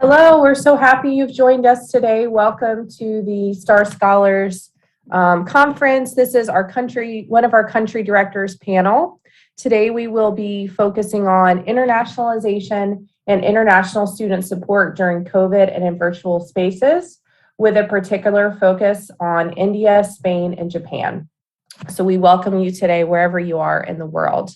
Hello, we're so happy you've joined us today. Welcome to the Star Scholars Conference. This is one of our country directors panel. Today we will be focusing on internationalization and international student support during COVID and in virtual spaces, with a particular focus on India, Spain, and Japan. So we welcome you today wherever you are in the world.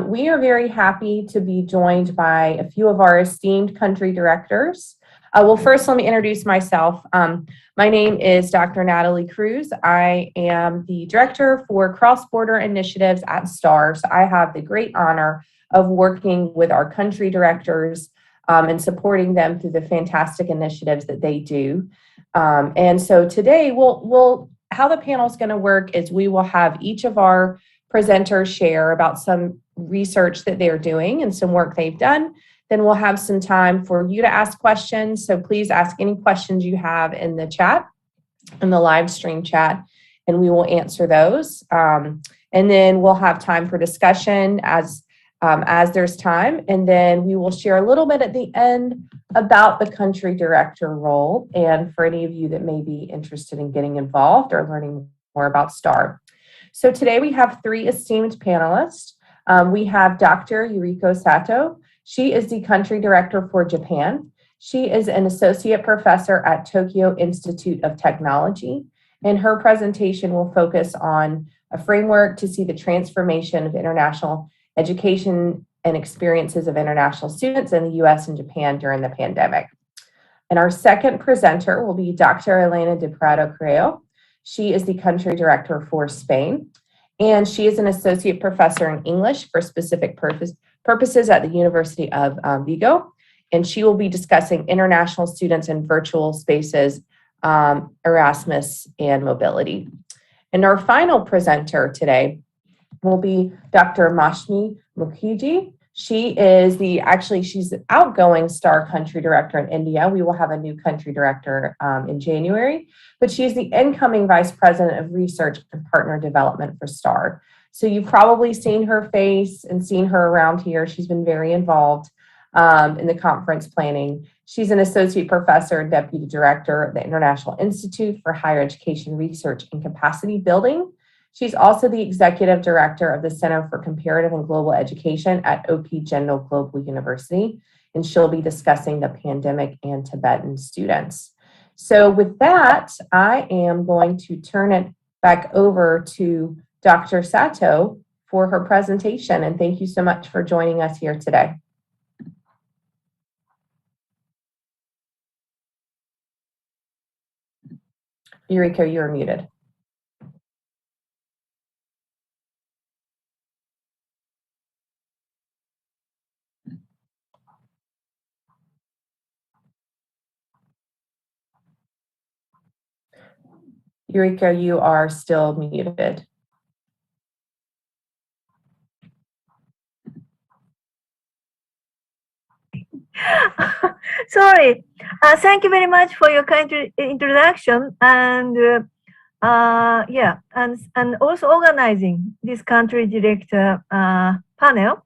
We are very happy to be joined by a few of our esteemed country directors. Well, first, let me introduce myself. My name is Dr. Natalie Cruz. I am the Director for Cross-Border Initiatives at STAR. So I have the great honor of working with our country directors and supporting them through the fantastic initiatives that they do. And so today, how the panel is going to work is we will have each of our presenters share about some research that they're doing and some work they've done. Then we'll have some time for you to ask questions. So please ask any questions you have in the chat, in the live stream chat, and we will answer those. And then we'll have time for discussion as there's time. And then we will share a little bit at the end about the country director role, and for any of you that may be interested in getting involved or learning more about STAR. So today we have three esteemed panelists. We have Dr. Yuriko Sato. She is the country director for Japan. She is an associate professor at Tokyo Institute of Technology, and her presentation will focus on a framework to see the transformation of international education and experiences of international students in the US and Japan during the pandemic. And our second presenter will be Dr. Elena de Prado Creo. She is the country director for Spain, and she is an associate professor in English for specific purposes at the University of Vigo, and she will be discussing international students in virtual spaces, Erasmus, and mobility. And our final presenter today will be Dr. Mashmi Mukherjee. She's the outgoing STAR country director in India. We will have a new country director in January, but she's the incoming vice president of research and partner development for STAR. So you've probably seen her face and seen her around here. She's been very involved in the conference planning. She's an associate professor and deputy director of the International Institute for Higher Education Research and Capacity Building. She's also the executive director of the Center for Comparative and Global Education at OPJGU Global University, and she'll be discussing the pandemic and Tibetan students. So with that, I am going to turn it back over to Dr. Sato for her presentation, and thank you so much for joining us here today. Yuriko, you're muted. Yuriko, you are still muted. Sorry. Thank you very much for your kind introduction, and and also organizing this country director panel.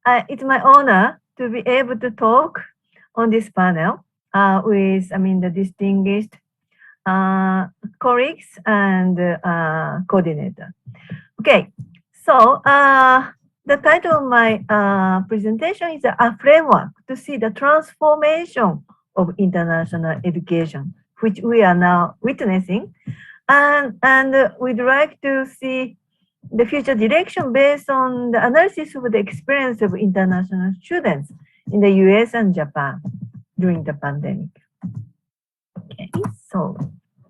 It's my honor to be able to talk on this panel with the distinguished colleagues and coordinator. Okay, so the title of my presentation is a framework to see the transformation of international education, which we are now witnessing, and we'd like to see the future direction based on the analysis of the experience of international students in the US and Japan during the pandemic. Okay, so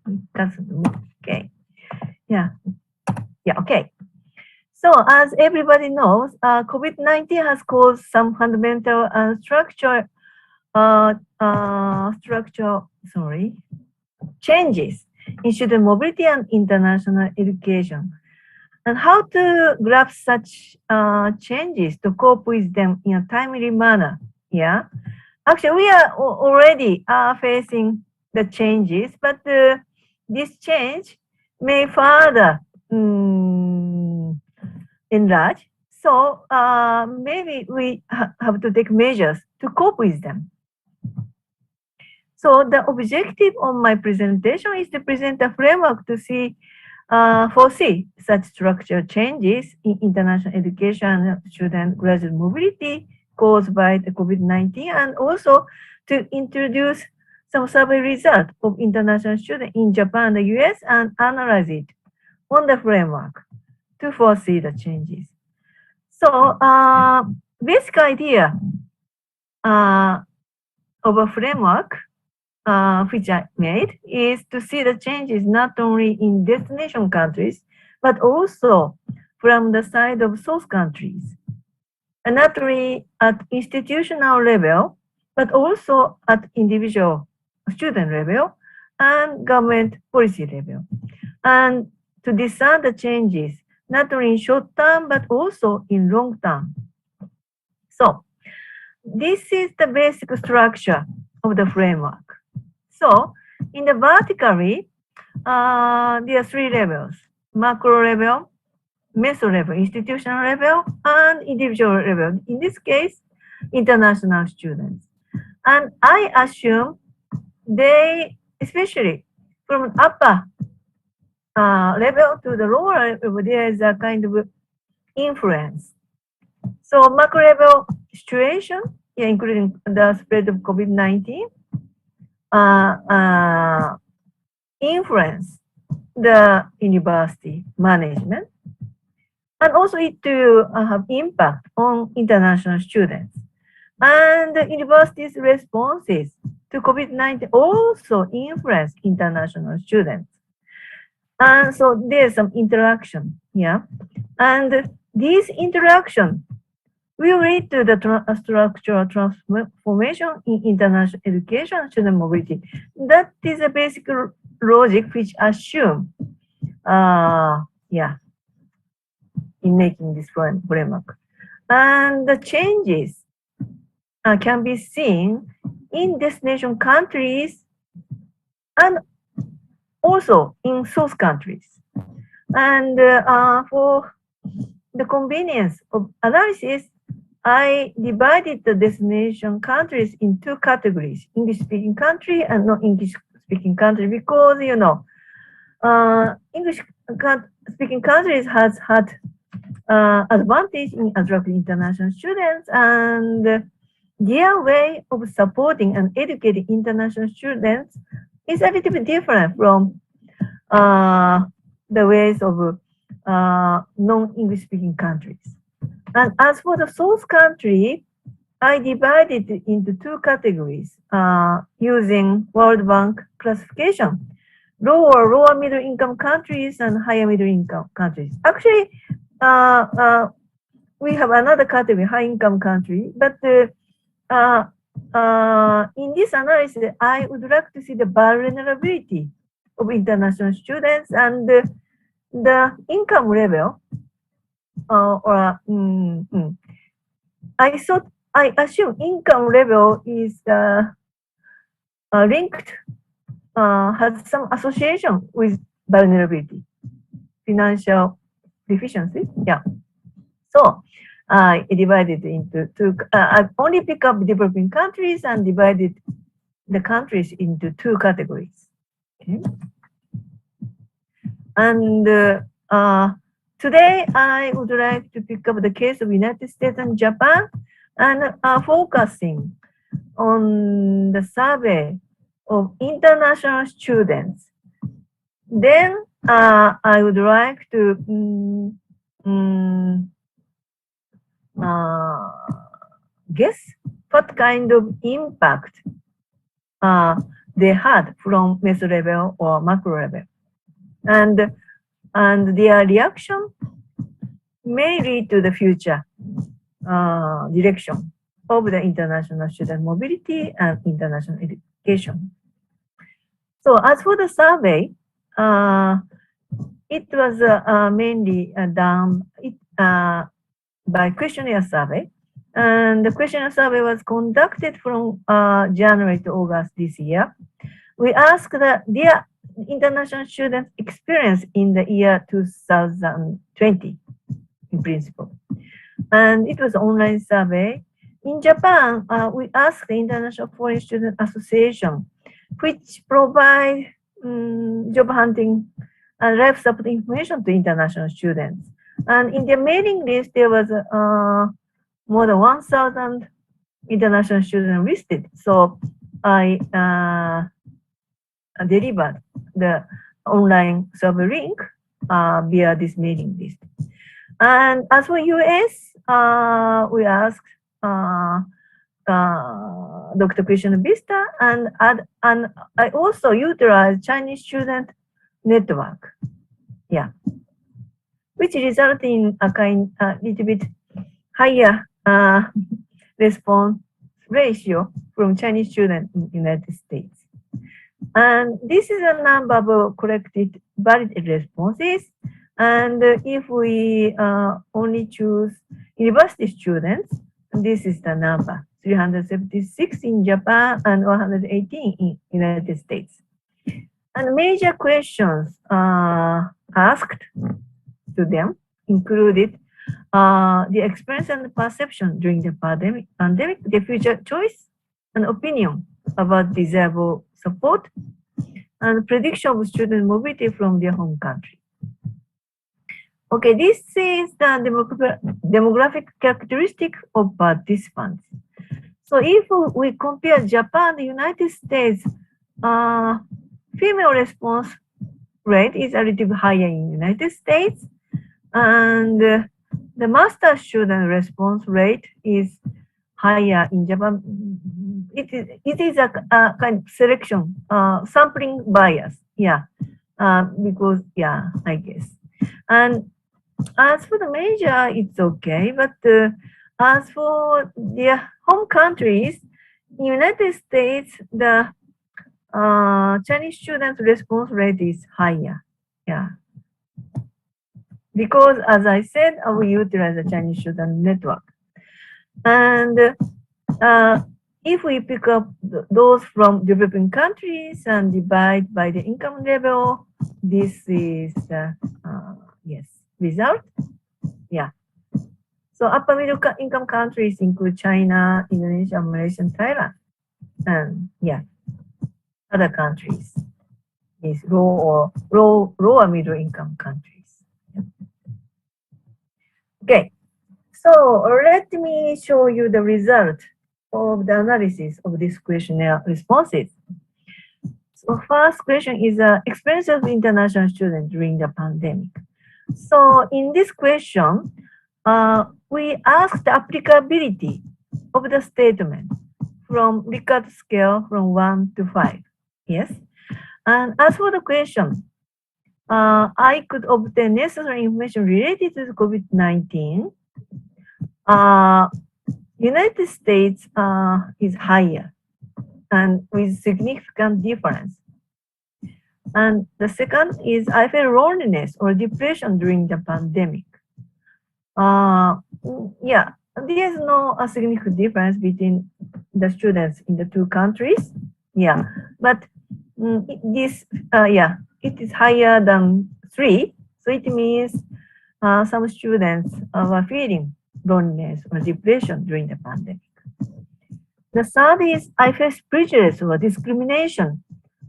it doesn't move. Okay, okay. So as everybody knows, COVID-19 has caused some fundamental and structural changes in student mobility and international education. And how to grasp such changes to cope with them in a timely manner. Yeah, actually, we are already facing the changes, but this change may further enlarge. So maybe we have to take measures to cope with them. So the objective of my presentation is to present a framework to foresee such structural changes in international education and student graduate mobility caused by the COVID-19, and also to introduce some survey results of international students in Japan and the US and analyze it on the framework to foresee the changes. So basic idea of a framework which I made is to see the changes not only in destination countries, but also from the side of source countries, and not only at institutional level, but also at individual student level and government policy level, and to discern the changes not only in short term, but also in long term. So this is the basic structure of the framework. So in the vertically, there are three levels: macro level, meso level, institutional level, and individual level. In this case, international students. And I assume they, especially from upper level to the lower level, there is a kind of influence. So macro level situation, yeah, including the spread of COVID-19, influence the university management, and also it to have impact on international students. And the university's responses to COVID-19 also influence international students. And so there's some interaction here. And this interaction will lead to the structural transformation in international education and student mobility. That is a basic logic which assume, in making this framework. And the changes can be seen in destination countries and also in source countries. And for the convenience of analysis, I divided the destination countries in two categories: English-speaking country and non-English-speaking country, because English-speaking countries has had advantage in attracting international students, and their way of supporting and educating international students is a little bit different from the ways of non-English-speaking countries. And as for the source country, I divided it into two categories using World Bank classification: lower middle income countries and higher middle income countries. Actually, we have another category, high income country, but in this analysis, I would like to see the vulnerability of international students and the income level. I assume income level is linked, has some association with vulnerability, financial deficiency. Yeah. So I divided into two. I only pick up developing countries and divided the countries into two categories. Okay. And today, I would like to pick up the case of United States and Japan, and focusing on the survey of international students. Then I would like to guess what kind of impact they had from meso level or macro level. And their reaction may lead to the future direction of the international student mobility and international education. So as for the survey, it was mainly done by questionnaire survey. And the questionnaire survey was conducted from January to August this year. We asked their international students' experience in the year 2020, in principle. And it was an online survey. In Japan, we asked the International Foreign Student Association which provide job hunting and life support information to international students. And in the mailing list, there was more than 1,000 international students listed. So I delivered the online survey link via this mailing list. And as for US, we asked Dr. Krishna Vista, and I also utilized Chinese student network, yeah, which resulted in a little bit higher response ratio from Chinese students in the United States. And this is a number of collected validated responses. And if we only choose university students, this is the number, 376 in Japan and 118 in United States. And major questions asked to them included the experience and perception during the pandemic, the future choice and opinion about desirable support, and prediction of student mobility from their home country. Okay, this is the demographic characteristic of participants. So if we compare Japan and the United States, female response rate is a little bit higher in the United States, and the master student response rate is higher in Japan. It is a kind of selection, sampling bias, yeah, because, yeah, I guess. And as for the major, it's okay, but as for their home countries, in United States, the Chinese student response rate is higher, yeah. Because, as I said, we utilize the Chinese student network. And if we pick up those from developing countries and divide by the income level, this is, yes, result. Yeah. So upper middle income countries include China, Indonesia, Malaysia, and Thailand. And yeah, other countries is lower middle income countries. Okay, so let me show you the result of the analysis of this questionnaire responses. So first question is experience of international students during the pandemic. So in this question, we asked the applicability of the statement from Likert scale from 1 to 5. Yes. And as for the question, I could obtain necessary information related to COVID-19. United States is higher and with significant difference. And the second is I felt loneliness or depression during the pandemic. Yeah, there is no significant difference between the students in the two countries. Yeah, but yeah, it is higher than 3. So it means some students were feeling loneliness or depression during the pandemic. The third is I face prejudice or discrimination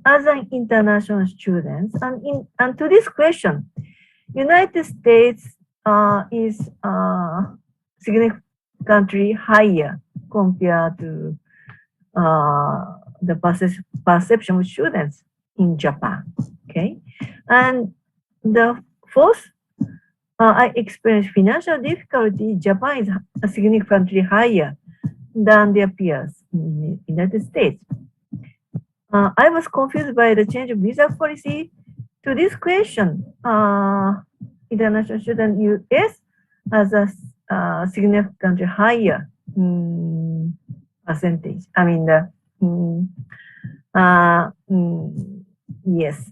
as an international student. And to this question, United States is significantly higher compared to the perception of students in Japan. Okay, and the fourth, I experienced financial difficulty. Japan is significantly higher than their peers in the United States. I was confused by the change of visa policy. To this question, international student US has a significantly higher percentage. I mean, yes,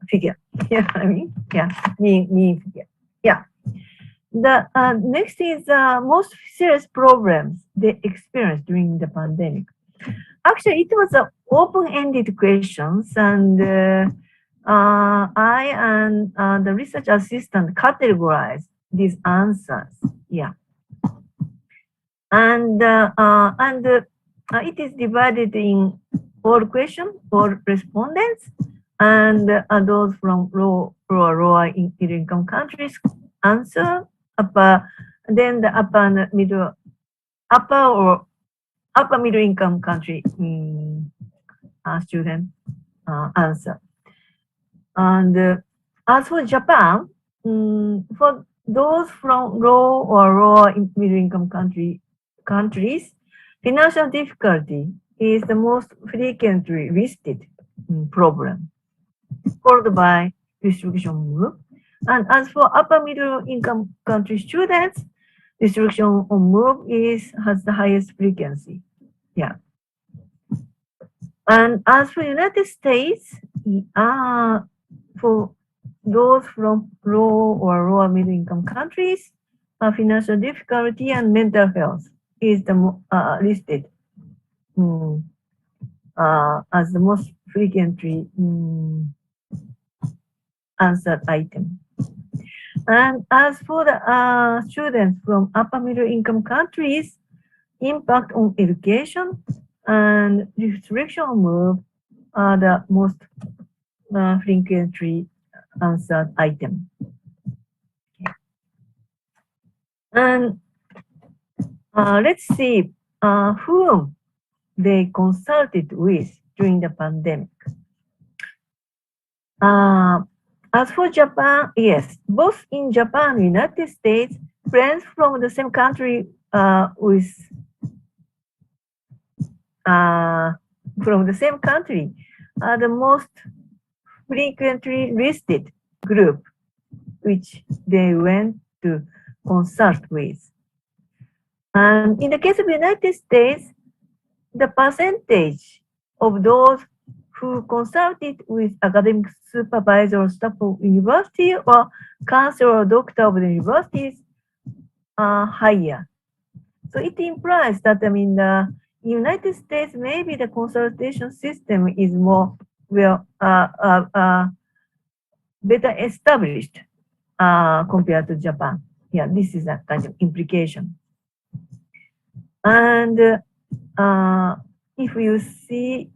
figure. Yeah, I mean, yeah, mean figure. Yeah. The next is most serious problems they experienced during the pandemic. Actually, it was open-ended questions, and I and the research assistant categorized these answers. Yeah, and it is divided in all questions, all respondents, and those from lower middle income countries answer upper, then the upper and middle, upper middle income country student answer. And as for Japan, for those from low or lower middle income countries, financial difficulty is the most frequently listed problem, followed by restriction move. And as for upper middle income country students, restriction on move has the highest frequency. Yeah. And as for United States, for those from low or lower middle income countries, financial difficulty and mental health is the listed as the most frequently answered item. And as for the students from upper middle income countries, impact on education and restriction move are the most frequently answered item. Okay. And let's see whom they consulted with during the pandemic. As for Japan, yes, both in Japan and United States, friends from the same country from the same country are the most frequently listed group which they went to consult with. And in the case of the United States, the percentage of those who consulted with academic supervisor or staff of university or counselor or doctor of the universities are higher. So it implies that, I mean, the United States, maybe the consultation system is more better established compared to Japan. Yeah, this is a kind of implication. And if you see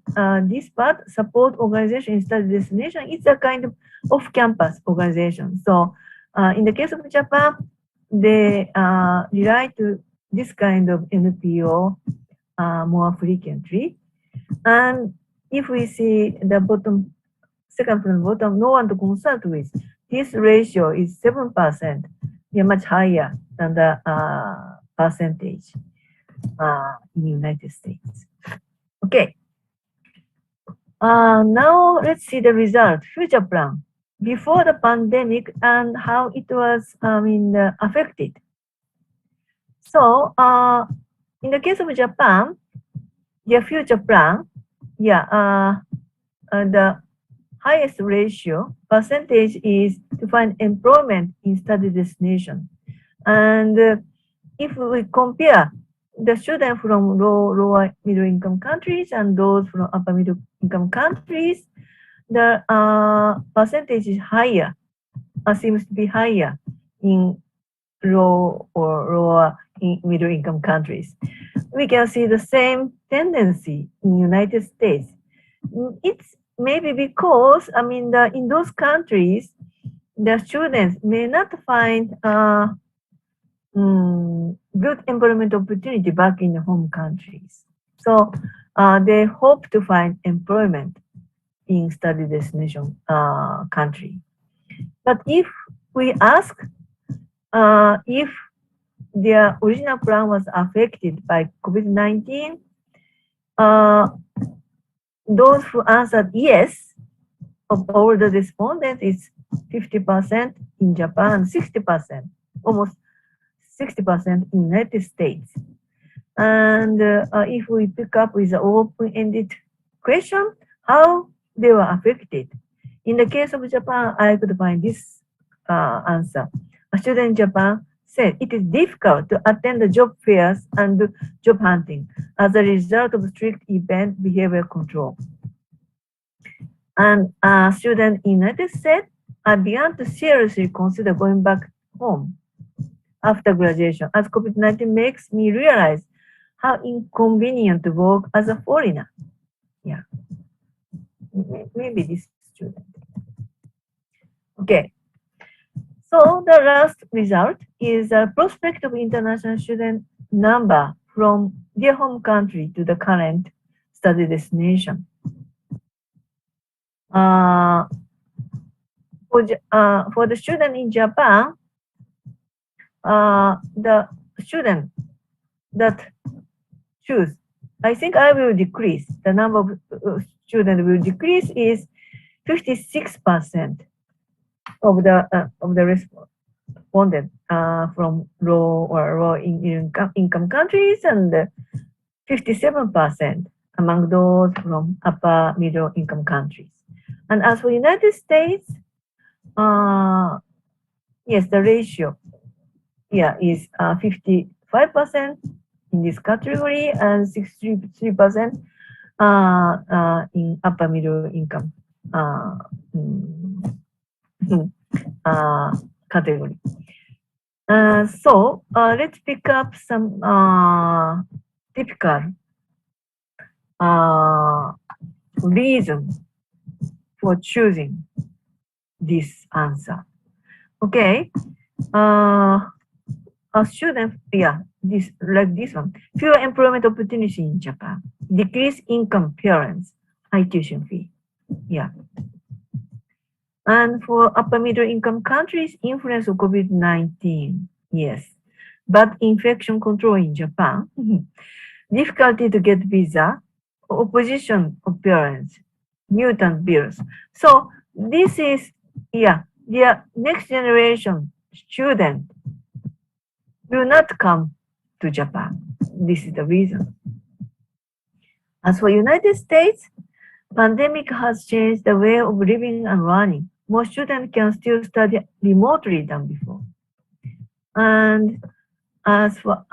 this part, support organization in study destination, it's a kind of off-campus organization. So in the case of Japan, they rely to this kind of NPO more frequently. And if we see the bottom, second from the bottom, no one to consult with, this ratio is 7%, yeah, much higher than the percentage in the United States. Okay. Now let's see the result, future plan, before the pandemic and how it was affected. So in the case of Japan, their future plan, yeah, the highest ratio percentage is to find employment in study destination. And if we compare the students from lower middle income countries and those from upper middle income countries, the percentage is higher, seems to be higher in low or lower middle income countries. We can see the same tendency in United States. It's maybe because, in those countries, the students may not find good employment opportunity back in the home countries. So they hope to find employment in study destination country. But if we ask if their original plan was affected by COVID-19, those who answered yes of all the respondents is 50% in Japan, 60%, almost 60% in United States. And if we pick up with the open-ended question, how they were affected. In the case of Japan, I could find this answer. A student in Japan said it is difficult to attend the job fairs and do job hunting as a result of strict event behavior control. And a student in the United States, I began to seriously consider going back home after graduation, as COVID-19 makes me realize how inconvenient to work as a foreigner. Yeah, maybe this student. Okay. So the last result is a prospective international student number from their home country to the current study destination. For the student in Japan, the student that choose, I think I will decrease. The number of students will decrease is 56% of the respondent from low income countries, and 57% among those from upper middle income countries. And as for United States, yes, the ratio, is 55% in this category and 63% in upper middle income category. So let's pick up some typical reason for choosing this answer. Okay, a student, this one. Fewer employment opportunities in Japan, decreased income parents, high tuition fee. Yeah. And for upper middle income countries, influence of COVID-19. Yes. But infection control in Japan, difficulty to get visa, opposition of parents, mutant virus. So this is, the next generation student will not come to Japan. This is the reason. As for United States, pandemic has changed the way of living and learning. More students can still study remotely than before. And as for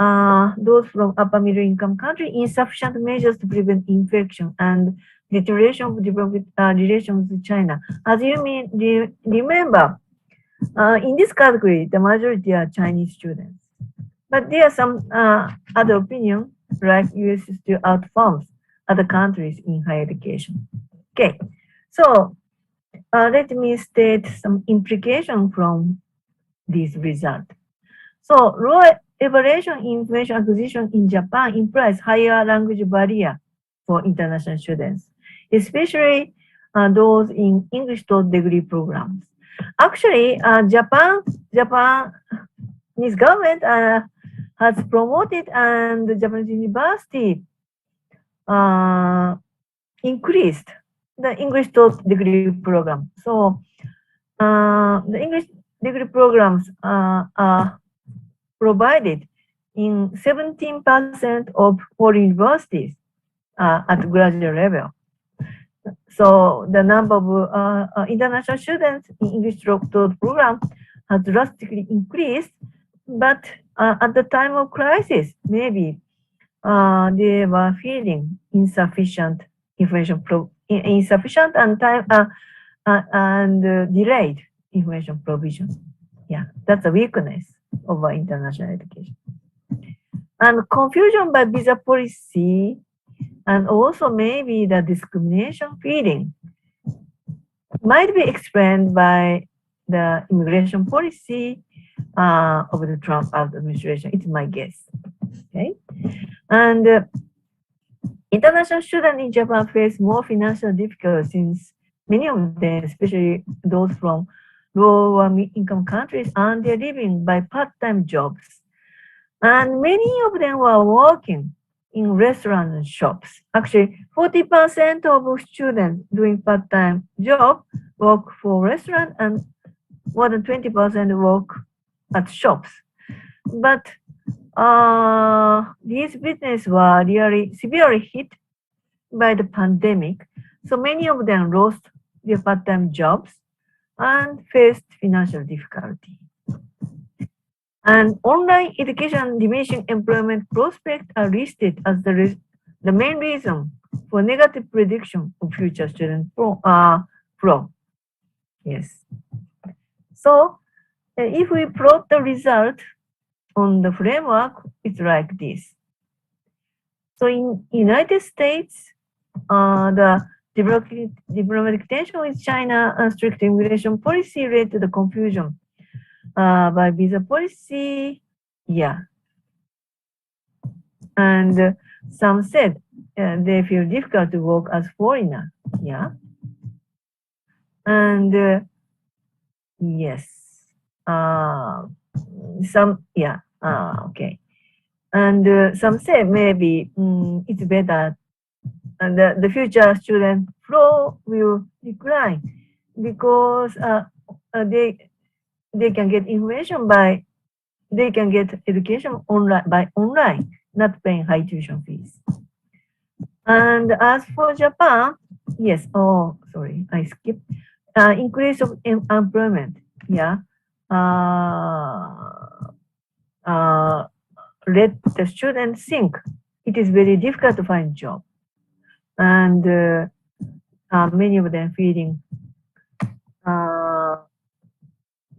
those from upper middle income country, insufficient measures to prevent infection and deterioration of diplomatic relations with China. As you may remember, in this category, the majority are Chinese students. But there are some other opinions, like US still outperforms other countries in higher education. Okay, so let me state some implication from this result. So lower evaluation in information acquisition in Japan implies higher language barrier for international students, especially those in English taught degree programs. Actually, Japanese government has promoted, and the Japanese university increased the English taught degree program. So the English degree programs are provided in 17% of all universities at graduate level. So the number of international students in English taught program has drastically increased, but at the time of crisis, maybe they were feeling insufficient information, insufficient and time and delayed information provision. Yeah, that's a weakness of our international education. And confusion by visa policy, and also maybe the discrimination feeling, might be explained by the immigration policy of the Trump administration. It's my guess. Okay, and international students in Japan face more financial difficulties since many of them, especially those from lower income countries, earn their living by part-time jobs. And many of them were working in restaurants and shops. Actually, 40% of students doing part-time job work for restaurant, and more than 20% work at shops. But these businesses were really severely hit by the pandemic. So many of them lost their part-time jobs and faced financial difficulty. And online education diminishing employment prospects are listed as the main reason for negative prediction of future student flow. Yes. So if we plot the result on the framework, it's like this. So in United States, the diplomatic tension with China and strict immigration policy led to the confusion by visa policy. Yeah. And some said they feel difficult to work as foreigner. Yeah. And yes. Okay. And some say maybe it's better and the future student flow will decline because they can get information they can get education online, not paying high tuition fees. And as for Japan, yes, oh, sorry, I skipped. Increase of employment, yeah. Let the students think it is very difficult to find a job. And many of them feeling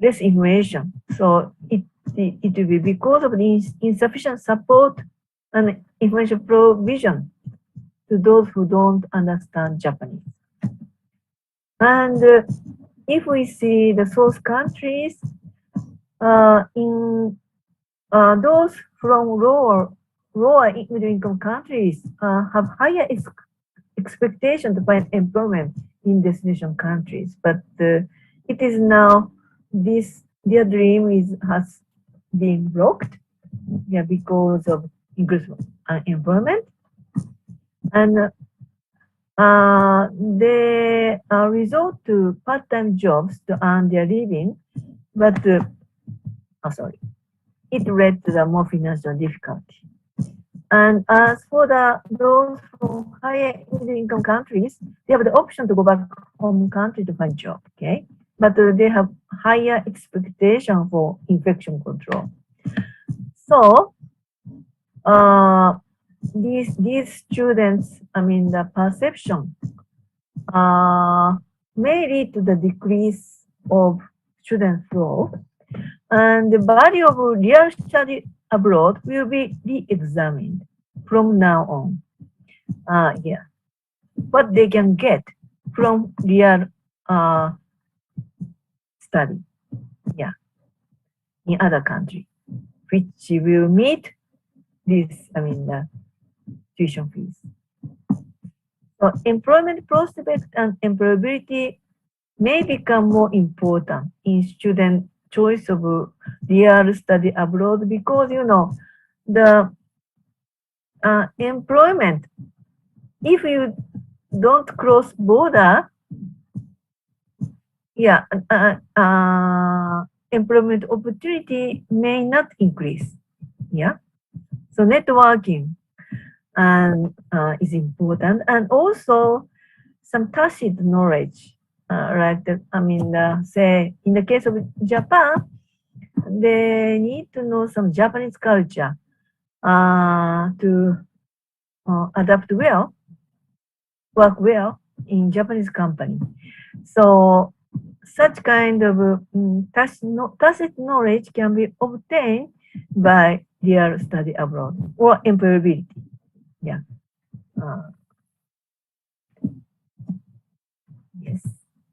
less information. So it will be because of the insufficient support and information provision to those who don't understand Japanese. And if we see the source countries, in those from lower middle income countries have higher expectation to find employment in destination countries, but it is now their dream has been blocked, yeah, because of increased unemployment, and they resort to part-time jobs to earn their living, but it led to the more financial difficulty. And as for those from higher middle income countries, they have the option to go back home country to find job, okay? But they have higher expectation for infection control. So these students, the perception may lead to the decrease of student flow, and the value of real study abroad will be re-examined from now on. What they can get from real study, in other country, which will meet this, the tuition fees. So employment prospect and employability may become more important in student choice of real study abroad because, the employment, if you don't cross border, employment opportunity may not increase. So networking is important, and also some tacit knowledge. Say in the case of Japan, they need to know some Japanese culture to adapt well, work well in Japanese company. So such kind of tacit knowledge can be obtained by their study abroad or employability. Yes.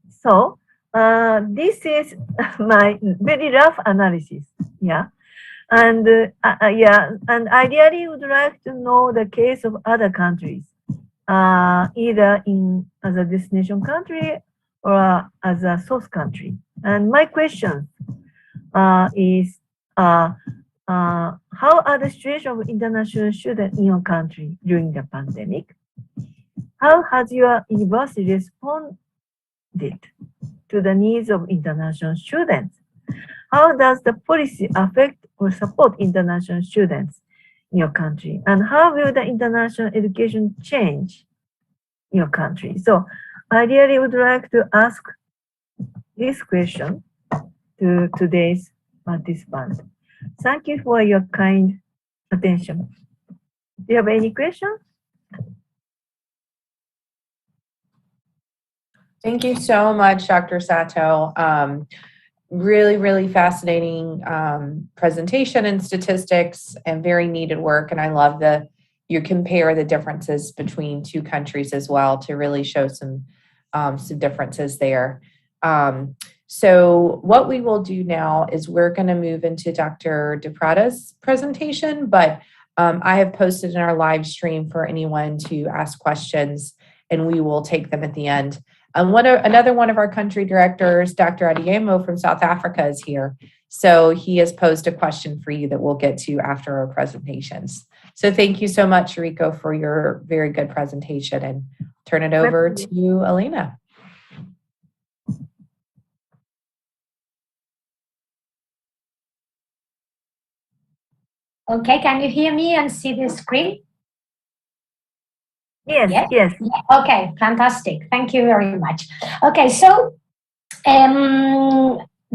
So this is my very rough analysis. And and I really would like to know the case of other countries, either as a destination country or as a source country. And my question is, how are the situation of international students in your country during the pandemic? How has your university responded to the needs of international students? How does the policy affect or support international students in your country? And how will the international education change in your country? So I really would like to ask this question to today's participants. Thank you for your kind attention. Do you have any questions? Thank you so much, Dr. Sato. Really, really fascinating presentation and statistics and very needed work. And I love the you compare the differences between two countries as well to really show some differences there. So what we will do now is we're going to move into Dr. DePrada's presentation, but I have posted in our live stream for anyone to ask questions, and we will take them at the end. Another one of our country directors, Dr. Adeyemo from South Africa, is here. So he has posed a question for you that we'll get to after our presentations. So thank you so much, Rico, for your very good presentation, and turn it over to Elena. Okay, can you hear me and see the screen? Yes, yes. Okay, fantastic. Thank you very much. Okay, so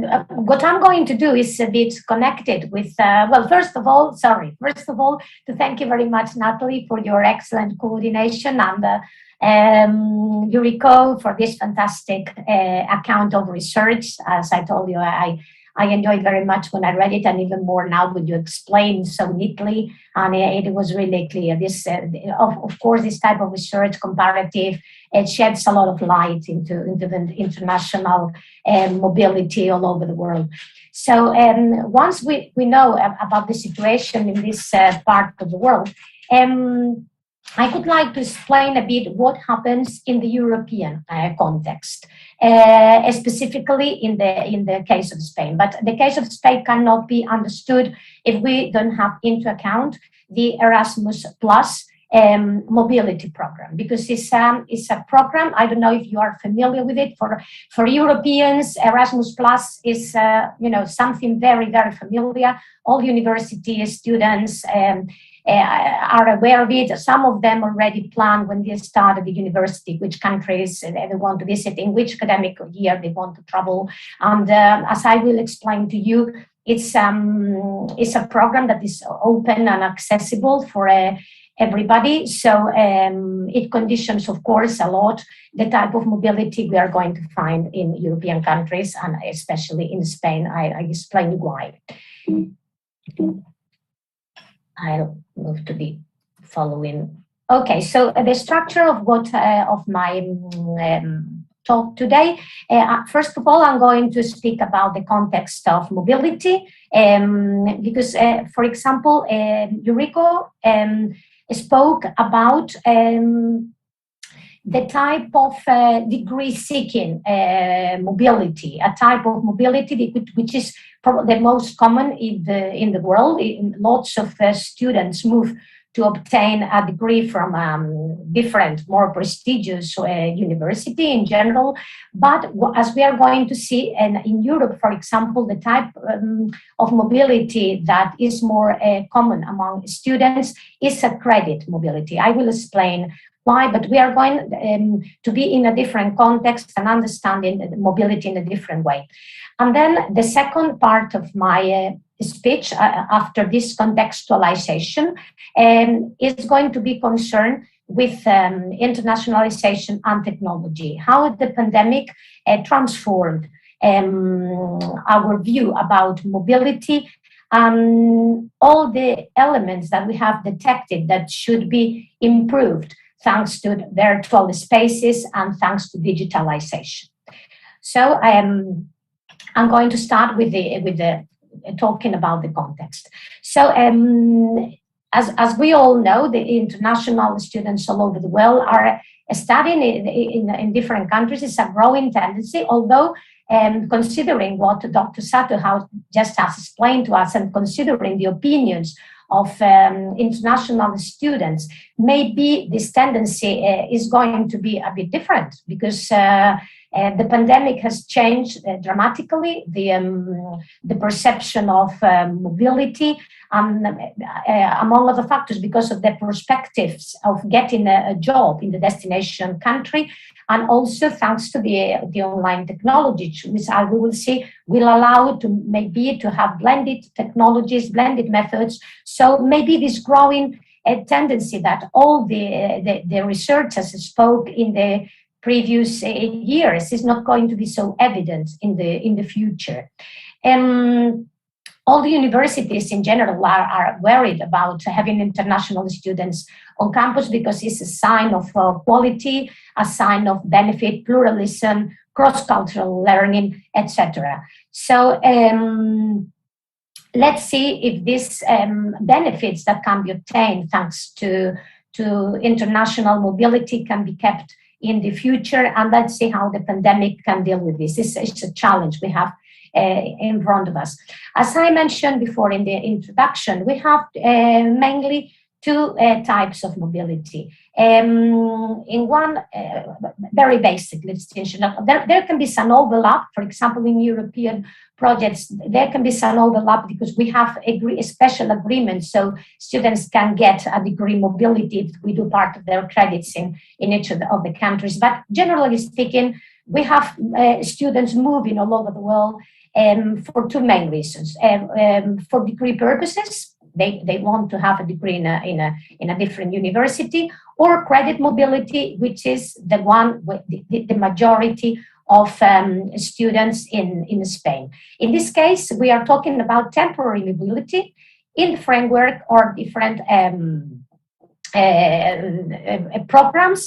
what I'm going to do is a bit connected with, well, first of all, to thank you very much, Natalie, for your excellent coordination, and Yuriko for this fantastic account of research. As I told you, I enjoyed very much when I read it, and even more now when you explained so neatly, and it was really clear. This, of course, this type of research, comparative, it sheds a lot of light into the international mobility all over the world. So once we know about the situation in this part of the world, I would like to explain a bit what happens in the European context, specifically in the case of Spain. But the case of Spain cannot be understood if we don't have into account the Erasmus Plus mobility program, because it's a program. I don't know if you are familiar with it. For Europeans, Erasmus Plus is something very, very familiar. All university students are aware of it. Some of them already plan when they start at the university which countries they want to visit, in which academic year they want to travel. And as I will explain to you, it's a program that is open and accessible for everybody. So it conditions, of course, a lot the type of mobility we are going to find in European countries, and especially in Spain. I explain you why. I'll move to the following. Okay, so the structure of of my talk today. First of all, I'm going to speak about the context of mobility, because, for example, Yuriko spoke about the type of degree-seeking mobility, a type of mobility which is probably the most common in the world. Lots of students move to obtain a degree from different, more prestigious university in general. But as we are going to see, and in Europe, for example, the type of mobility that is more common among students is a credit mobility. I will explain why, but we are going to be in a different context and understanding mobility in a different way. And then the second part of my speech after this contextualization is going to be concerned with internationalization and technology, how the pandemic transformed our view about mobility, all the elements that we have detected that should be improved thanks to virtual spaces and thanks to digitalization. So I'm going to start with the talking about the context. So as we all know, the international students all over the world are studying in different countries. It's a growing tendency, although considering what Dr. Sato just has explained to us, and considering the opinions of international students, maybe this tendency is going to be a bit different, because the pandemic has changed dramatically the perception of mobility, among other factors, because of the perspectives of getting a job in the destination country, and also thanks to the online technology, which we will see will allow to maybe to have blended technologies, blended methods. So maybe this growing tendency that all the researchers spoke in the previous years is not going to be so evident in the future. all the universities in general are worried about having international students on campus because it's a sign of quality, a sign of benefit, pluralism, cross-cultural learning, etc. So let's see if these benefits that can be obtained thanks to international mobility can be kept in the future, and let's see how the pandemic can deal with this. It's a challenge we have in front of us. As I mentioned before in the introduction, we have mainly two types of mobility. In one very basic distinction, there can be some overlap. For example, in European projects, there can be some overlap because we have a special agreement, so students can get a degree mobility if we do part of their credits in each of the countries. But generally speaking, we have students moving all over the world for two main reasons. For degree purposes, they want to have a degree in a different university, or credit mobility, which is the one with the majority of students in Spain. In this case, we are talking about temporary mobility in the framework or different programs,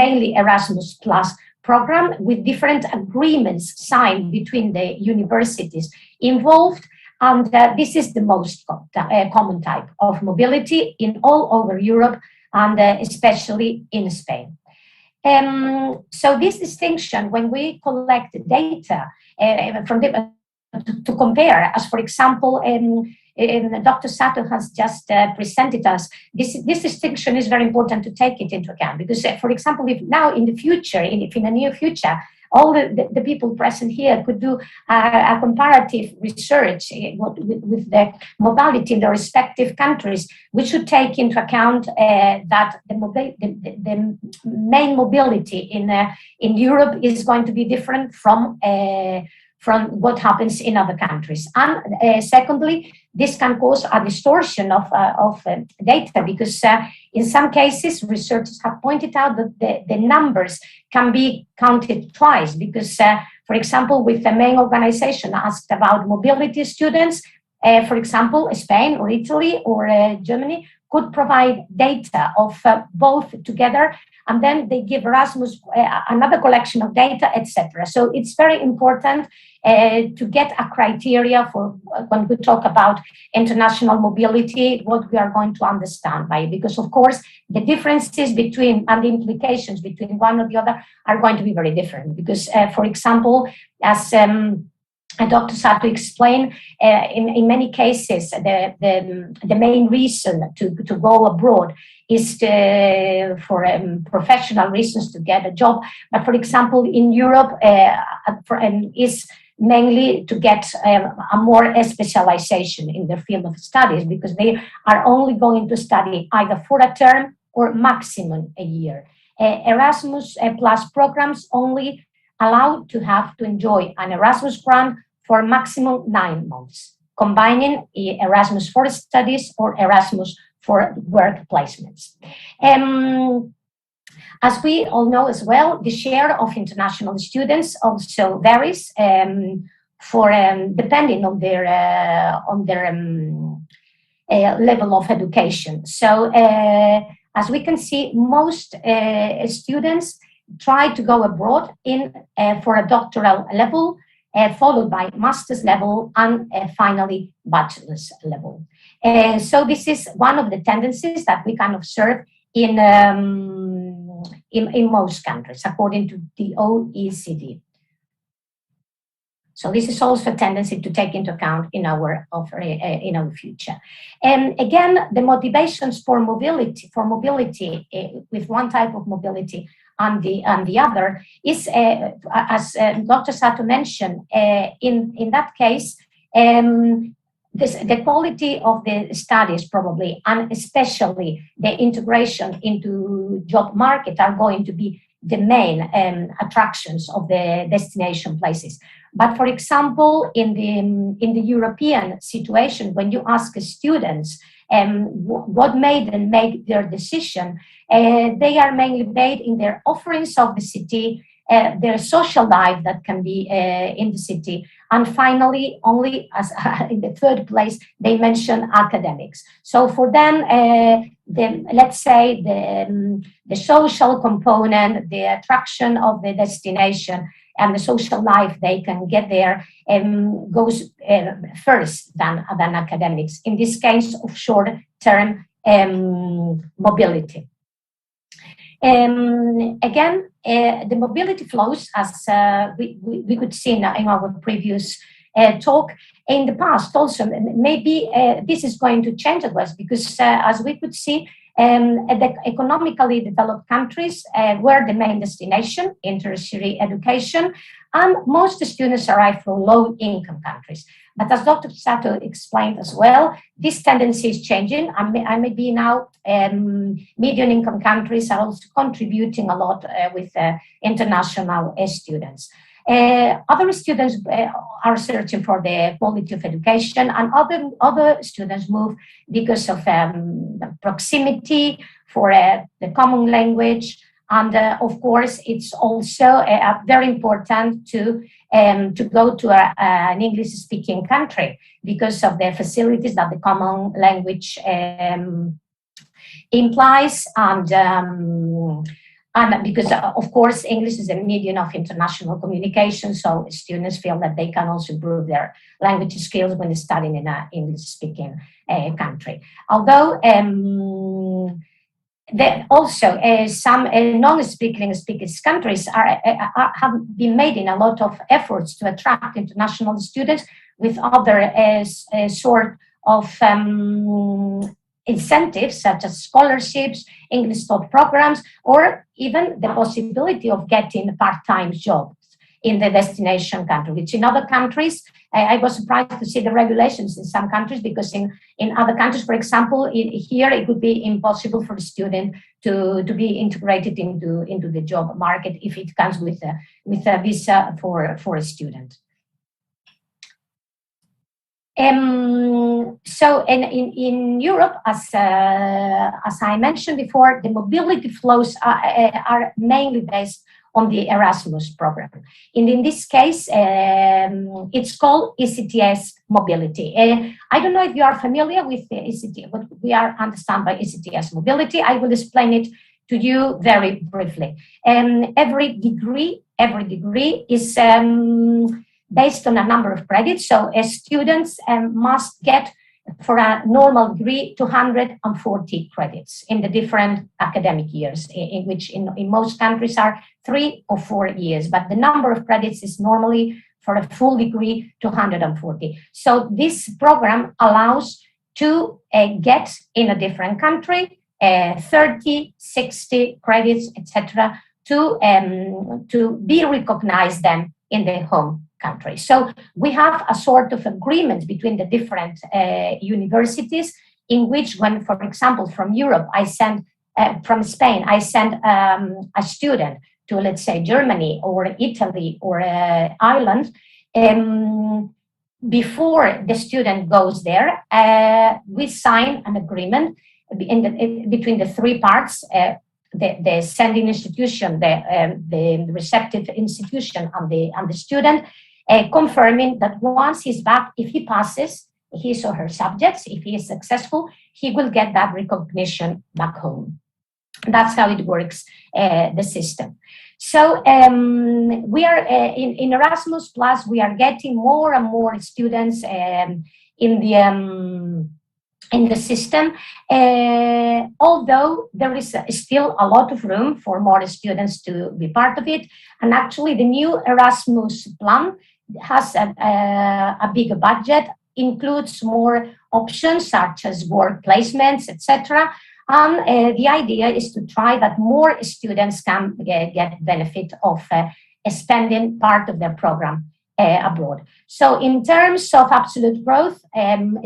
mainly Erasmus Plus program, with different agreements signed between the universities involved. And this is the most common type of mobility in all over Europe, and especially in Spain. So this distinction, when we collect data to compare, as for example, Dr. Sato has just presented us, this distinction is very important to take it into account, because, for example, if now in the future, if in the near future, all the people present here could do a comparative research with the mobility in the respective countries, we should take into account that the main mobility in Europe is going to be different from what happens in other countries. And secondly, this can cause a distortion of data, because in some cases, researchers have pointed out that the numbers can be counted twice, because, for example, with the main organization asked about mobility students, for example, Spain or Italy or Germany could provide data of both together, and then they give Erasmus another collection of data, etc. So it's very important to get a criteria for when we talk about international mobility, what we are going to understand by it, because of course the differences between and the implications between one or the other are going to be very different. Because, for example, as Dr. Sato explained, in many cases, the main reason to go abroad is for professional reasons, to get a job. But for example, in Europe, is mainly to get a more specialization in their field of studies, because they are only going to study either for a term or maximum a year. Erasmus Plus programs only allowed to have to enjoy an Erasmus grant for maximum 9 months, combining Erasmus for studies or Erasmus for work placements. As we all know as well, the share of international students also varies depending on their level of education. So as we can see, most students try to go abroad for a doctoral level, followed by master's level, and finally bachelor's level. So this is one of the tendencies that we can observe in most countries, according to the OECD. So this is also a tendency to take into account in our future. And again, the motivations for mobility with one type of mobility and the other is, as Dr. Sato mentioned, in that case, the quality of the studies probably, and especially the integration into job market, are going to be the main attractions of the destination places. But for example, in the European situation, when you ask students what made them make their decision, they are mainly made in their offerings of the city, their social life that can be in the city. And finally, only as in the third place, they mention academics. So for them, let's say the social component, the attraction of the destination, and the social life they can get there goes first than academics. In this case of short-term mobility. Again, the mobility flows, as we could see in our previous talk, in the past also, maybe this is going to change at once, because as we could see, the economically developed countries were the main destination in tertiary education, and most students arrive from low-income countries. But as Dr. Sato explained as well, this tendency is changing. I may be now medium-income countries are also contributing a lot with international students. Other students are searching for the quality of education, and other students move because of proximity, for the common language, and of course, it's also very important to go to an English-speaking country because of the facilities that the common language implies, and because, of course, English is a medium of international communication, so students feel that they can also improve their language skills when studying in an English-speaking country. Although also some non-speaking countries have been made in a lot of efforts to attract international students with other sort of incentives, such as scholarships, English taught programs, or even the possibility of getting part-time jobs in the destination country, which in other countries, I was surprised to see the regulations in some countries, because in other countries, for example, here it would be impossible for the student to be integrated into the job market if it comes with a visa for a student. So in Europe, as I mentioned before, the mobility flows are mainly based on the Erasmus program. In this case, it's called ECTS mobility. I don't know if you are familiar with the ECTS, what we understand by ECTS mobility. I will explain it to you very briefly. Every degree is based on a number of credits. So students must get, for a normal degree, 240 credits in the different academic years, in which in most countries are 3 or 4 years. But the number of credits is normally, for a full degree, 240. So this program allows to get in a different country 30, 60 credits, etc., to be recognized then in the home country. So we have a sort of agreement between the different universities, in which, when, for example, from Europe, from Spain, I send a student to, let's say, Germany or Italy or Ireland, before the student goes there, we sign an agreement between the three parts, the sending institution, the receptive institution, and the student, confirming that once he's back, if he passes his or her subjects, if he is successful, he will get that recognition back home. That's how it works, the system. So we are in Erasmus Plus, we are getting more and more students in the system, although there is still a lot of room for more students to be part of it. And actually, the new Erasmus plan has a bigger budget, includes more options such as work placements, etc. And the idea is to try that more students can get benefit of spending part of their program abroad. So in terms of absolute growth,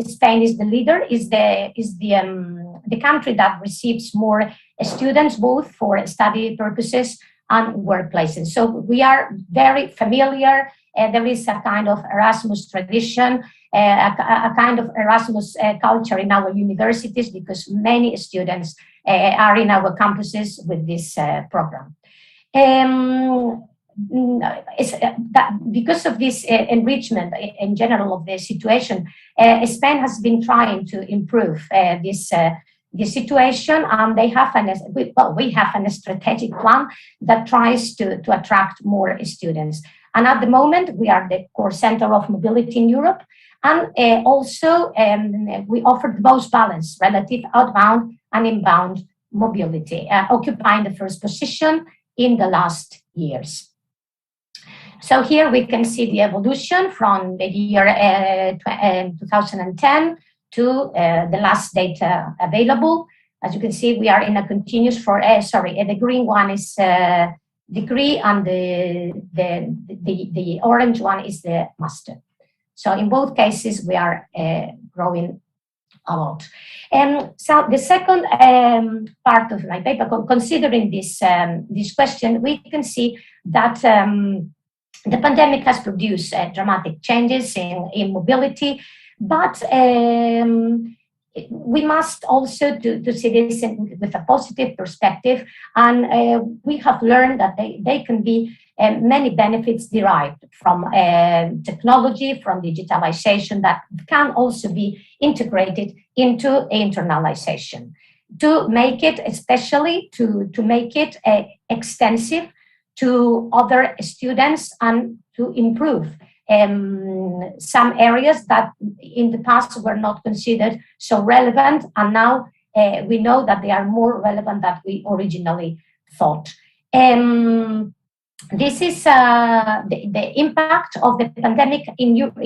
Spain is the leader, is the country that receives more students, both for study purposes and workplaces. So we are very familiar. There is a kind of Erasmus tradition, a kind of Erasmus culture in our universities, because many students are in our campuses with this program. that because of this enrichment in general of the situation, Spain has been trying to improve this situation, and they have we have a strategic plan that tries to attract more students. And at the moment, we are the core center of mobility in Europe, and also we offer the most balanced relative outbound and inbound mobility, occupying the first position in the last years. So here we can see the evolution from the year 2010 to the last data available. As you can see, we are in a continuous the green one is degree, and the orange one is the master. So in both cases, we are growing a lot. So the second part of my paper, considering this question, we can see that the pandemic has produced dramatic changes in mobility, but we must also to see this with a positive perspective, and we have learned that they can be many benefits derived from technology, from digitalization, that can also be integrated into internalization to make it, especially to make it extensive to other students and to improve some areas that in the past were not considered so relevant, and now we know that they are more relevant than we originally thought. This is the impact of the pandemic in Europe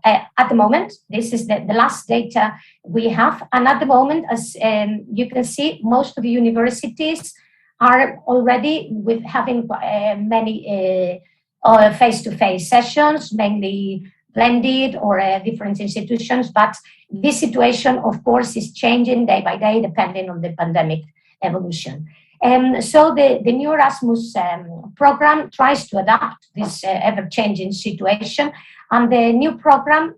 at the moment. This is the last data we have, and at the moment, as you can see, most of the universities are already with having many face-to-face sessions, mainly blended or different institutions, but this situation, of course, is changing day by day depending on the pandemic evolution. So the new Erasmus program tries to adapt this ever-changing situation, and the new program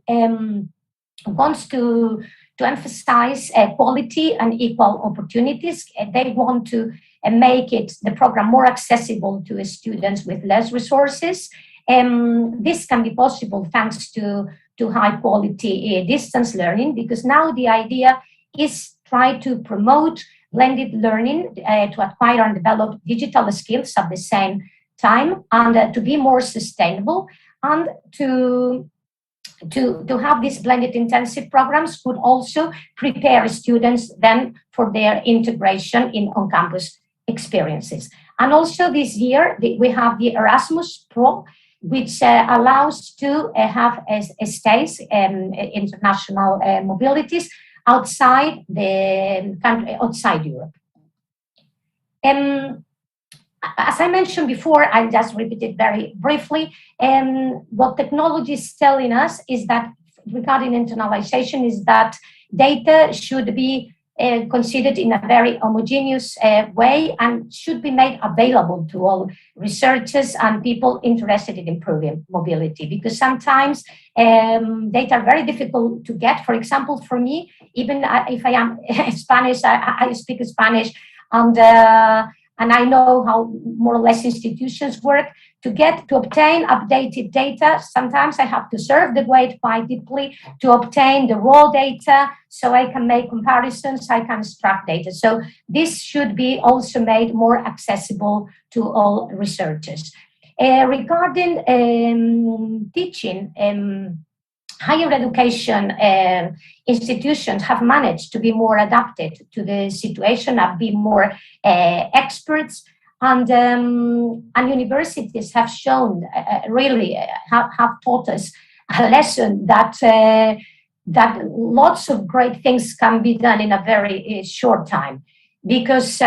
wants to emphasize quality and equal opportunities. They want to make the program more accessible to students with less resources. This can be possible thanks to high quality distance learning, because now the idea is try to promote blended learning to acquire and develop digital skills at the same time, and to be more sustainable, and to have these blended intensive programs could also prepare students then for their integration in on-campus experiences. And also this year, we have the Erasmus Pro, which allows to have stays international mobilities outside the country, outside Europe. As I mentioned before, I just repeat it very briefly. What technology is telling us is that regarding internalization is that data should be considered in a very homogeneous way and should be made available to all researchers and people interested in improving mobility, because sometimes data are very difficult to get. For example, for me, even if I am Spanish, I speak Spanish, and I know how more or less institutions work. To obtain updated data, sometimes I have to surf the web quite deeply to obtain the raw data, so I can make comparisons, I can extract data. So this should be also made more accessible to all researchers. Regarding teaching, higher education institutions have managed to be more adapted to the situation and be more experts. And universities have shown, really have taught us a lesson that that lots of great things can be done in a very short time. Because,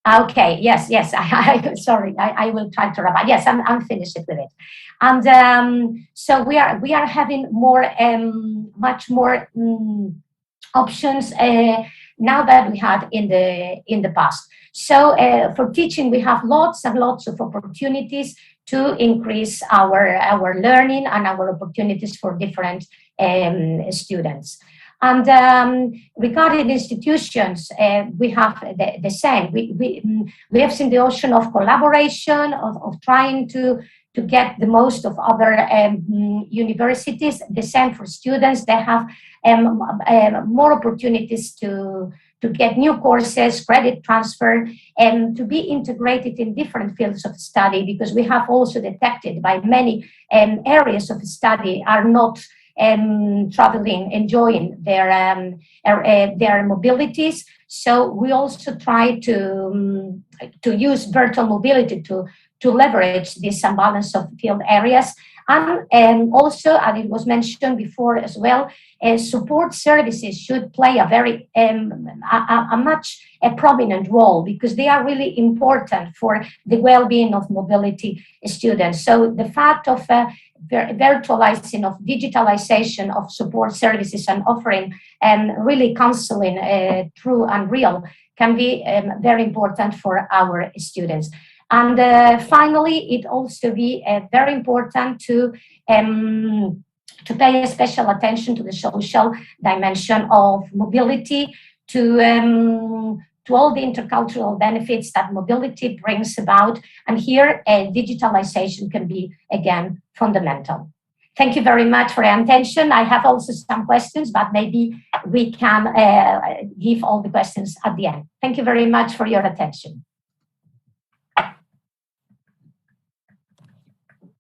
okay, yes, sorry, I will try to wrap up. Yes, I'm finished with it. And so we are having more, much more options now that we had in the past. So for teaching, we have lots and lots of opportunities to increase our learning and our opportunities for different students. And regarding institutions, we have the same. We have seen the ocean of collaboration, of trying to get the most of other universities. The same for students. They have more opportunities to get new courses, credit transfer, and to be integrated in different fields of study, because we have also detected by many areas of study are not traveling, enjoying their mobilities. So we also try to use virtual mobility to leverage this imbalance of field areas. And also, and it was mentioned before as well, support services should play a very a prominent role, because they are really important for the well-being of mobility students. So the fact of virtualizing, of digitalization of support services and offering really counseling through Unreal can be very important for our students. And finally, it also be very important to pay special attention to the social dimension of mobility, to all the intercultural benefits that mobility brings about. And here, digitalization can be, again, fundamental. Thank you very much for your attention. I have also some questions, but maybe we can give all the questions at the end. Thank you very much for your attention.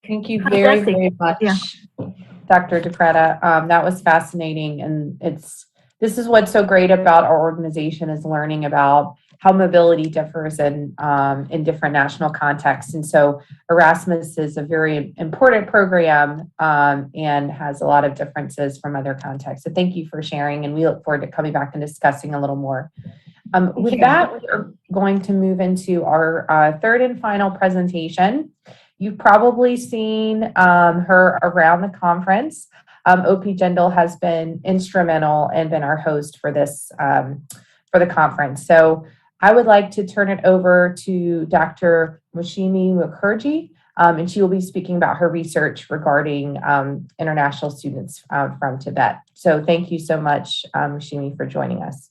Thank you very, very much, Dr. DeFretta. That was fascinating. And this is what's so great about our organization, is learning about how mobility differs in different national contexts. And so Erasmus is a very important program and has a lot of differences from other contexts. So thank you for sharing, and we look forward to coming back and discussing a little more. With that, we are going to move into our third and final presentation. You've probably seen her around the conference. OPJGU has been instrumental and been our host for this for the conference. So I would like to turn it over to Dr. Moushimi Mukherjee, and she will be speaking about her research regarding international students from Tibet. So thank you so much, Moushimi, for joining us.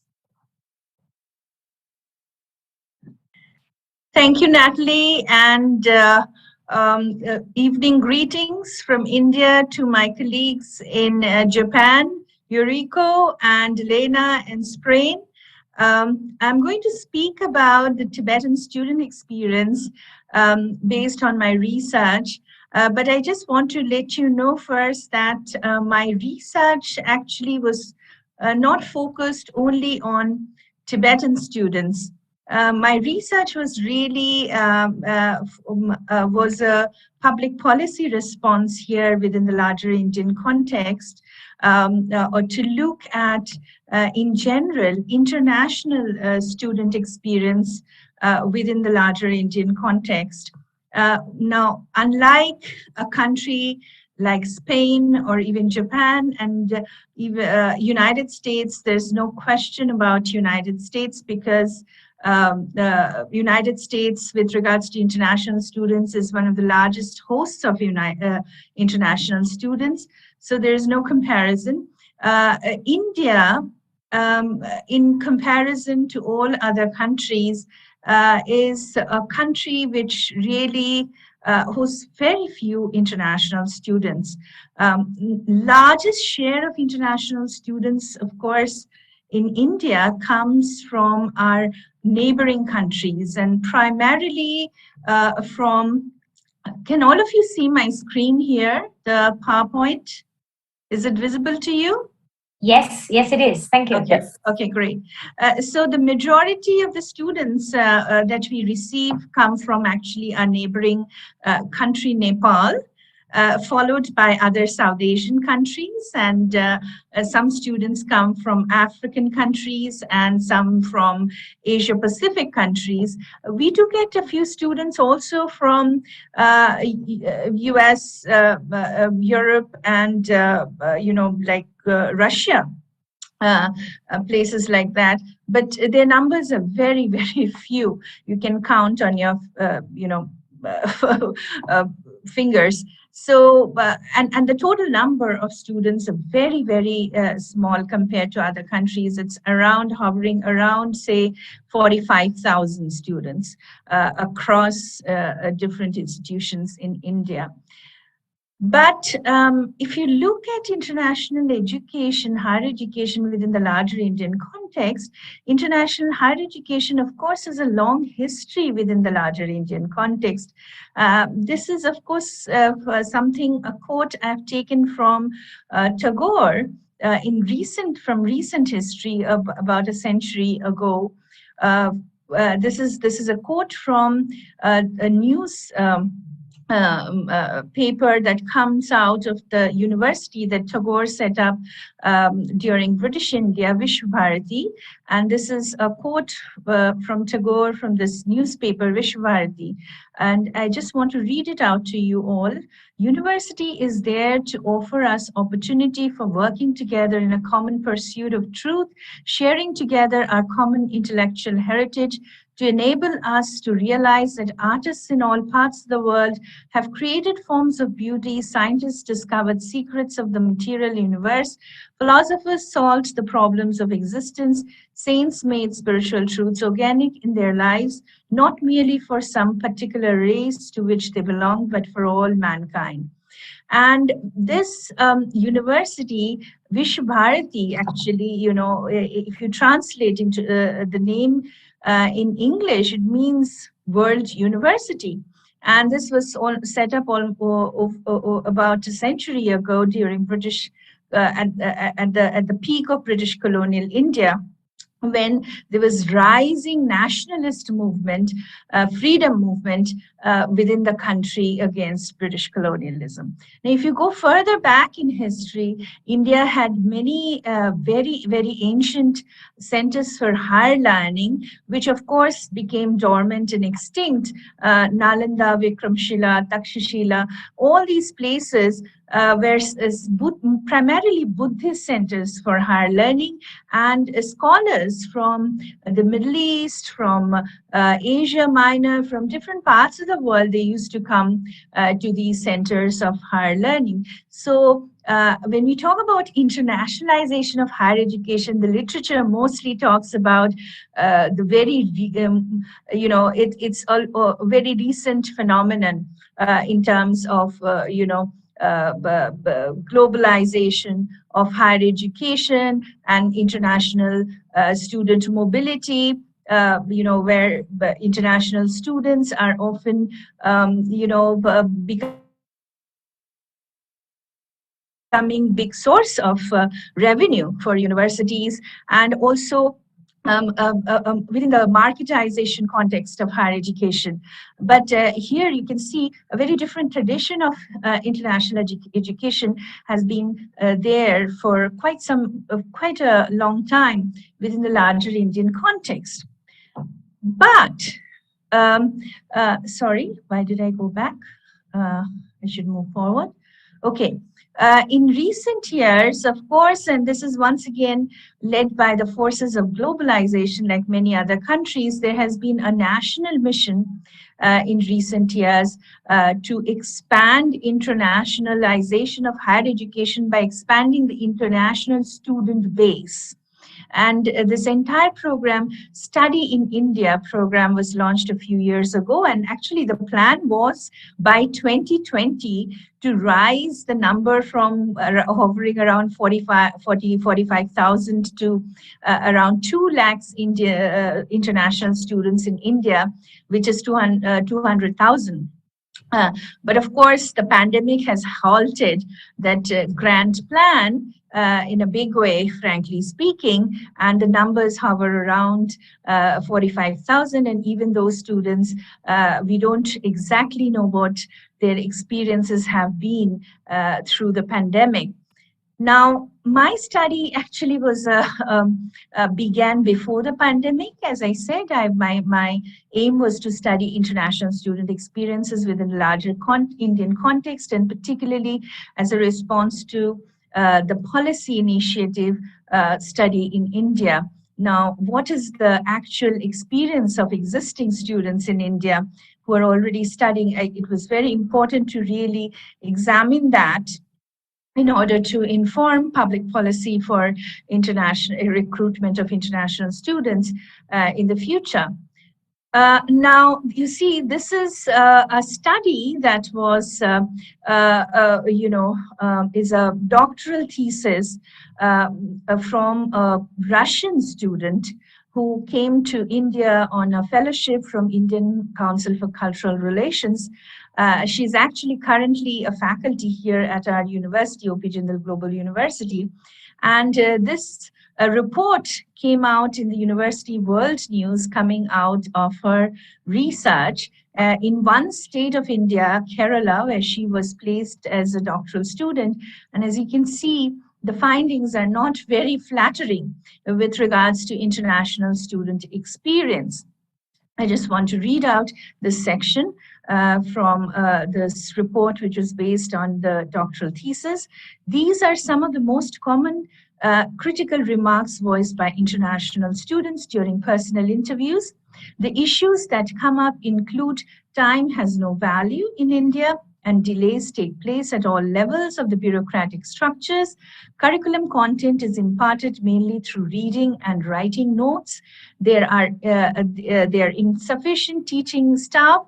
Thank you, Natalie, and evening greetings from India to my colleagues in Japan, Yuriko and Elena in Spain. I'm going to speak about the Tibetan student experience based on my research, but I just want to let you know first that my research actually was not focused only on Tibetan students. My research was really was a public policy response here within the larger Indian context, or to look at, in general, international student experience within the larger Indian context. Now, unlike a country like Spain or even Japan and even United States, there's no question about United States, because the United States, with regards to international students, is one of the largest hosts of international students. So there is no comparison. India, in comparison to all other countries, is a country which really hosts very few international students. Largest share of international students, of course, in India comes from our neighboring countries, and primarily from, can all of you see my screen here, the PowerPoint? Is it visible to you? Yes, yes, it is. Thank you. Okay, okay, great. So the majority of the students that we receive come from actually our neighboring country, Nepal, followed by other South Asian countries, and some students come from African countries and some from Asia Pacific countries. We do get a few students also from US, Europe, and like Russia. Places like that, but their numbers are very, very few. You can count on your, fingers. So, and the total number of students are very, very small compared to other countries. It's hovering around, say, 45,000 students across different institutions in India. But if you look at international education, higher education within the larger Indian context, international higher education, of course, has a long history within the larger Indian context. This is, of course, a quote I've taken from Tagore from recent history of about a century ago. This is a quote from a news paper that comes out of the university that Tagore set up during British India, Vishwabharati. And this is a quote from Tagore from this newspaper, Vishwabharati. And I just want to read it out to you all. University is there to offer us opportunity for working together in a common pursuit of truth, sharing together our common intellectual heritage, to enable us to realize that artists in all parts of the world have created forms of beauty, scientists discovered secrets of the material universe, philosophers solved the problems of existence, saints made spiritual truths organic in their lives, not merely for some particular race to which they belong, but for all mankind. And this university, Vishwabharati, actually, if you translate into the name in English, it means World University. And this was set up about a century ago during British, at the peak of British colonial India, when there was rising nationalist movement, freedom movement within the country against British colonialism. Now, if you go further back in history, India had many very, very ancient centers for higher learning, which of course became dormant and extinct. Nalanda, Vikramshila, Takshashila, all these places were primarily Buddhist centers for higher learning, and scholars from the Middle East, from Asia Minor, from different parts of the world, they used to come to these centers of higher learning. So when we talk about internationalization of higher education, the literature mostly talks about the very, it's a very recent phenomenon in terms of, globalization of higher education and international student mobility, where international students are often, becoming big source of revenue for universities, and also within the marketization context of higher education. But here you can see a very different tradition of international education has been there for quite a long time within the larger Indian context. But, sorry, why did I go back? I should move forward. Okay. In recent years, of course, and this is once again led by the forces of globalization, like many other countries, there has been a national mission in recent years to expand internationalization of higher education by expanding the international student base. And this entire program, Study in India program, was launched a few years ago. And actually the plan was by 2020 to rise the number from hovering around 45,000 to around 2 lakhs international students in India, which is 200,000. But of course, the pandemic has halted that grand plan in a big way, frankly speaking, and the numbers hover around 45,000. And even those students, we don't exactly know what their experiences have been through the pandemic. Now, my study actually was began before the pandemic. As I said, my aim was to study international student experiences within a larger Indian context, and particularly as a response to the policy initiative study in India. Now, what is the actual experience of existing students in India who are already studying? It was very important to really examine that in order to inform public policy for international recruitment of international students in the future. Now, you see, this is a study that was, is a doctoral thesis from a Russian student who came to India on a fellowship from Indian Council for Cultural Relations. She's actually currently a faculty here at our university, OPJGU Global University. And this report came out in the University World News coming out of her research in one state of India, Kerala, where she was placed as a doctoral student. And as you can see, the findings are not very flattering with regards to international student experience. I just want to read out this section from this report, which was based on the doctoral thesis. These are some of the most common critical remarks voiced by international students during personal interviews. The issues that come up include time has no value in India, and delays take place at all levels of the bureaucratic structures. Curriculum content is imparted mainly through reading and writing notes. There are insufficient teaching staff.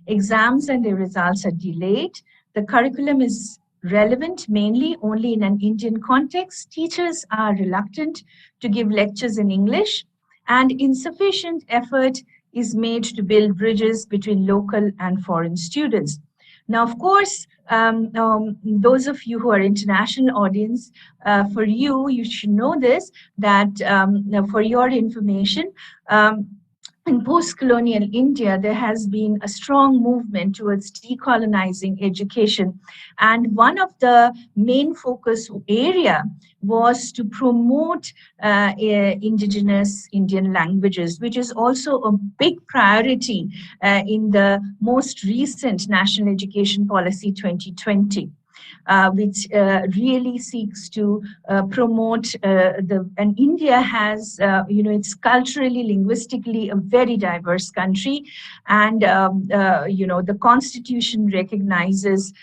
Exams and their results are delayed. The curriculum is relevant mainly only in an Indian context. Teachers are reluctant to give lectures in English, and insufficient effort is made to build bridges between local and foreign students. Now, of course, those of you who are international audience, for you should know this, that for your information, in post-colonial India, there has been a strong movement towards decolonizing education. And one of the main focus area was to promote indigenous Indian languages, which is also a big priority in the most recent National Education Policy 2020. Which really seeks to promote and India has, it's culturally, linguistically a very diverse country. And, the Constitution recognizes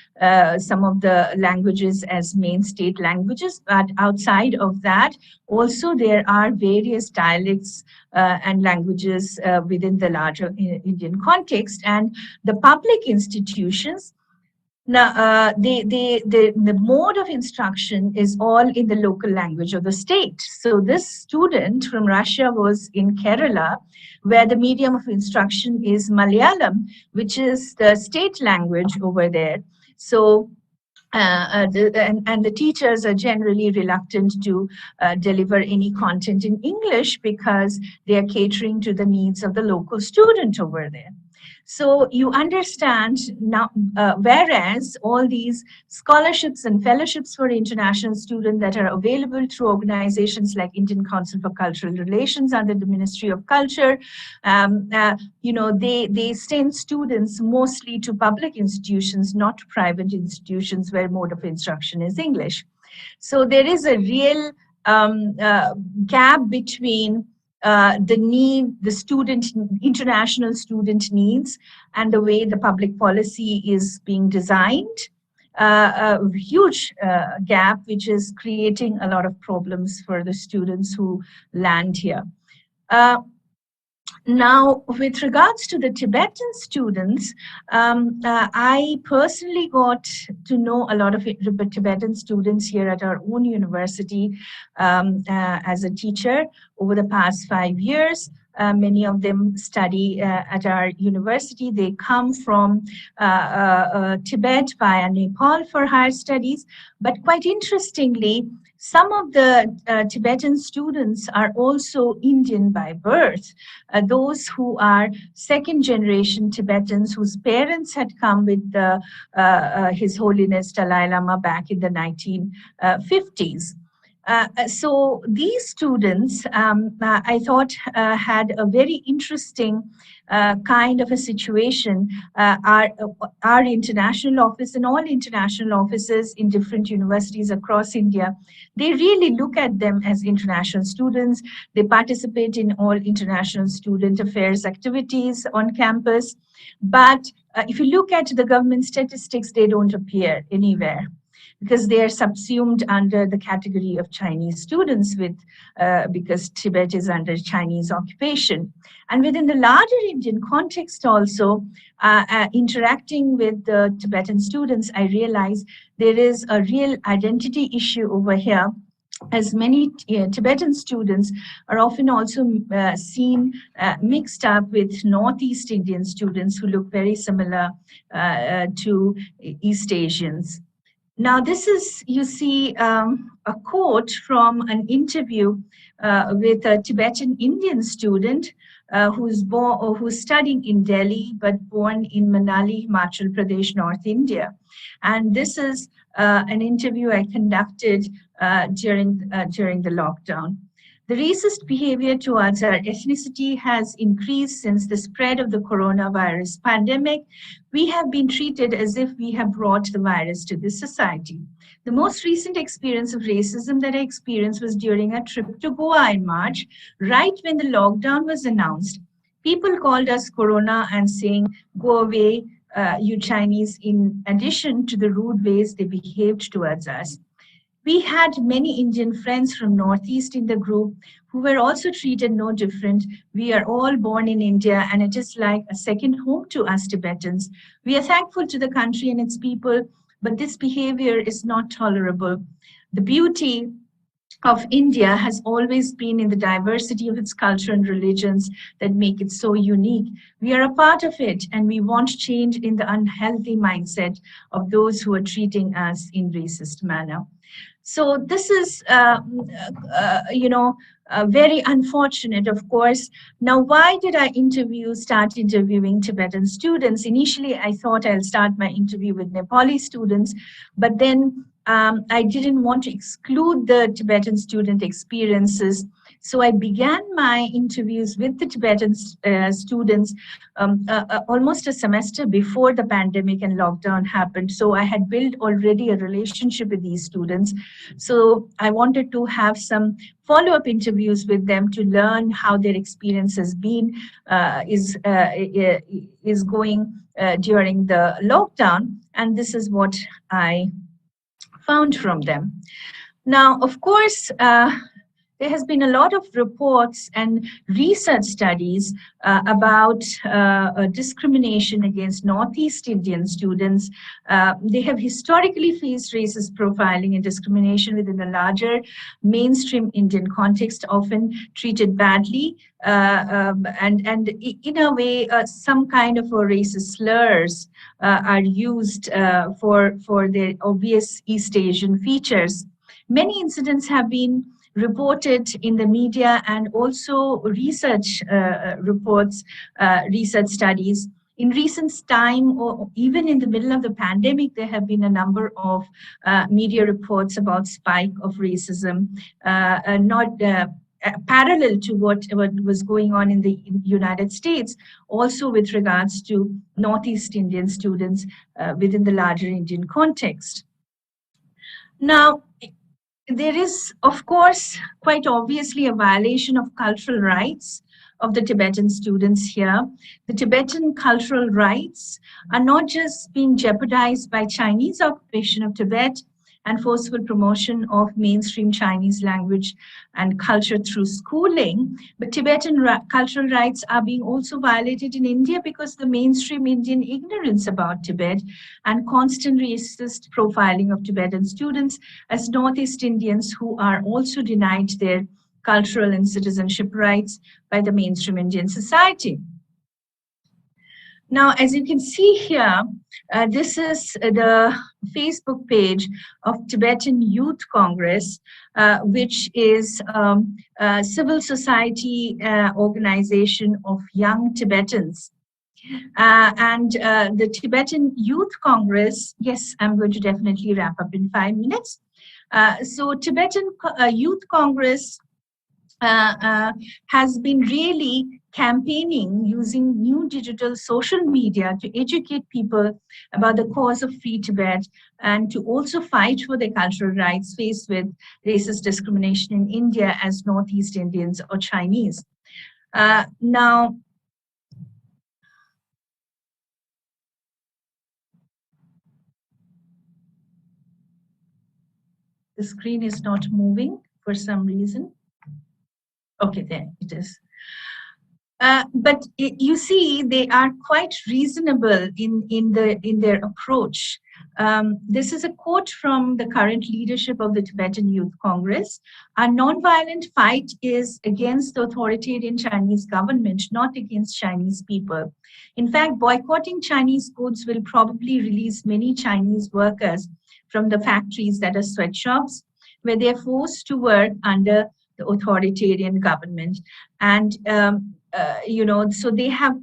some of the languages as main state languages, but outside of that, also there are various dialects and languages within the larger Indian context. And the public institutions, now, the mode of instruction is all in the local language of the state. So this student from Russia was in Kerala, where the medium of instruction is Malayalam, which is the state language over there. So and the teachers are generally reluctant to deliver any content in English because they are catering to the needs of the local student over there. So you understand now, whereas all these scholarships and fellowships for international students that are available through organizations like Indian Council for Cultural Relations under the Ministry of Culture, they send students mostly to public institutions, not private institutions where mode of instruction is English. So there is a real gap between the international student needs and the way the public policy is being designed. A huge gap, which is creating a lot of problems for the students who land here. Now, with regards to the Tibetan students, I personally got to know a lot of Tibetan students here at our own university as a teacher over the past 5 years. Many of them study at our university. They come from Tibet via Nepal for higher studies. But quite interestingly, some of the Tibetan students are also Indian by birth. Those who are second generation Tibetans whose parents had come with His Holiness Dalai Lama back in the 1950s. So these students, I thought, had a very interesting kind of a situation. Our international office and all international offices in different universities across India, they really look at them as international students. They participate in all international student affairs activities on campus. But if you look at the government statistics, they don't appear anywhere, because they are subsumed under the category of Chinese students because Tibet is under Chinese occupation. And within the larger Indian context also, interacting with the Tibetan students, I realized there is a real identity issue over here, as many Tibetan students are often also seen mixed up with Northeast Indian students who look very similar to East Asians. Now, this is, you see, a quote from an interview with a Tibetan Indian student who's studying in Delhi, but born in Manali, Himachal Pradesh, North India. And this is an interview I conducted during the lockdown. The racist behavior towards our ethnicity has increased since the spread of the coronavirus pandemic. We have been treated as if we have brought the virus to this society. The most recent experience of racism that I experienced was during a trip to Goa in March, right when the lockdown was announced. People called us Corona and saying, "Go away, you Chinese," in addition to the rude ways they behaved towards us. We had many Indian friends from Northeast in the group who were also treated no different. We are all born in India, and it is like a second home to us Tibetans. We are thankful to the country and its people, but this behavior is not tolerable. The beauty of India has always been in the diversity of its culture and religions that make it so unique. We are a part of it, and we want change in the unhealthy mindset of those who are treating us in racist manner. So this is, very unfortunate, of course. Now, why did I start interviewing Tibetan students? Initially, I thought I'll start my interview with Nepali students, but then I didn't want to exclude the Tibetan student experiences. So I began my interviews with the Tibetan students almost a semester before the pandemic and lockdown happened. So I had built already a relationship with these students. So I wanted to have some follow-up interviews with them to learn how their experience has been, is going during the lockdown. And this is what I found from them. Now, of course, there has been a lot of reports and research studies about discrimination against Northeast Indian students. They have historically faced racist profiling and discrimination within the larger mainstream Indian context, often treated badly, and in a way, some kind of racist slurs are used for their obvious East Asian features. Many incidents have been reported in the media and also research reports, research studies. In recent time, or even in the middle of the pandemic, there have been a number of media reports about spike of racism, not parallel to what was going on in the United States, also with regards to Northeast Indian students within the larger Indian context. Now, there is, of course, quite obviously a violation of cultural rights of the Tibetan students here. The Tibetan cultural rights are not just being jeopardized by Chinese occupation of Tibet and forceful promotion of mainstream Chinese language and culture through schooling, but Tibetan cultural rights are being also violated in India because the mainstream Indian ignorance about Tibet and constant racist profiling of Tibetan students as Northeast Indians who are also denied their cultural and citizenship rights by the mainstream Indian society. Now, as you can see here, this is the Facebook page of Tibetan Youth Congress, which is a civil society organization of young Tibetans. And the Tibetan Youth Congress, yes, I'm going to definitely wrap up in 5 minutes. So Tibetan Youth Congress has been really campaigning using new digital social media to educate people about the cause of free Tibet and to also fight for their cultural rights faced with racist discrimination in India as Northeast Indians or Chinese. Now, the screen is not moving for some reason. Okay, there it is. But you see, they are quite reasonable in their approach. This is a quote from the current leadership of the Tibetan Youth Congress. Our nonviolent fight is against the authoritarian Chinese government, not against Chinese people. In fact, boycotting Chinese goods will probably release many Chinese workers from the factories that are sweatshops, where they are forced to work under the authoritarian government. And so they have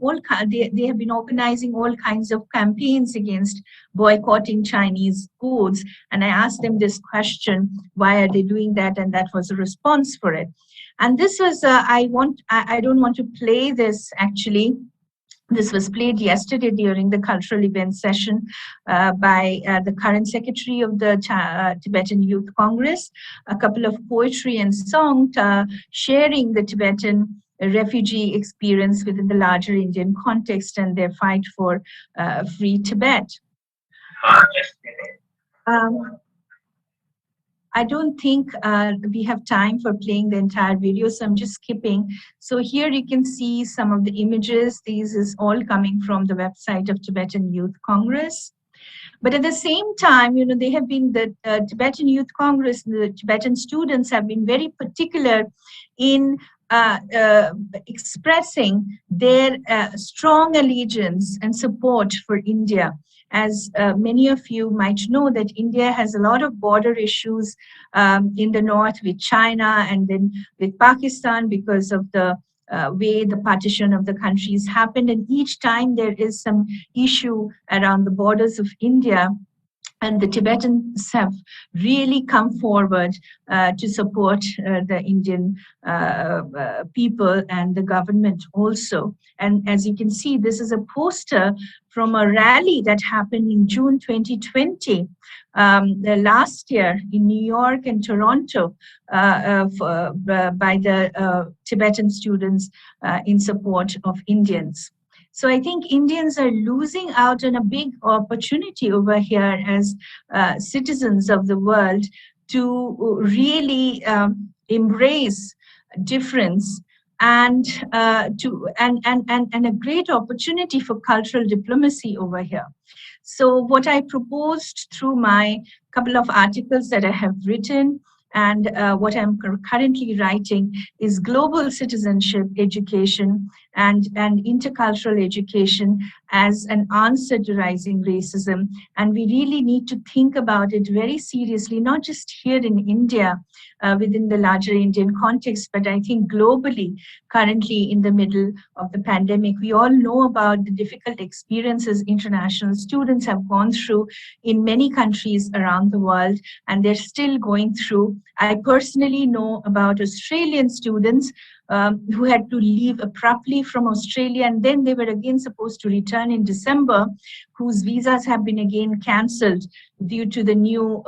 they have been organizing all kinds of campaigns against boycotting Chinese goods. And I asked them this question: why are they doing that? And that was a response for it. And this was I don't want to play this actually. This was played yesterday during the cultural event session by the current secretary of the Tibetan Youth Congress, a couple of poetry and song sharing the Tibetan refugee experience within the larger Indian context and their fight for free Tibet. I don't think we have time for playing the entire video, so I'm just skipping. So here you can see some of the images. This is all coming from the website of Tibetan Youth Congress. But at the same time, they have been, the Tibetan Youth Congress, the Tibetan students have been very particular in expressing their strong allegiance and support for India. As many of you might know, that India has a lot of border issues in the north with China and then with Pakistan because of the way the partition of the countries happened. And each time there is some issue around the borders of India, and the Tibetans have really come forward to support the Indian people and the government also. And as you can see, this is a poster from a rally that happened in June 2020, last year in New York and Toronto by the Tibetan students in support of Indians. So I think Indians are losing out on a big opportunity over here as citizens of the world to really embrace difference and a great opportunity for cultural diplomacy over here. So what I proposed through my couple of articles that I have written and what I'm currently writing is global citizenship education and intercultural education as an answer to rising racism. And we really need to think about it very seriously, not just here in India, within the larger Indian context, but I think globally, currently in the middle of the pandemic. We all know about the difficult experiences international students have gone through in many countries around the world, and they're still going through. I personally know about Australian students who had to leave abruptly from Australia, and then they were again supposed to return in December, whose visas have been again cancelled due to the new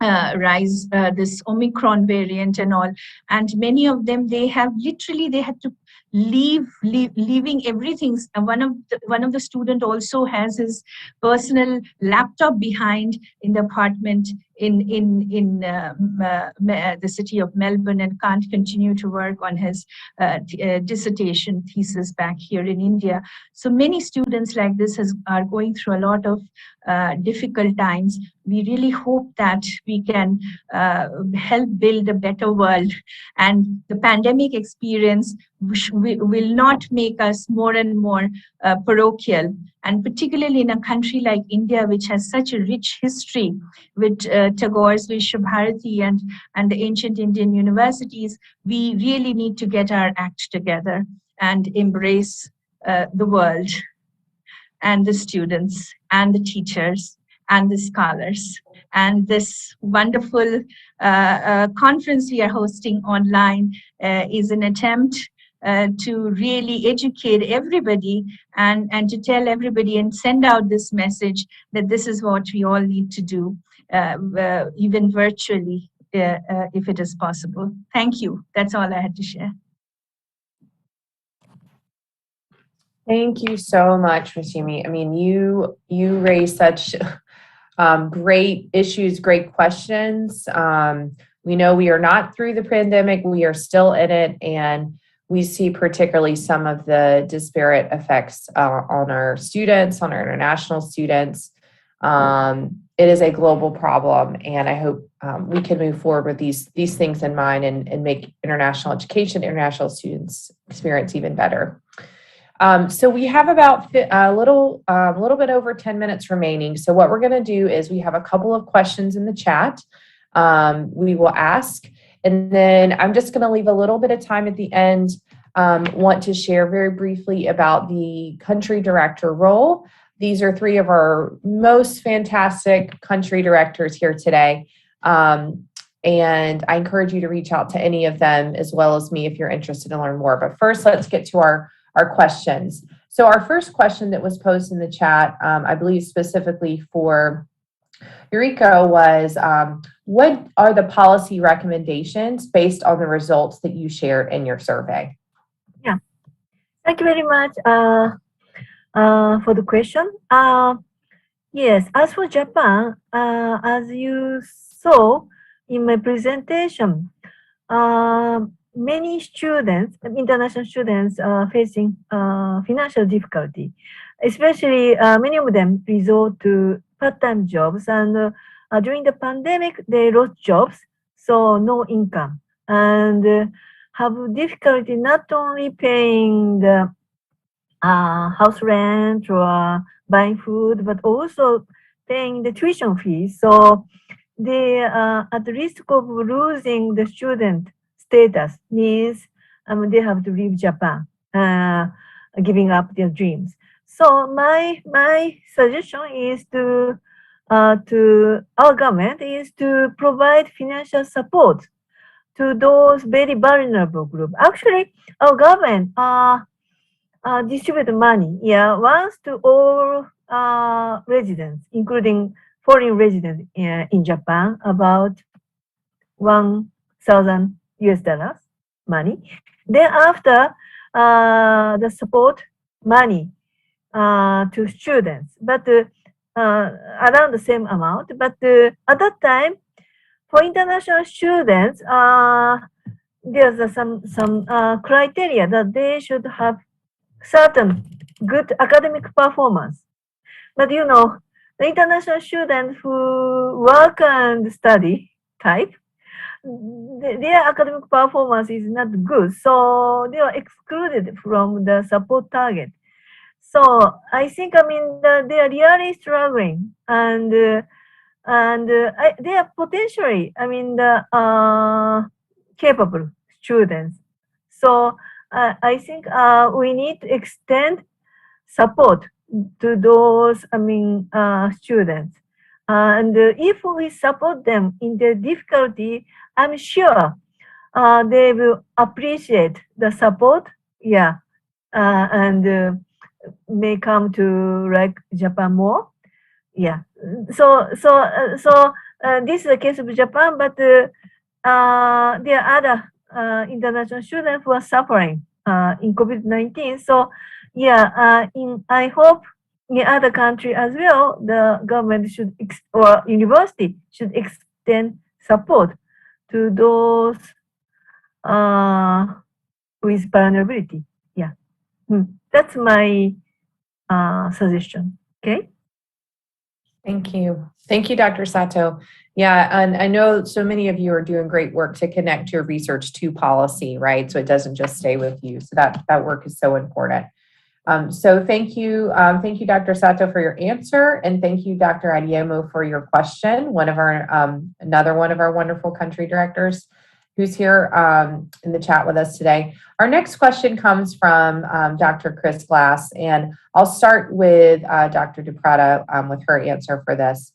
rise, this Omicron variant and all. And many of them, they had to leaving everything. One of the student also has his personal laptop behind in the apartment in the city of Melbourne and can't continue to work on his dissertation thesis back here in India. So many students like this are going through a lot of difficult times. We really hope that we can help build a better world, and the pandemic experience will not make us more and more parochial, and particularly in a country like India, which has such a rich history with Tagore's Vishwabharati and the ancient Indian universities. We really need to get our act together and embrace the world and the students and the teachers and the scholars. And this wonderful conference we are hosting online is an attempt to really educate everybody and to tell everybody and send out this message that this is what we all need to do, even virtually, if it is possible. Thank you. That's all I had to share. Thank you so much, Ms. Yumi. I mean, you raised such great issues, great questions. We know we are not through the pandemic. We are still in it, and we see particularly some of the disparate effects on our students, on our international students. It is a global problem, and I hope we can move forward with these things in mind and make international education, international students' experience even better. So we have about a little bit over 10 minutes remaining. So what we're going to do is we have a couple of questions in the chat we will ask, and then I'm just going to leave a little bit of time at the end. Want to share very briefly about the country director role. These are three of our most fantastic country directors here today. And I encourage you to reach out to any of them as well as me if you're interested to learn more. But first, let's get to our questions. So our first question that was posed in the chat, I believe specifically for Eureka, was what are the policy recommendations based on the results that you shared in your survey? Yeah, thank you very much for the question. Yes, as for Japan, as you saw in my presentation, many students, international students, are facing financial difficulty. Especially, many of them resort to part-time jobs, and during the pandemic, they lost jobs, so no income, and have difficulty not only paying the house rent or buying food, but also paying the tuition fees. So they are at risk of losing the student status, means they have to leave Japan, giving up their dreams. So my suggestion is to our government is to provide financial support to those very vulnerable groups. Actually, our government distribute money, once to all residents, including foreign residents in Japan, about $1,000 money. Thereafter, the support money to students, but around the same amount. But at that time, for international students, there's some criteria that they should have certain good academic performance. But you know, the international students who work and study type, their academic performance is not good, so they are excluded from the support target. So I think, they are really struggling, and they are potentially, capable students. So I think we need to extend support to those, students. And if we support them in their difficulty, I'm sure they will appreciate the support, and may come to like Japan more. So this is the case of Japan, but there are other international students who are suffering in COVID-19. So I hope in other countries as well, the government should or university should extend support to those with vulnerability. That's my suggestion. Okay. Thank you. Thank you, Dr. Sato. Yeah, and I know so many of you are doing great work to connect your research to policy, right? So it doesn't just stay with you. So that work is so important. So thank you, Dr. Sato, for your answer, and thank you, Dr. Adeyemo, for your question. Another one of our wonderful country directors who's here in the chat with us today. Our next question comes from Dr. Chris Glass, and I'll start with Dr. DePrada with her answer for this.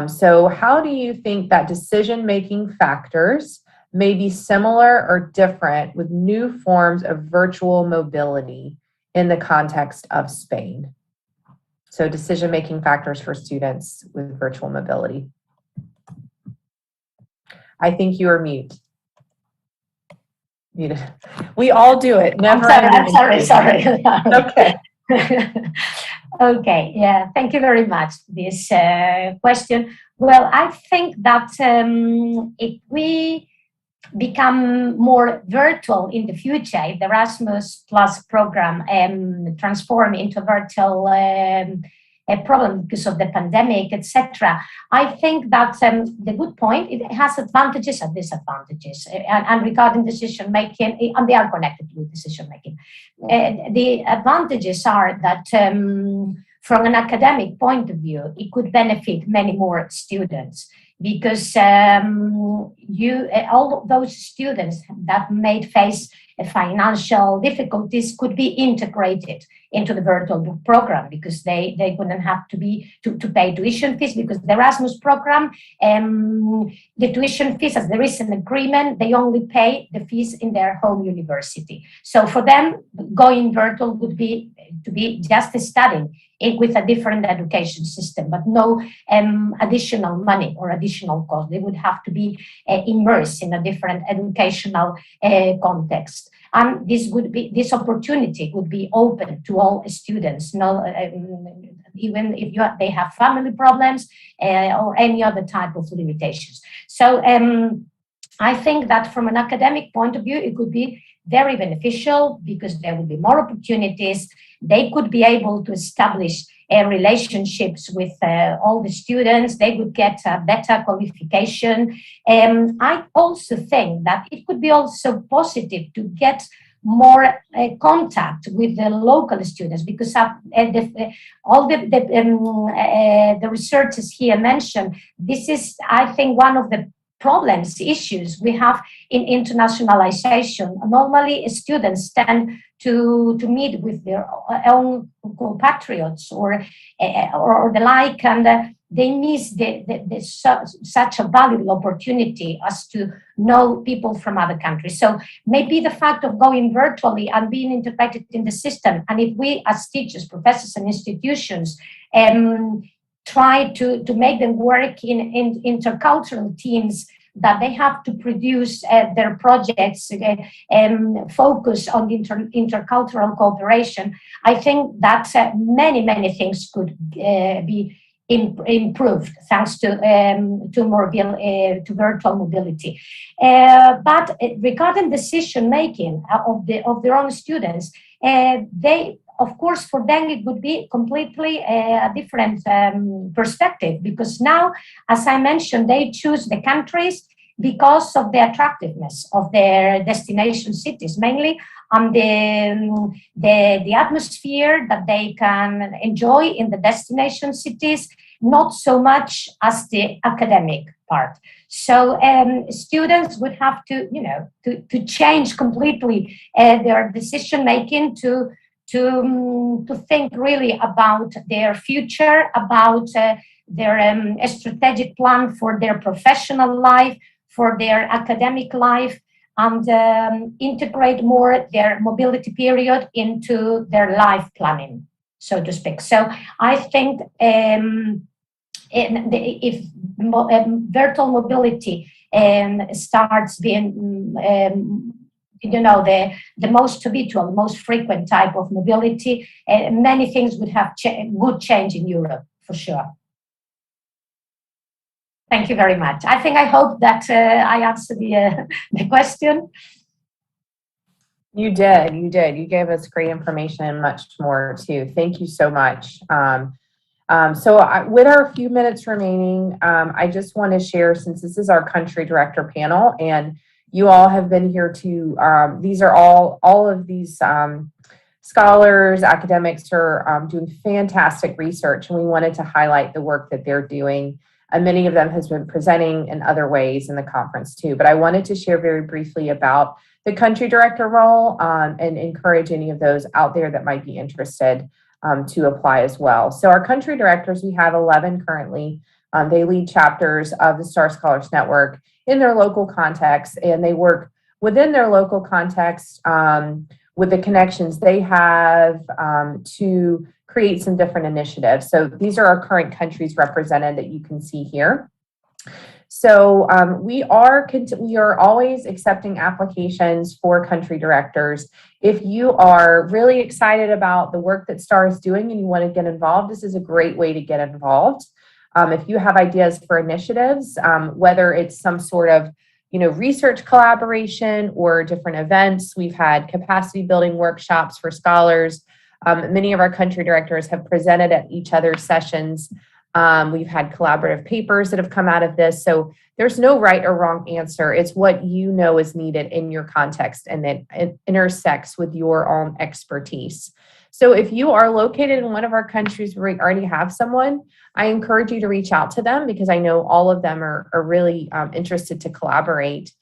So how do you think that decision-making factors may be similar or different with new forms of virtual mobility in the context of Spain? So decision-making factors for students with virtual mobility. I think you are mute. Muted. We all do it. Never. I'm sorry. Okay. Okay, yeah, thank you very much for this question. Well, I think that if we become more virtual in the future, if the Erasmus Plus program transform into virtual a problem because of the pandemic, etc. I think that the good point, it has advantages and disadvantages. And regarding decision making, and they are connected with decision making. The advantages are that from an academic point of view, it could benefit many more students because all of those students that may face financial difficulties could be integrated into the virtual program because they wouldn't have to pay tuition fees because the Erasmus program, the tuition fees, as there is an agreement, they only pay the fees in their home university. So for them, going virtual would be to be just studying with a different education system, but no additional money or additional cost. They would have to be immersed in a different educational context. And this opportunity would be open to all students, even if they have family problems or any other type of limitations. So I think that from an academic point of view, it could be very beneficial because there would be more opportunities. They could be able to establish relationships with all the students. They would get a better qualification. I also think that it could be also positive to get more contact with the local students because all the researchers here mentioned, this is, I think, one of the problems, issues we have in internationalization. Normally, students tend to meet with their own compatriots or the like, and they miss such a valuable opportunity as to know people from other countries. So maybe the fact of going virtually and being integrated in the system, and if we as teachers, professors, and institutions try to make them work in intercultural teams, that they have to produce their projects and focus on intercultural cooperation. I think that many things could be improved thanks to virtual mobility. But regarding decision making of their own students, they, of course, for them it would be completely a different perspective because now, as I mentioned, they choose the countries because of the attractiveness of their destination cities, mainly on the atmosphere that they can enjoy in the destination cities, not so much as the academic part. So students would have to change completely their decision making to think really about their future, about their strategic plan for their professional life, for their academic life, and integrate more their mobility period into their life planning, so to speak. So I think if virtual mobility starts being the most habitual, most frequent type of mobility, many things would have good change in Europe, for sure. Thank you very much. I hope that I answered the question. You did. You gave us great information and much more too. Thank you so much. With our few minutes remaining, I just want to share, since this is our country director panel and you all have been here too, these are all of these scholars, academics are doing fantastic research, and we wanted to highlight the work that they're doing. And many of them has been presenting in other ways in the conference too. But I wanted to share very briefly about the country director role and encourage any of those out there that might be interested to apply as well. So our country directors, we have 11 currently. They lead chapters of the Star Scholars Network in their local context, and they work within their local context with the connections they have to create some different initiatives. So these are our current countries represented that you can see here. So we are always accepting applications for country directors. If you are really excited about the work that STAR is doing and you want to get involved, this is a great way to get involved. If you have ideas for initiatives, whether it's some sort of research collaboration or different events, we've had capacity building workshops for scholars. Many of our country directors have presented at each other's sessions. We've had collaborative papers that have come out of this. So there's no right or wrong answer. It's what you know is needed in your context, and that it intersects with your own expertise. So if you are located in one of our countries where we already have someone, I encourage you to reach out to them, because I know all of them are really interested to collaborate.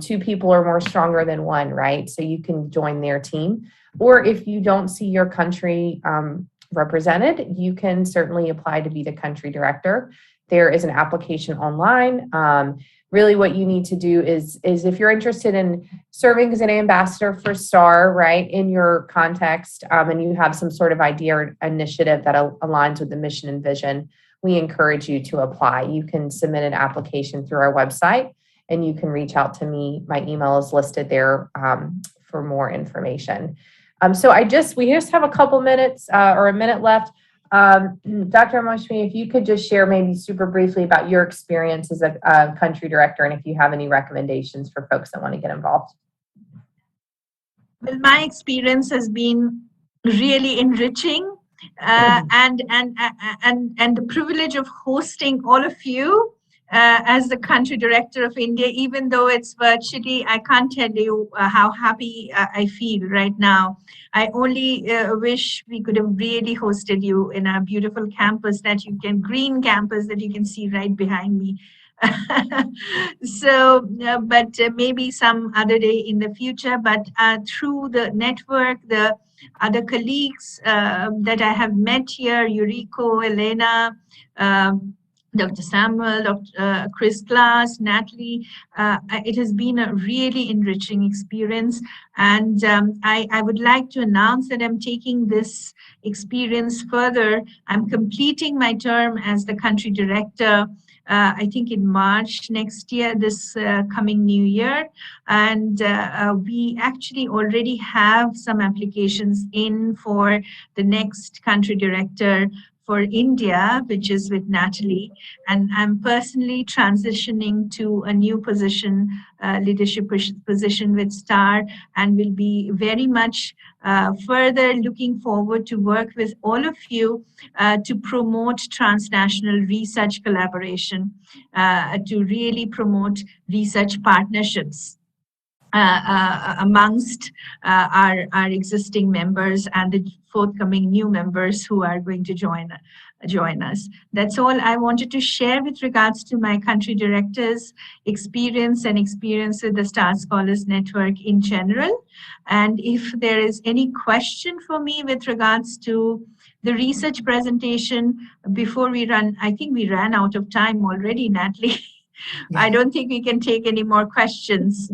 Two people are more stronger than one, right? So you can join their team. Or if you don't see your country represented, you can certainly apply to be the country director. There is an application online. Really what you need to do is if you're interested in serving as an ambassador for STAR, right, in your context, and you have some sort of idea or initiative that aligns with the mission and vision, we encourage you to apply. You can submit an application through our website, and you can reach out to me. My email is listed there for more information. So we just have a couple minutes or a minute left. Dr. Moshmi, if you could just share maybe super briefly about your experience as a country director, and if you have any recommendations for folks that want to get involved. Well, my experience has been really enriching, and the privilege of hosting all of you as the country director of India, even though it's virtually. I can't tell you how happy I feel right now. I only wish we could have really hosted you in a beautiful campus green campus that you can see right behind me. So, but maybe some other day in the future, but through the network, the other colleagues that I have met here, Yuriko, Elena, Dr. Samuel, Dr. Chris Glass, Natalie, it has been a really enriching experience. And I would like to announce that I'm taking this experience further. I'm completing my term as the country director, I think in March next year, this coming new year. And we actually already have some applications in for the next country director for India, which is with Natalie. And I'm personally transitioning to a new position, leadership position with STAR, and will be very much further looking forward to work with all of you to promote transnational research collaboration, to really promote research partnerships amongst our existing members and the forthcoming new members who are going to join us. That's all I wanted to share with regards to my country director's experience and experience with the STAR Scholars Network in general. And if there is any question for me with regards to the research presentation before we run, I think we ran out of time already, Natalie. I don't think we can take any more questions.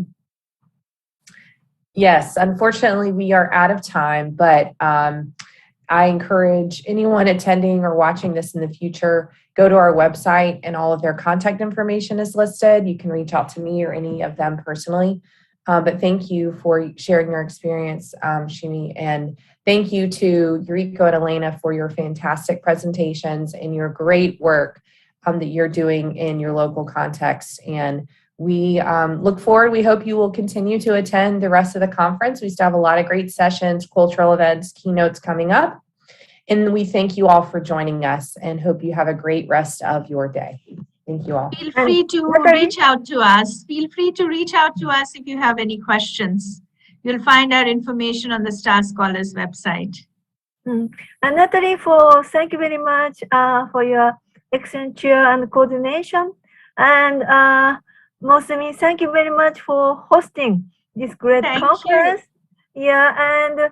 Yes, unfortunately, we are out of time, but I encourage anyone attending or watching this in the future, go to our website and all of their contact information is listed. You can reach out to me or any of them personally. But thank you for sharing your experience, Shimi, and thank you to Yuriko and Elena for your fantastic presentations and your great work that you're doing in your local context. And we look forward. We hope you will continue to attend the rest of the conference. We still have a lot of great sessions, cultural events, keynotes coming up. And we thank you all for joining us and hope you have a great rest of your day. Thank you all. Feel free to reach out to us. Feel free to reach out to us if you have any questions. You'll find our information on the STAR Scholars website. And Natalie, thank you very much for your excellent chair and coordination. And Mosemi, thank you very much for hosting this great conference. Yeah, and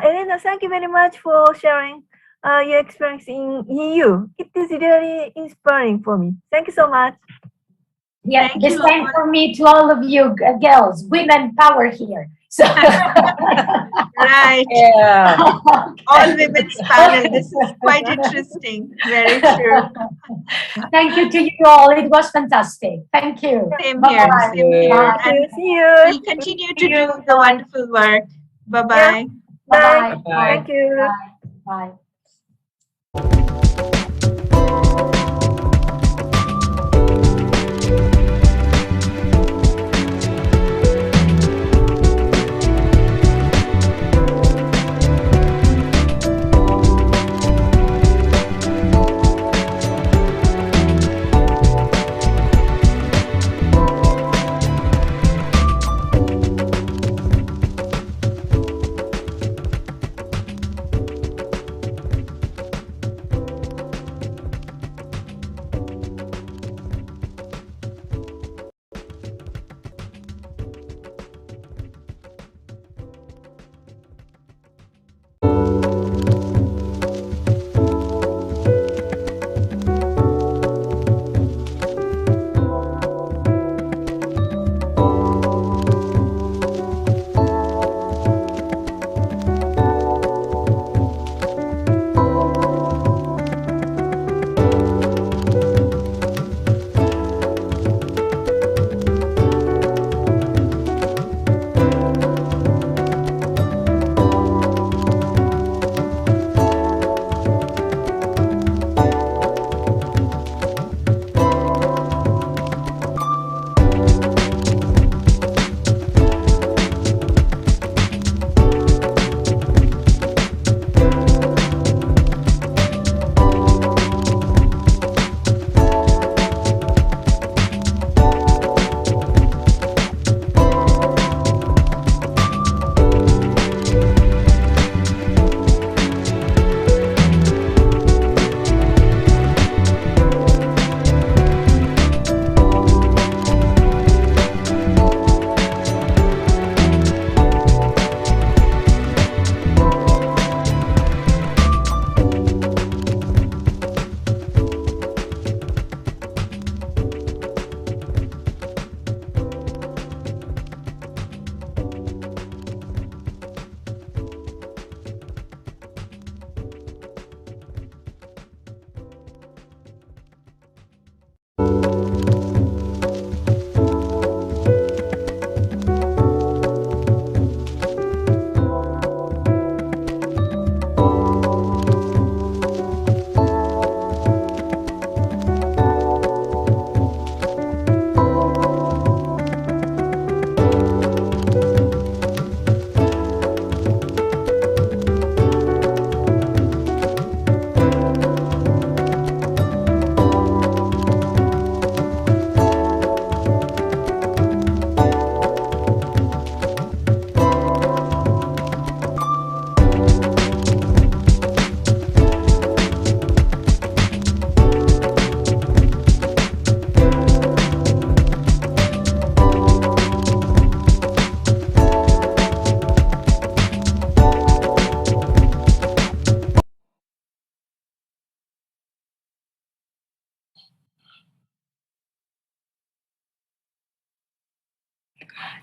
Elena, thank you very much for sharing your experience in EU. It is really inspiring for me. Thank you so much. Yeah, Thank the you, same Lord. for me to all of you girls, women power here. So Right. Yeah. All women's panel. This is quite interesting. Very true. thank you to you all. It was fantastic. Thank you. Same here. Bye-bye. Same here. Bye. And See you. we'll continue to do the wonderful work. Bye-bye. Bye-bye. Bye. Bye. Thank you. Bye. Bye.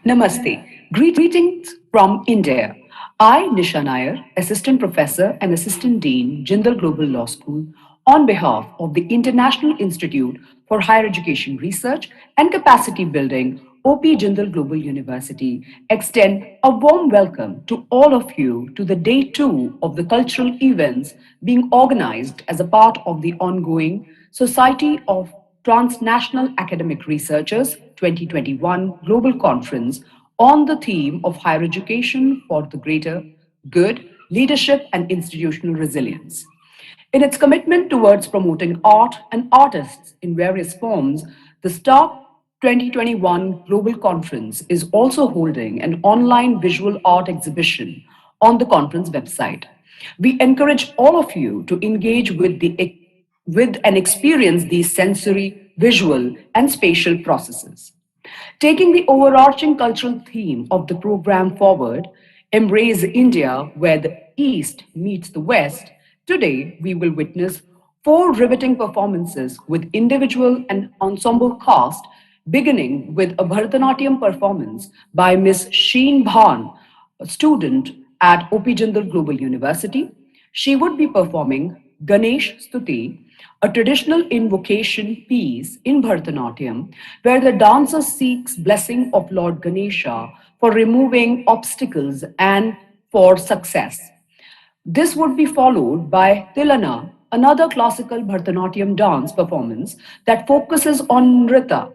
Namaste. Greetings from India. I, Nisha Nair, Assistant Professor and Assistant Dean, Jindal Global Law School, on behalf of the International Institute for Higher Education Research and Capacity Building, OP Jindal Global University, extend a warm welcome to all of you to the day 2 of the cultural events being organized as a part of the ongoing Society of Transnational Academic Researchers 2021 Global Conference on the theme of higher education for the greater good, leadership, and institutional resilience. In its commitment towards promoting art and artists in various forms, the STAR 2021 Global Conference is also holding an online visual art exhibition on the conference website. We encourage all of you to engage with and experience these sensory, visual, and spatial processes. Taking the overarching cultural theme of the program forward, Embrace India, where the East meets the West, Today, we will witness four riveting performances with individual and ensemble cast, beginning with a Bharatanatyam performance by Miss Sheen Bhan, a student at OP Jindal Global University. She would be performing Ganesh Stuti, a traditional invocation piece in Bharatanatyam, where the dancer seeks blessing of Lord Ganesha for removing obstacles and for success. This would be followed by Tilana, another classical Bharatanatyam dance performance that focuses on nrita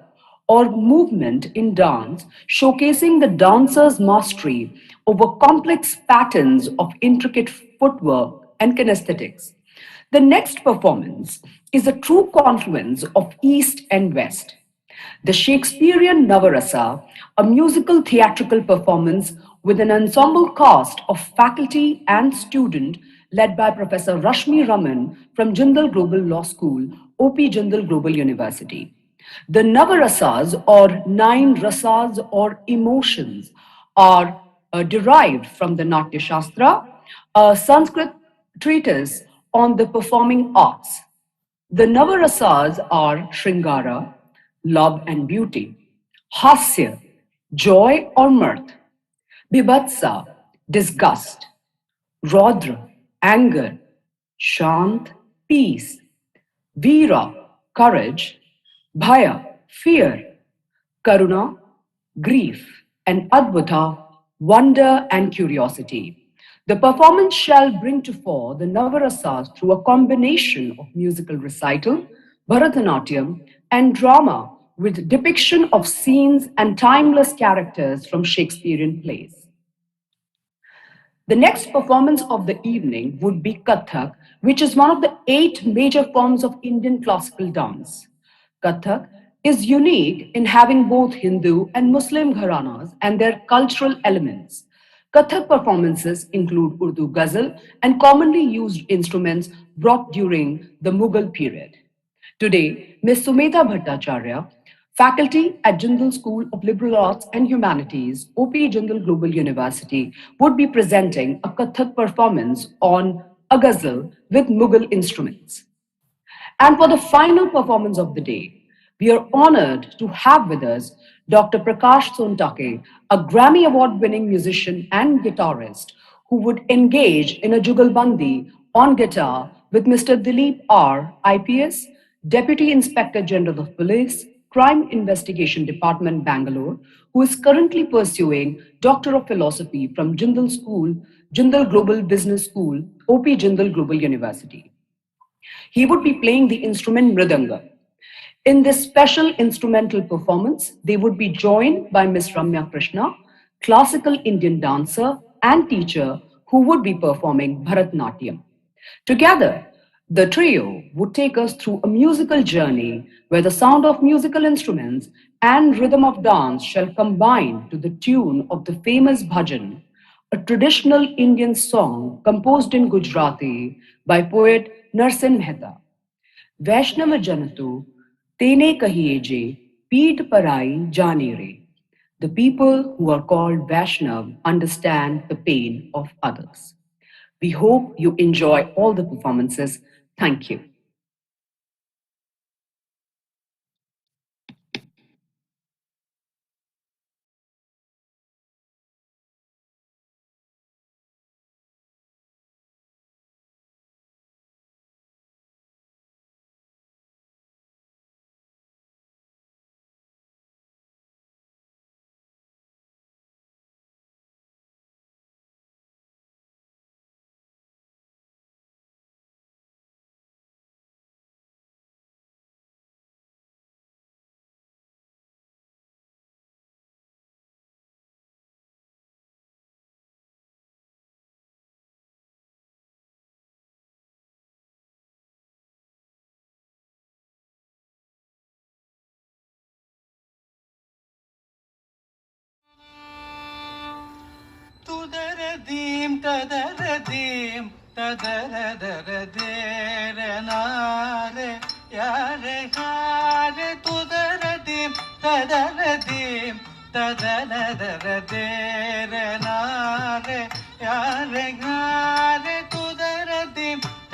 or movement in dance, showcasing the dancer's mastery over complex patterns of intricate footwork and kinesthetics. The next performance is a true confluence of East and West. The Shakespearean Navarasa, a musical theatrical performance with an ensemble cast of faculty and student led by Professor Rashmi Raman from Jindal Global Law School, OP Jindal Global University. The Navarasas or nine rasas or emotions are derived from the Natya Shastra, a Sanskrit treatise on the performing arts. The Navarasas are Shringara, love and beauty, Hasya, joy or mirth, Bibhatsa, disgust, Raudra, anger, Shant, peace, Veera, courage, Bhaya, fear, Karuna, grief, and Adbhuta, wonder and curiosity. The performance shall bring to fore the Navarasas through a combination of musical recital, Bharatanatyam, and drama with depiction of scenes and timeless characters from Shakespearean plays. The next performance of the evening would be Kathak, which is one of the eight major forms of Indian classical dance. Kathak is unique in having both Hindu and Muslim gharanas and their cultural elements. Kathak performances include Urdu ghazal and commonly used instruments brought during the Mughal period. Today, Ms. Sumedha Bhattacharya, faculty at Jindal School of Liberal Arts and Humanities, OP Jindal Global University, would be presenting a Kathak performance on a ghazal with Mughal instruments. And for the final performance of the day, we are honored to have with us Dr. Prakash Sontake, a Grammy Award winning musician and guitarist who would engage in a jugalbandi on guitar with Mr. Dilip R., IPS, Deputy Inspector General of Police, Crime Investigation Department, Bangalore, who is currently pursuing Doctor of Philosophy from Jindal School, Jindal Global Business School, OP Jindal Global University. He would be playing the instrument mridanga. In this special instrumental performance, they would be joined by Miss Ramya Krishna, classical Indian dancer and teacher who would be performing Bharatanatyam. Together, the trio would take us through a musical journey where the sound of musical instruments and rhythm of dance shall combine to the tune of the famous bhajan, a traditional Indian song composed in Gujarati by poet Narsin Mehta. वैष्णव जन तो तेने कहिए जे पीठ पराई जाने रे. The people who are called Vaishnav understand the pain of others. We hope you enjoy all the performances. Thank you. Tudaradim tadaradim tadaradaraderanare yare hare tudaradim tadaradim tadaradaraderanare yare hare tudaradim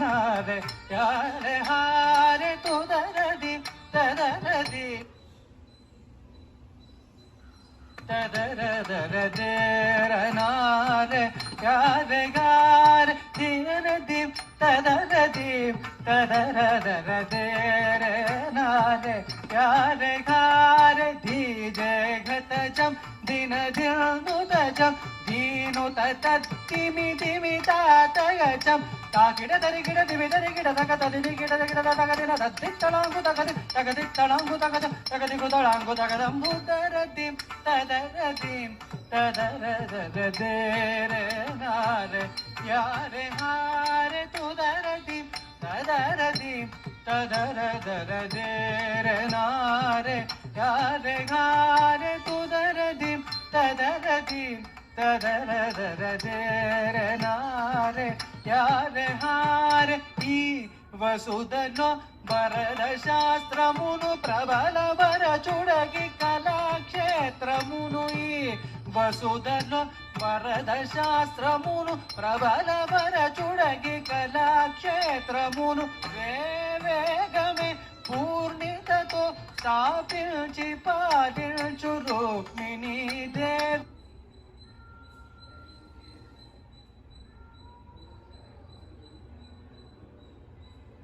Nare yare hare tu daradi daradi nare yare gare diradim dadaradim nare yare gare dije ghatajam dinadilnudajam dinu tatimi dimi tatagajam takida darigida divi darigida takadadi gida gida takadina daditalangu takadi gudalangu takadam budaradim tadaradim tadaradadere nare yare hare tudaradim tadaradim tadaradadere nare yare hare tudaradim tadaradim tadaradadere nare yare hare ఈ వసుదలో వరద శాస్త్రమును ప్రబల వరచుడగి కళాక్షేత్రమును ఈ వసుదలో వరద శాస్త్రమును ప్రబల వరచుడగి కళాక్షేత్రమును వేగమే పూర్ణితతో స్థాపించి పాలించు రుక్మిణీ దేవి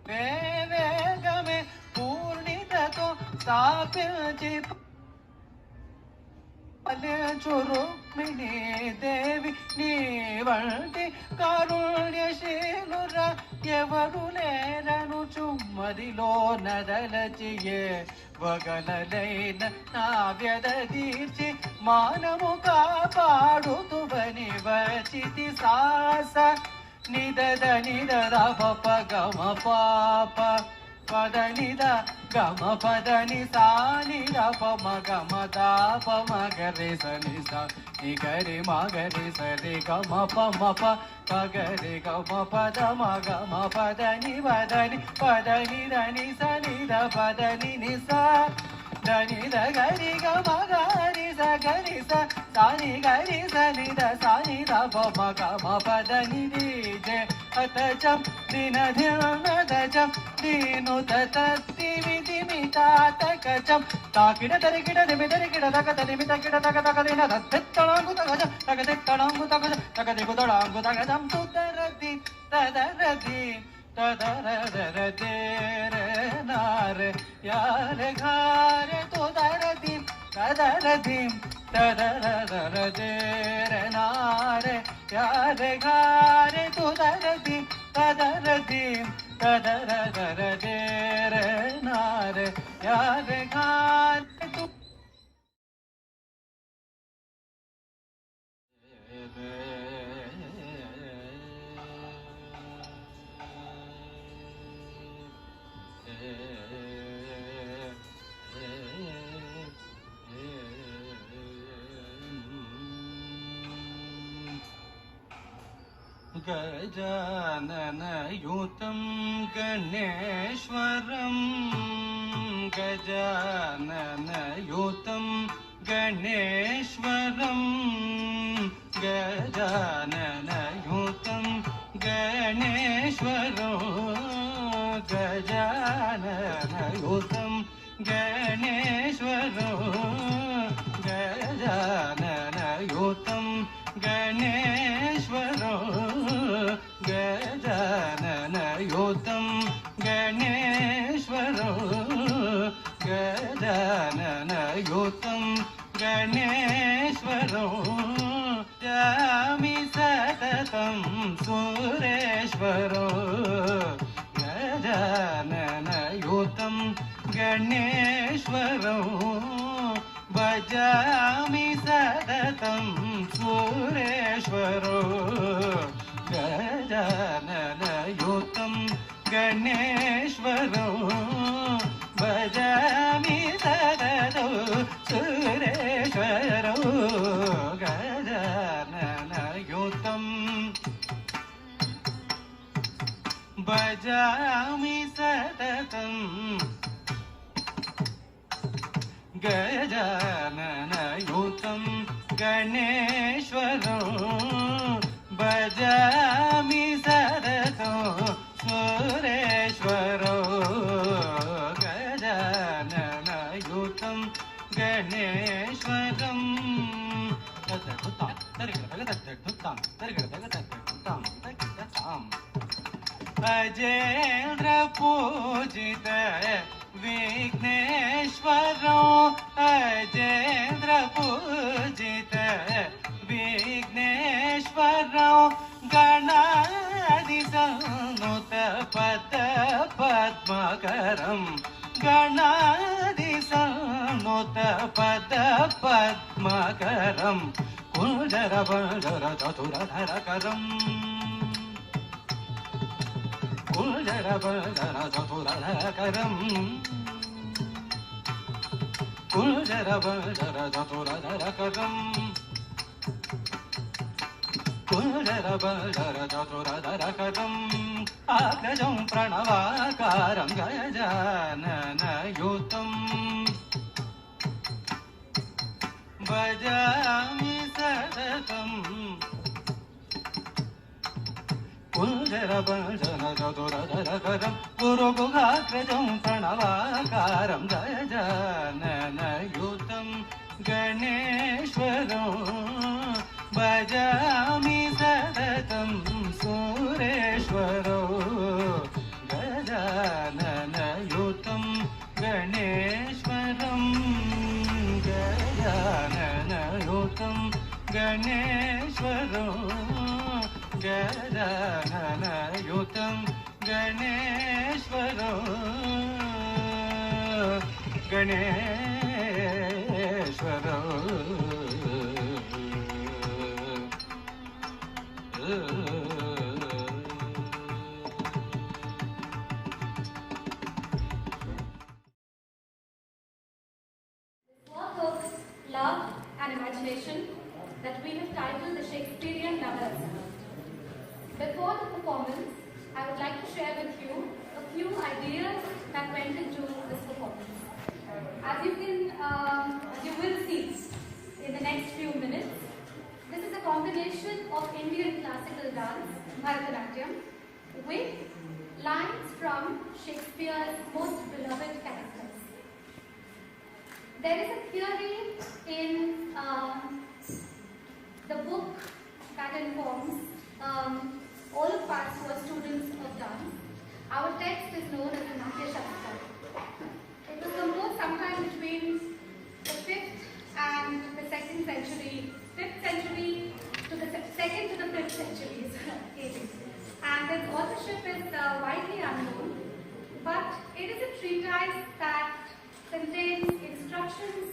వేగమే పూర్ణితతో స్థాపించి పాలించు రుక్మిణీ దేవి నీ వంటి కారుణ్యశీలుర ఎవరు లేరను చుమ్మదిలో నదలచియే వగలలైన నా వ్యధ తీర్చి మానము కాపాడుతువని వచితి సాస నిదద నిదద పప గమ పాప పద నిద గమ పద ని సా నిద పమ గమ దాప మగరి సని స నిగరి మగరి సరి గమ పమ ప పగరి గమ పద మగమ పద ని పద ని దని స నిద పద ని స దని ద గరి గమ గరి స గరి స సాని గరి స నిద సాని ద పమ గమ పద ని జే అతచం దిన ధినదచం దీను తత్తి విధిమి తాతకచం తాకిడ తరికిడ దిమి తరికిడ తక తదిమి తకిడ తక తక దిన తత్తళంగు తగజం తక తత్తళంగు తగజం తక దిగుదళంగు తగజం తుదరది తదరది తదరదరదేరే నారే యారే ఘారే తుదరది తదరది తదరదరదేరే నారే యారే ఘారే తుదరది తదరది తదరదరదేరే నారే యారే ఘారే తు गजाननयुतं गणेश्वरं गजाननयुतं गणेश्वरं गजाननयुतं गणेश्वरं गजाननयुतं गणेश्वरं गजाननयुतं गणेश्वरं गजाननयुतं गणेश्वरं गजाननयुतं गणेश्वरं जामि सततं सुरेश्वरो गजाननयुतं गणेश्वरं भजामि सततं सुरेश्वरो गजाननयुतं गणेश्वरो भजामि सततं सुरेश्वरो गजाननयुतं भजामि सततं गजाननयुतं गणेश्वरं भजामि अजेन्द्र पूजित विघ्नेश्वरो अजेन्द्र पूजित विघ्नेश्वरो गणादिसंनुत पद पद्मकरं गणादिसंनुत पद पद्मकरं कुञ्जरवञ्जर चतुरधरकरम् कुञ्जरवञ्जर चतुरधरकरम् कुञ्जरवञ्जर चतुरधरकरम् कुञ्जरवञ्जर चतुरधरकरम् अग्रजं प्रणवाकारं गजाननयुतं भजामि सततम् कुञ्जरवञ्जर चतुरधरकरं गुरुगुहाग्रजं प्रणवाकारं गजाननयुतं गणेश्वरो भजामि सततं सुरेश्वरो गजाननयुतं गणेश्वरं गजाननयुतं गणेश्वरो गजाननयुतं गणेश्वरो गणेश्वरो Work of love and imagination that we have titled the Shakespearean Lovers. Before the performance, I would like to share with you a few ideas that went into this performance. As you will see in the next few minutes, this is a combination of Indian classical dance, Bharatanatyam, with lines from Shakespeare's most beloved characters. There is a theory in the book that informs all of us who are students of dance. Our text is known as the Natya Shastra. It was composed sometime between the 5th and the 2nd century, 5th century to the 2nd to the 5th centuries. And its authorship is widely unknown, but it is a treatise that contains instructions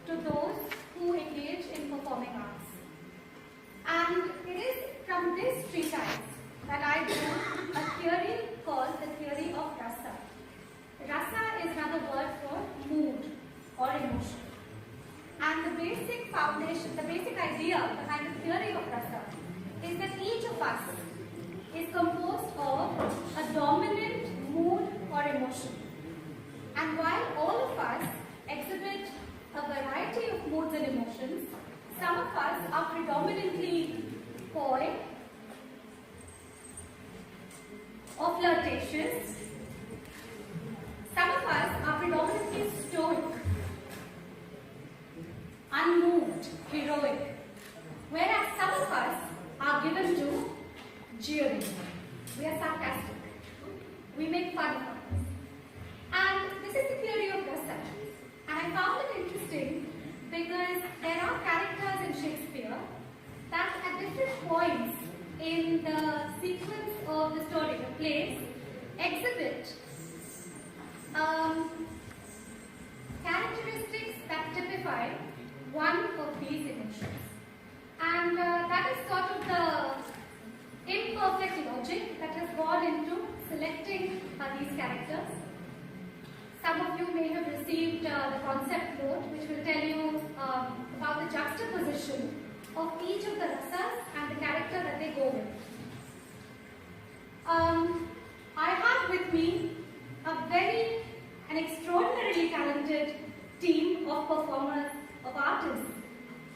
to those who engage in performing arts. And it is from this treatise that I drew a theory called the theory of rasa. Rasa is another word for mood or emotion. And the basic foundation, the basic idea behind the theory of rasa is that each of us is composed of a dominant mood or emotion. And while all of us exhibit a variety of moods and emotions, some of us are predominantly coy or flirtatious. Some of us are predominantly stoic, unmoved, heroic, whereas some of us are given to jeering. We are sarcastic. We make fun of others. And this is the theory of rasa. And I found it interesting because there are characters in Shakespeare that at different points in the sequence of the story, the plays, exhibit characteristics that typify one of these emotions. And that is sort of the imperfect logic that has gone into selecting these characters. Some of you may have received the concept note, which will tell you about the juxtaposition of each of the rasas and the character that they go with. I have with me an extraordinarily talented team of performers, of artists,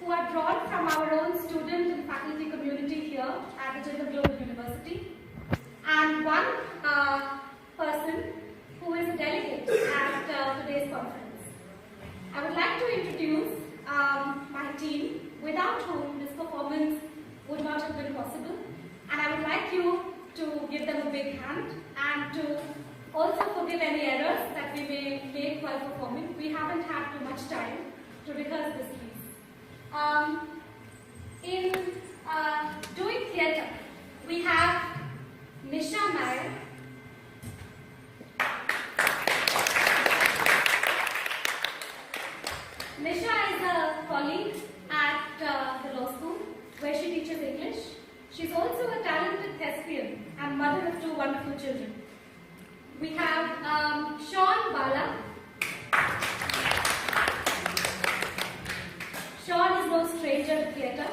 who are drawn from our own student and faculty community here at the Jindal Global University, and one person who is a delegate at today's conference. I would like to introduce my team, without whom this performance give them a big hand and to also forgive any errors that we may make while performing. We haven't had too much time to rehearse this piece. In doing theatre, we have Nisha Nair. Nisha is a colleague at the law school where she teaches English. She's also a talented thespian and mother of 2 wonderful children. We have Sean Bala. Sean is no stranger to theatre.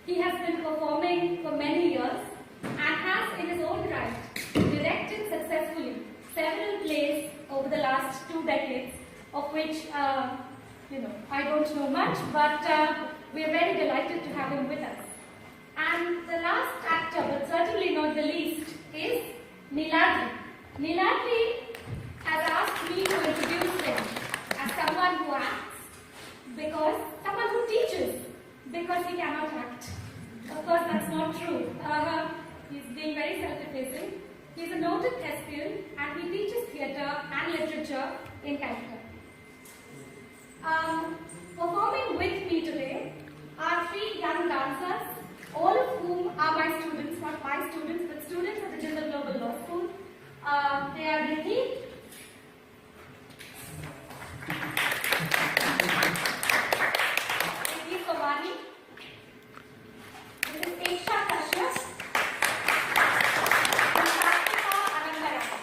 He has been performing for many years and has in his own right directed successfully several plays over the last 2 decades, of which I don't know much, but we are very delighted to have him with us. And the last actor, but certainly not the least, is Niladri. Niladri has asked me to introduce him as someone who acts, someone who teaches, because he cannot act. Of course, that's not true. He's being very self-effacing. He's a noted thespian and he teaches theatre and literature in Calcutta. Performing with me today are 3 young dancers, all of whom are my students, not my students, but students of the Jindal Global Law School. They are Riddhi, Savani, this is Eksha Kashyap, and Kartika Anandaraman.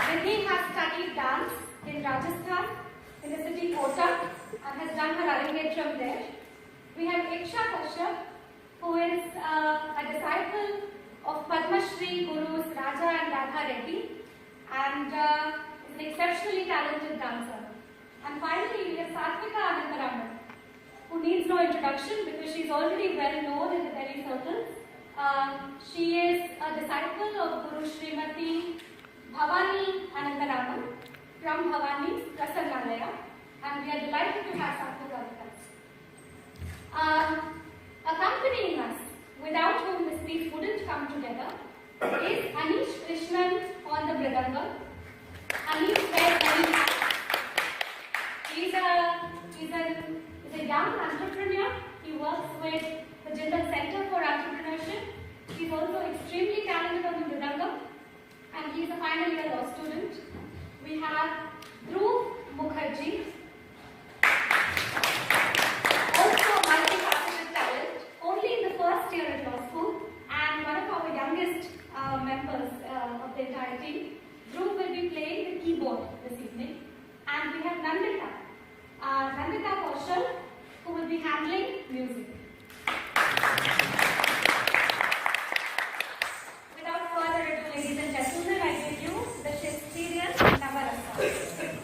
Riddhi has studied dance in Rajasthan, in the city Kota, and has done her arangetram there. We have Eksha Kashyap, who is a disciple of Padma Shri Gurus Raja and Radha Reddy, and is an exceptionally talented dancer. And finally, we have Kartika Anandaraman, who needs no introduction because she is already well known in the Delhi circles. She is a disciple of Guru Srimati Bhavani Anandaraman from Bhavani Prasannalaya, and we are delighted to have Kartika with us. Accompanying us, without whom this piece wouldn't come together, is Anish Krishnan on the mridanga. Anish wears many hats. He's a young entrepreneur. He works with the Jindal Center for Entrepreneurship. He's also extremely talented on the mridanga, and he's a final year law student. We have Dhruv Mukherjee, also a multifaceted talent, only in the first year at law school, and one of our youngest members of the entire team. Dhruv will be playing the keyboard this evening. And we have Nandita Kaushal, who will be handling music. Without further ado, ladies and gentlemen, I give you the Shakespearean Navarasa.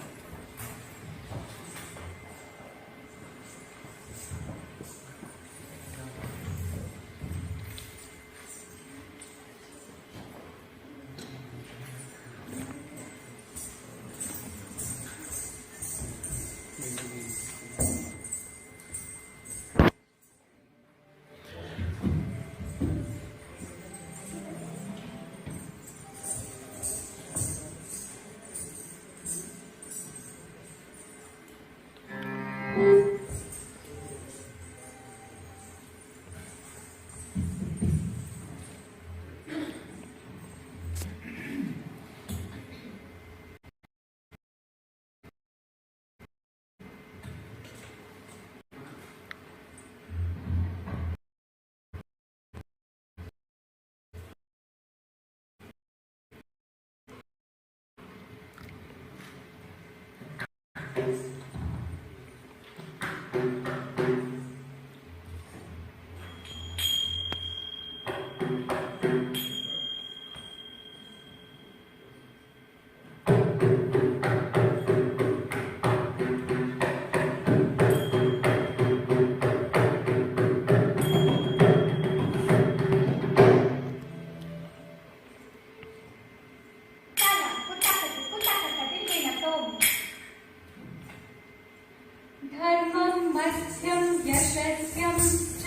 मध्यम यशस्यं च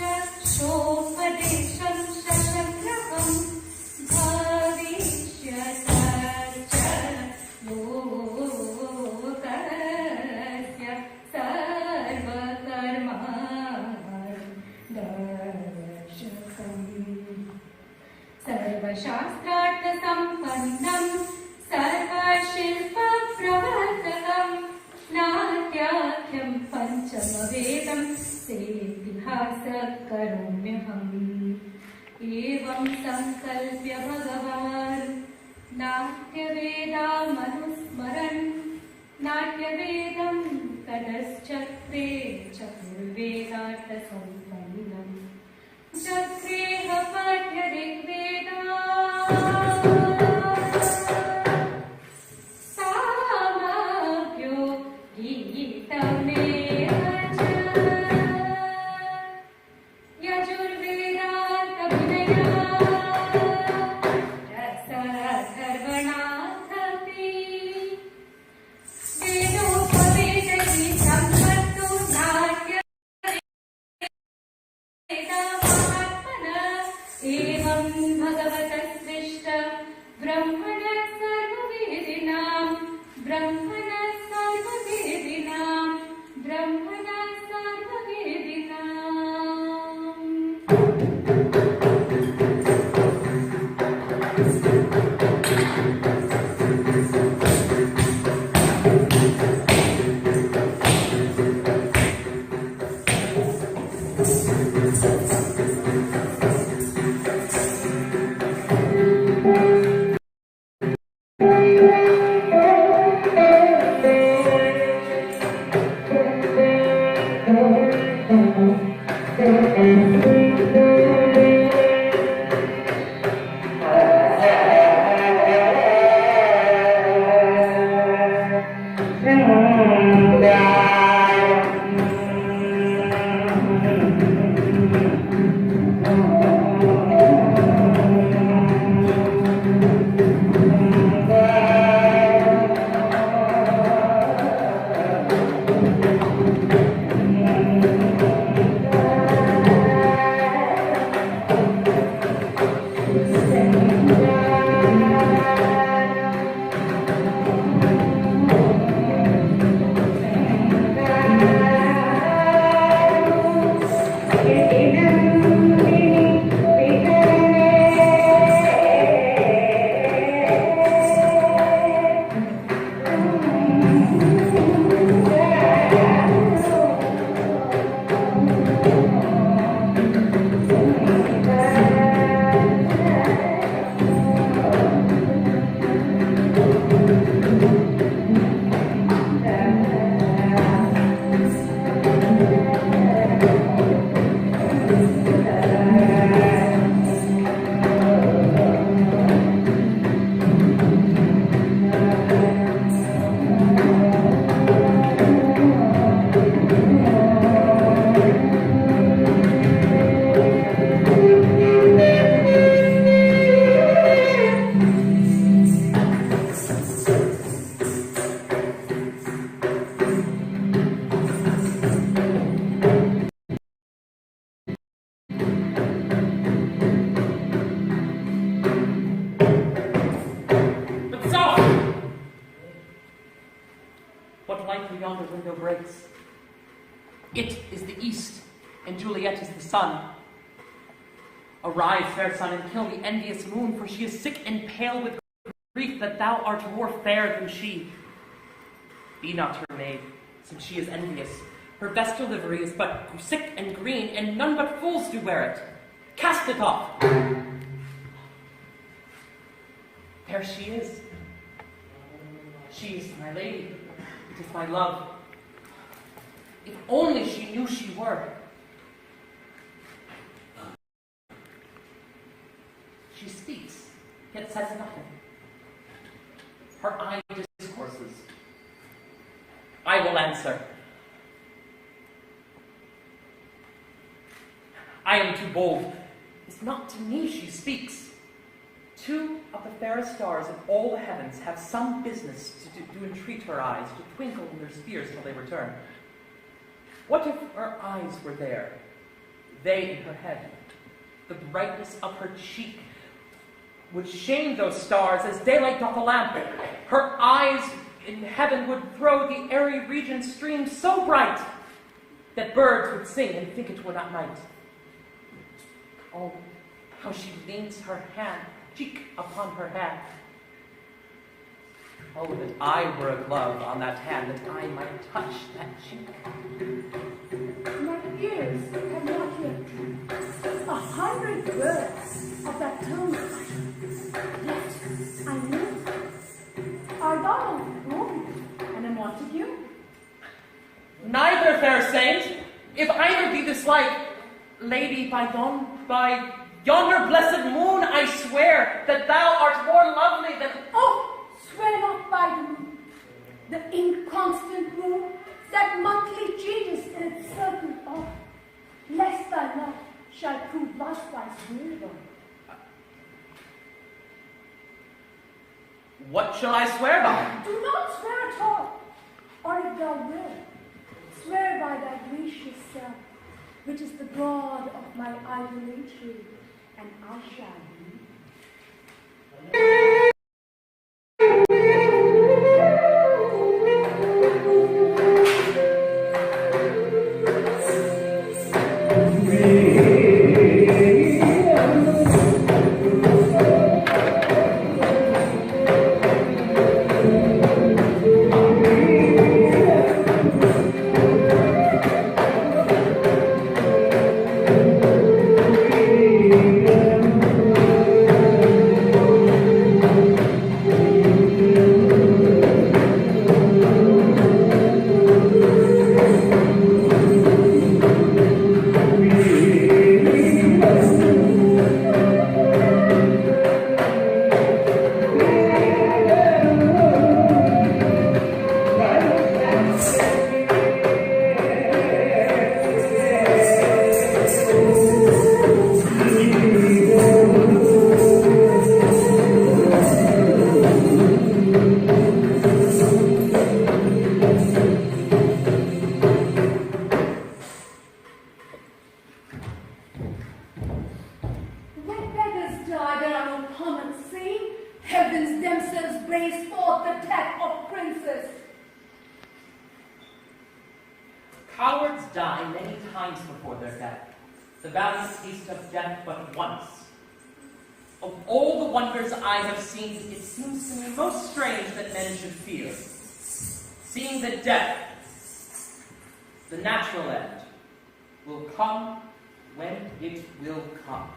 शोपदेशं शशग्रः सर्वशास्त्रार्थसम्पन्नं सर्वशिल्पप्रवर्तकं नाट्याख्यं पञ्चमवेदं सेतिहासकरोम्यहम् एवं संकल्प्य भगवान् नाट्यवेदामनुस्मरन् नाट्यवेदं ततश्चक्रे चतुर्वेदार्थसम्पन्नम् चक्रेह पठ्य ऋग्वेदा सामभ्यो गीतमेव च यजुर्वेदान्तविनया रसधर्वणाथपि वेदोपवेदि सम्पत्तो नाट्य एवं भगवतः सृष्ट ब्रह्मणः सर्ववेदिनां ब्रह्मणः सर्ववेदिनां ब्रह्मणः Yonder window breaks. It is the east, and Juliet is the sun. Arise, fair sun, and kill the envious moon, for she is sick and pale with grief that thou art more fair than she. Be not her maid, since she is envious. Her vestal livery is but sick and green, and none but fools do wear it. Cast it off. There she is. She is my lady. It is my love. If only she knew she were. She speaks, yet says nothing. Her eye discourses. I will answer. I am too bold. It's not to me she speaks. Two of the fairest stars in all the heavens have some business to entreat her eyes, to twinkle in their spheres till they return. What if her eyes were there, they in her head? The brightness of her cheek would shame those stars as daylight doth a lamp. Her eyes in heaven would throw the airy region stream so bright that birds would sing and think it were not night. Oh, how she leans her hand cheek upon her hand. Oh, that I were a glove on that hand, that I might touch that cheek. My ears have not yet 100 words of that tongue. Yet I know. Art thou a Roman and a Montague? Neither, fair saint. If either be this like, lady, by yonder blessed moon, I swear that thou art more lovely than... Oh, swear not by the moon, the inconstant moon, that monthly changes in its circle off, lest thy love shall prove likewise wearied. What shall I swear by? Do not swear at all, or if thou wilt, swear by thy gracious self, which is the God of my idolatry, and I shall be. Cowards die many times before their death. The valiant taste of death but once. Of all the wonders I have seen, it seems to me most strange that men should fear. Seeing that death, the natural end, will come when it will come.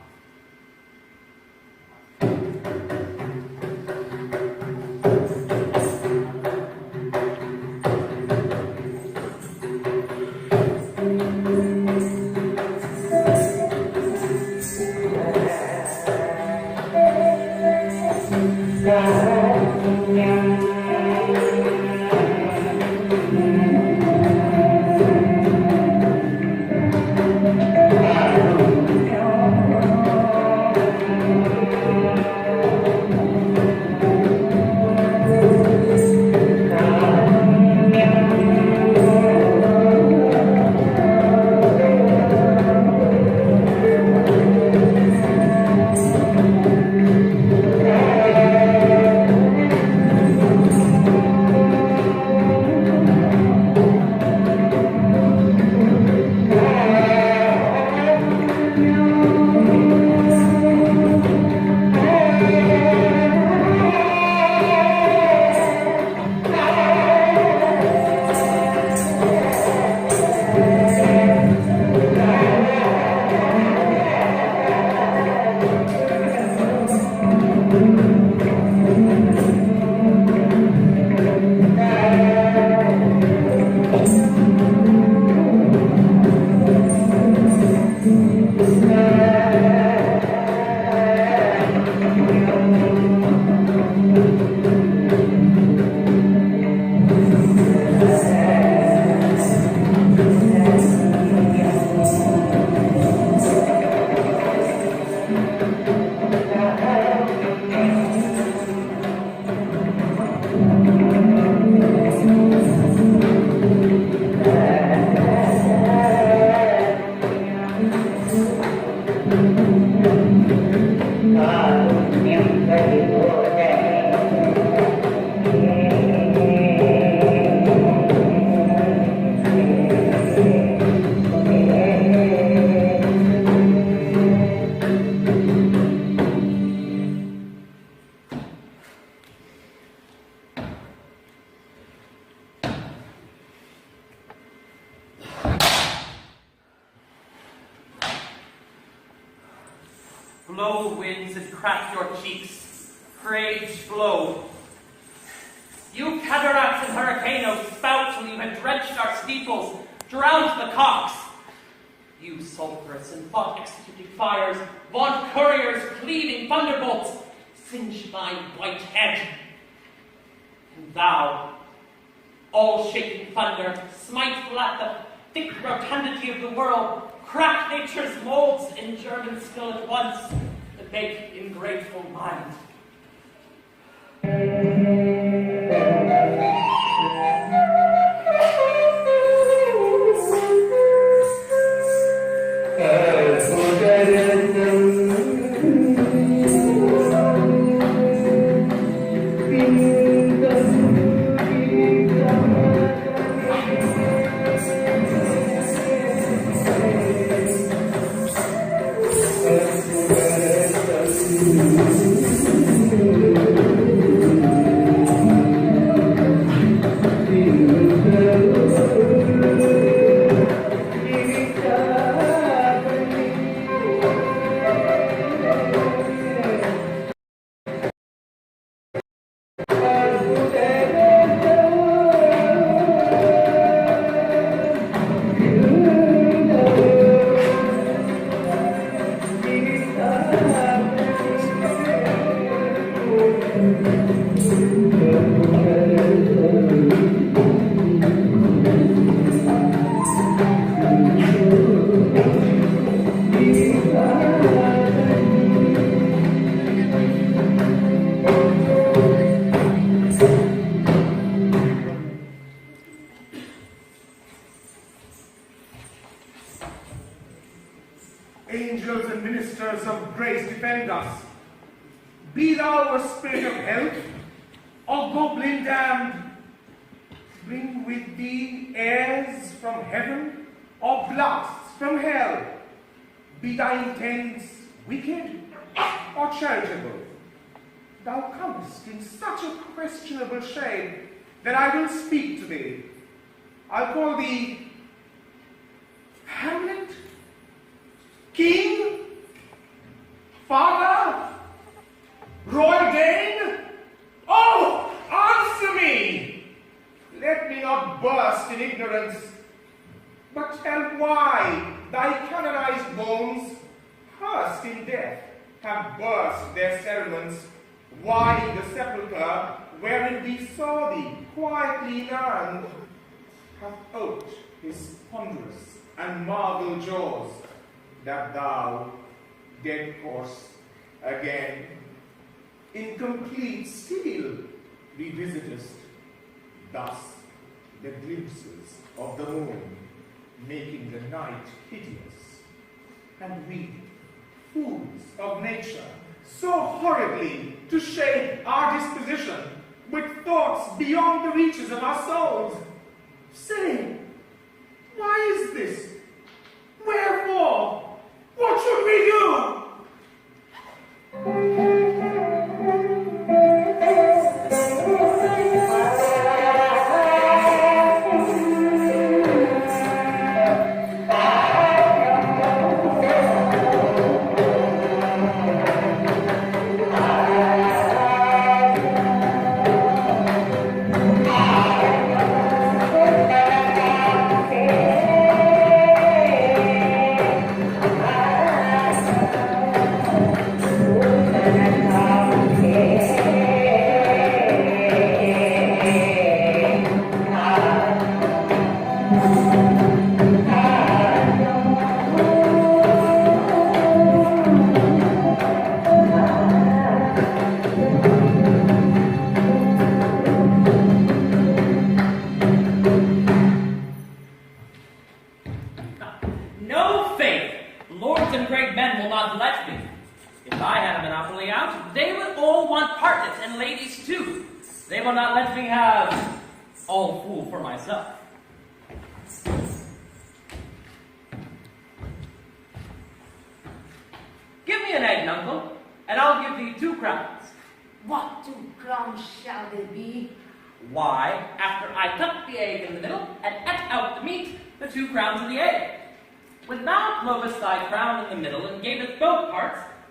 blow winds and crack your cheeks. Rage blow. You cataracts and hurricanes spout till you have drenched our steeples, drowned the cocks. You sulphurous and thought-executing fires, vaunt couriers cleaving thunderbolts, singe thine white head. And thou, all-shaking thunder, smite flat the thick rotundity of the world, crack nature's molds in German skill at once, and make ingrateful mind. Angels and ministers of grace defend us. Be thou a spirit of health, or goblin damned. Bring with thee airs from heaven, or blasts from hell. Be thy intents wicked, or charitable. Thou comest in such a questionable shade that I will speak to thee. I'll call thee Hamlet, King, Father, Royal Dane. Oh, answer me! Let me not burst in ignorance, but tell why thy canonized bones, hearsed in death, have burst their cerements, why the sepulchre wherein we saw thee quietly inurned hath oped his ponderous and marble jaws, that thou, dead corse, again, in complete steel revisitest, thus the glimpses of the moon, making the night hideous, and we, fools of nature, so horribly to shape our disposition with thoughts beyond the reaches of our souls. Say, why is this? Wherefore? What should we do?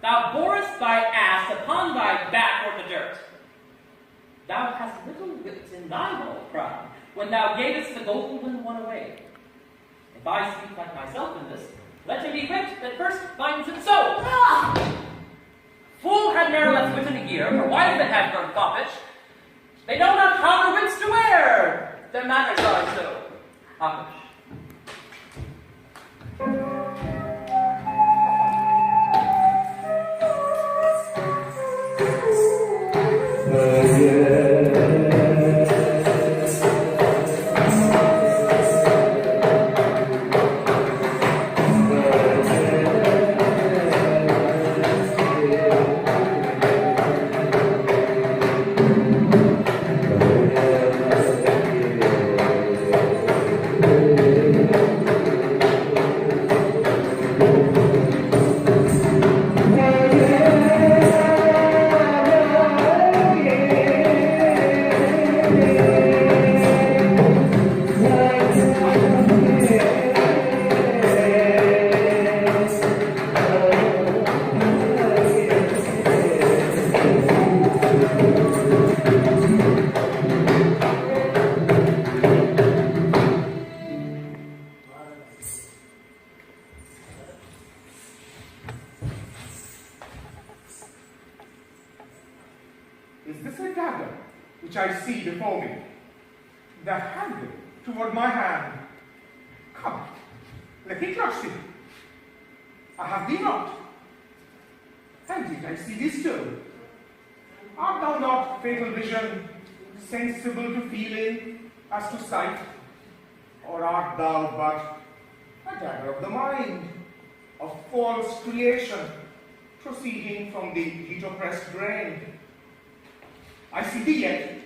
thou borest thy ass upon thy back o'er the dirt. Thou hast little wit in thy bald crown, when thou gavest the golden one away. If I speak like myself in this, let him be wit that first finds it so. Ah! Fool had ne'er less wit in a year, for wives that have grown foppish, they know not how their wits to wear, their manners are so foppish. Is this a dagger which I see before me? The handle toward my hand. Come, let me touch thee. I have thee not. And yet I see thee still. Art thou not, fatal vision, sensible to feeling as to sight? Or art thou but a dagger of the mind, a false creation, proceeding from the heat-oppressed brain? I see thee yet,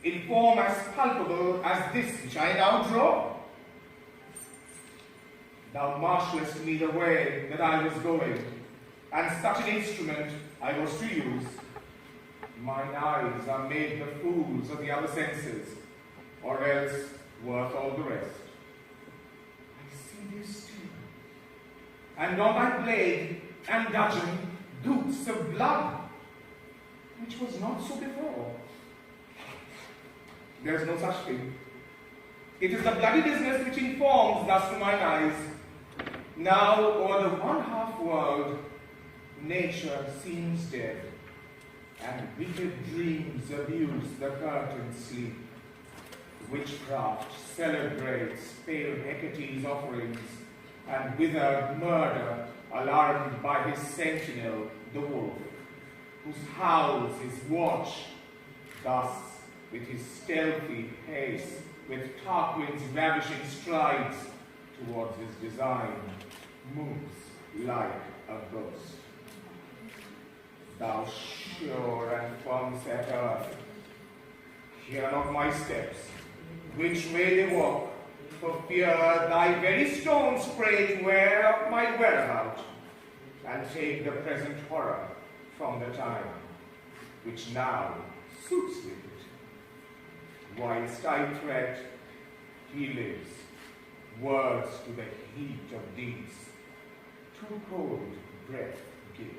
in form as palpable as this which I now draw. Thou marshalest me the way that I was going, and such an instrument I was to use. Mine eyes are made the fools of the other senses, or else worth all the rest. I see thee still, and on thy blade and dudgeon gouts of blood, which was not so before. There is no such thing. It is the bloody business which informs thus to mine eyes. Now o'er the one-half world, nature seems dead, and wicked dreams abuse the curtained sleep. Witchcraft celebrates pale Hecate's offerings, and withered murder alarmed by his sentinel, the wolf, whose howls his watch. Thus, with his stealthy pace, with Tarquin's ravishing strides, towards his design, moves like a ghost. Thou sure and firm set earth, hear not my steps, which way they walk, for fear thy very stones pray to wear my whereabout, and take the present horror from the time, which now suits with it. Whilst I tread, he lives, words to the heat of deeds, too cold breath gives.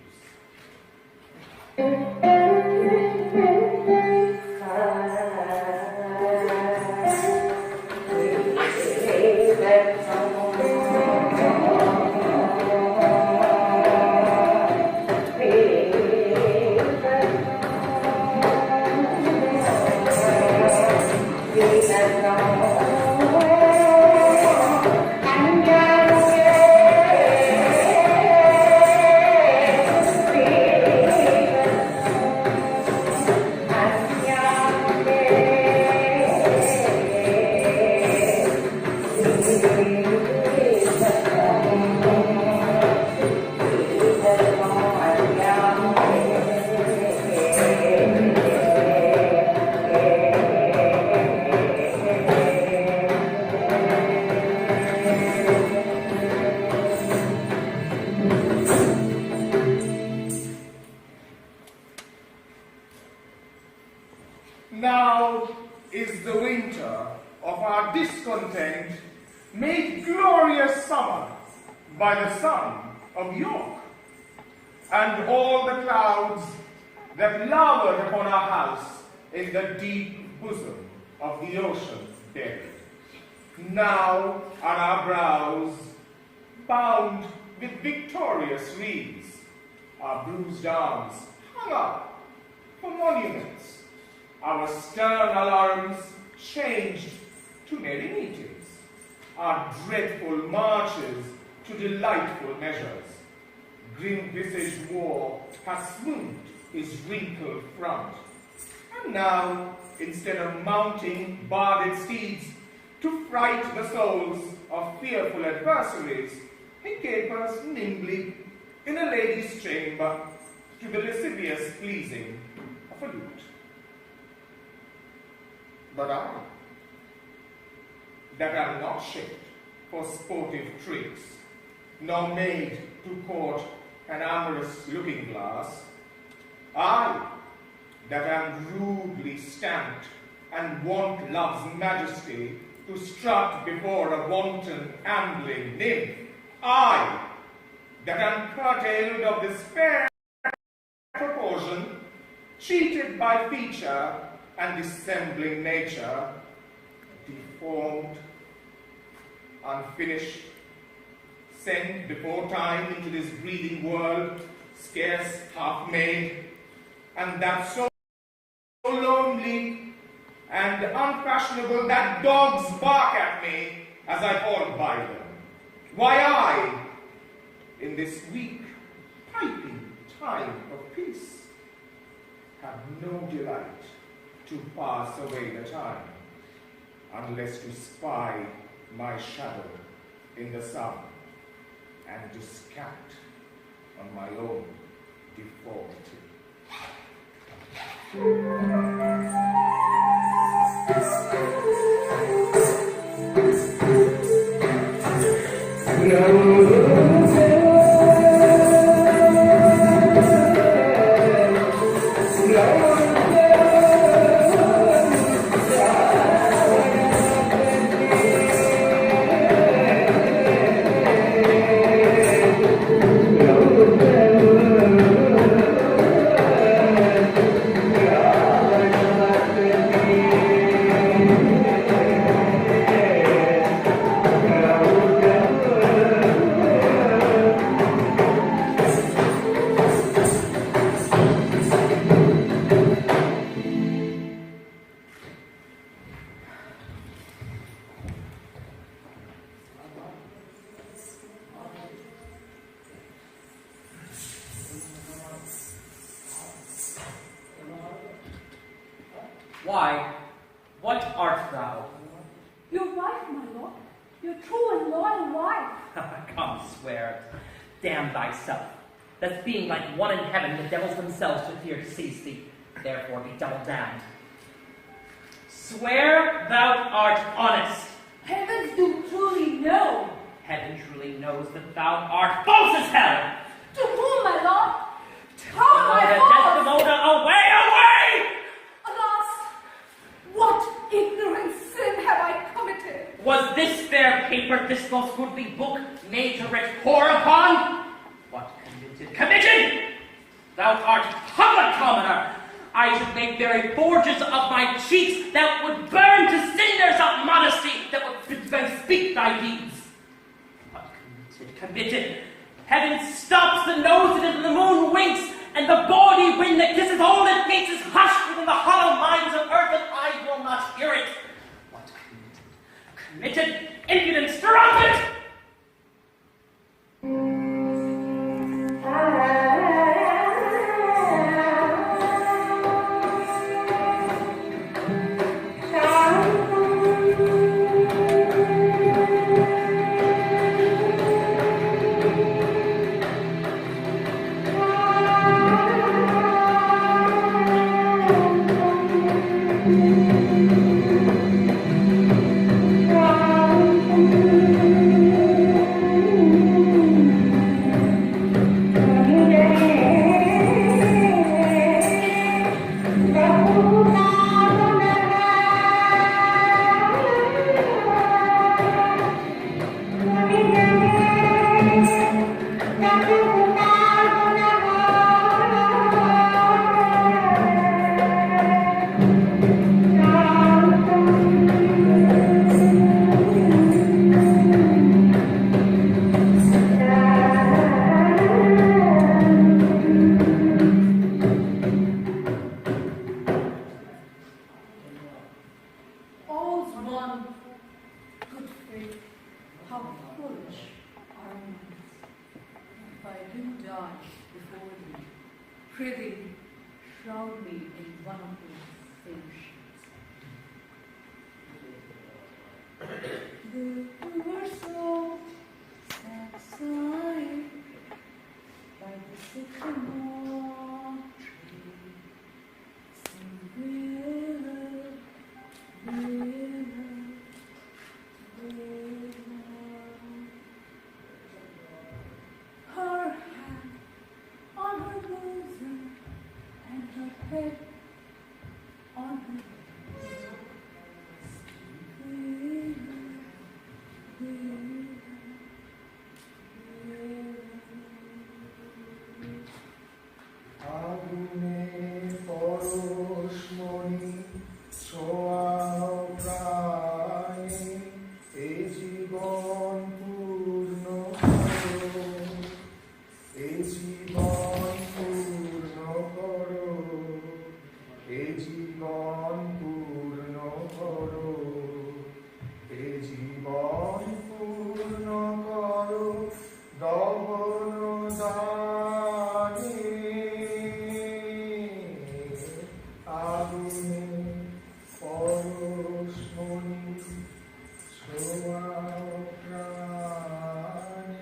Now is the winter of our discontent made glorious summer by the son of York. and all the clouds that lowered upon our house in the deep bosom of the ocean buried. Now are our brows bound with victorious wreaths, our bruised arms hung up for monuments, our stern alarms changed to merry meetings, our dreadful marches to delightful measures. Grim-visaged war has smoothed his wrinkled front, and now, instead of mounting barded steeds to fright the souls of fearful adversaries, he capers nimbly in a lady's chamber to the lascivious pleasing of a lute. But I, that am not shaped for sportive tricks, nor made to court an amorous looking-glass, I, that am rudely stamped and want love's majesty to strut before a wanton ambling nymph, I, that am curtailed of this fair proportion, cheated by feature and dissembling nature, deformed, unfinished, sent before time into this breathing world, scarce half made, and that so lonely and unfashionable that dogs bark at me as I hold by them. Why I, in this weak, piping time of peace, have no delight to pass away the time, unless to spy my shadow in the sun and to scat on my own deformity. Why, what art thou? Your wife, my lord. Your true and loyal wife. Come, swear it. Damn thyself. That's being like one in heaven, the devils themselves should fear to seize thee. Therefore be double damned. Swear thou art honest. Heavens do truly know. Heaven truly knows that thou art false as hell. To whom, my lord? How am I Desdemona, false? away, away! Alas, what ignorant sin have I committed? Was this fair paper, this most goodly book, made to write whore upon? What committed? Thou art public commoner. I should make very forges of my cheeks that would burn to cinders of modesty, that would speak thy deeds. What committed? Heaven stops the nose and the moon winks, and the bawdy wind that kisses all it meets is hushed within the hollow minds of earth, and I will not hear it. What committed? Impudent strumpet! do die before thee. Prithee, shroud me in one of those same sheets. The poor soul sat sighing by the sycamore tree. Sing willow, willow, willow. Her hand on her bosom and her head on her pillow. Willow, willow, আগুনে পরশমণি ছোঁয়াও প্রাণে, এই জীবন পূর্ণ করো, এই জীবন পূর্ণ করো, এই জীবন পূর্ণ করো, এই জীবন পূর্ণ করো, দহন দানে আগুনে পরশমণি ছোঁয়াও প্রাণে।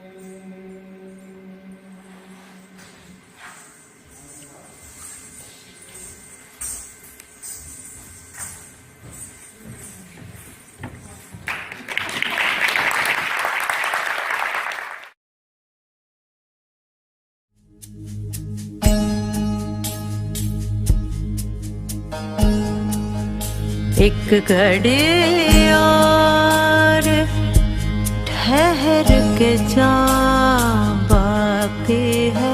एक घड़ी और ठहर के जा, बाकी है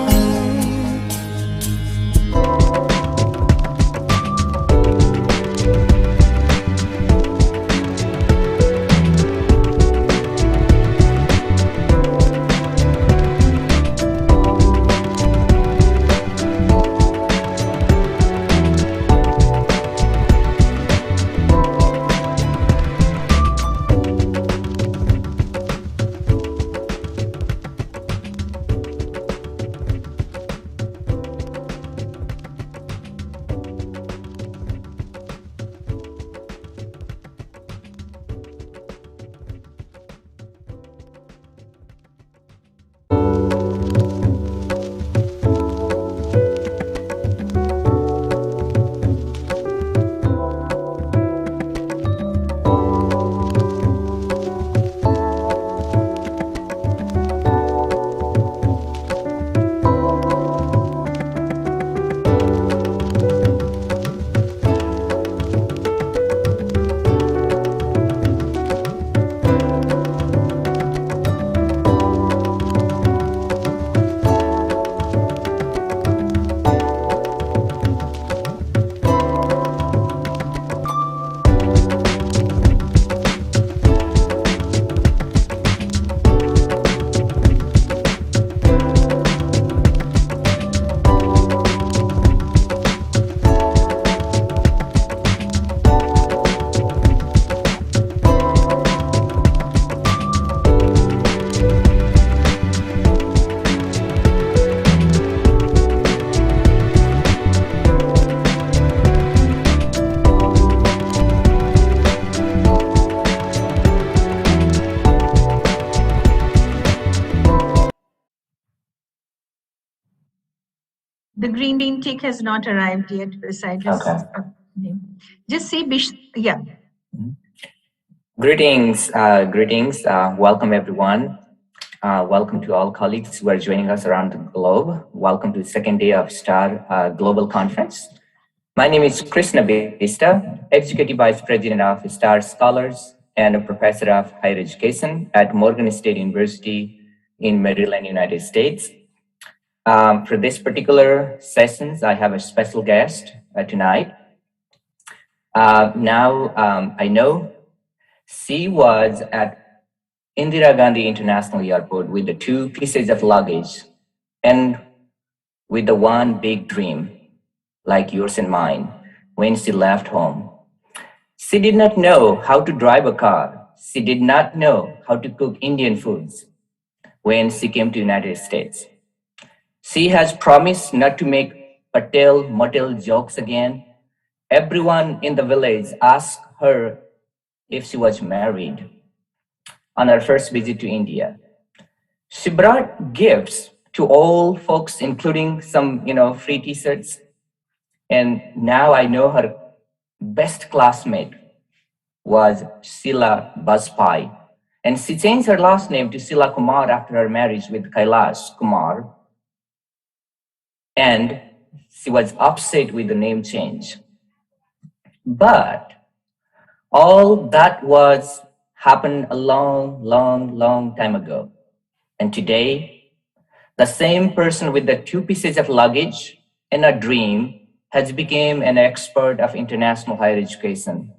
The green tick has not arrived yet beside his name. Just say, yeah. Greetings, welcome everyone. Welcome to all colleagues who are joining us around the globe. Welcome to the second day of STAR Global Conference. My name is Krishna Bista, Executive Vice President of STAR Scholars and a Professor of Higher Education at Morgan State University in Maryland, United States. For this particular sessions, I have a special guest tonight. I know she was at Indira Gandhi International Airport with the 2 pieces of luggage and with the one big dream, like yours and mine, when she left home. She did not know how to drive a car. She did not know how to cook Indian foods when she came to the United States. She has promised not to make Patel Motel jokes again. Everyone in the village asked her if she was married on her first visit to India. She brought gifts to all folks, including some, free t-shirts. And now I know her best classmate was Sheila Bajpai. And she changed her last name to Sheila Kumar after her marriage with Kailash Kumar. And she was upset with the name change. But all that was happened a long, long, long time ago. And today, the same person with the 2 pieces of luggage and a dream has become an expert of international higher education.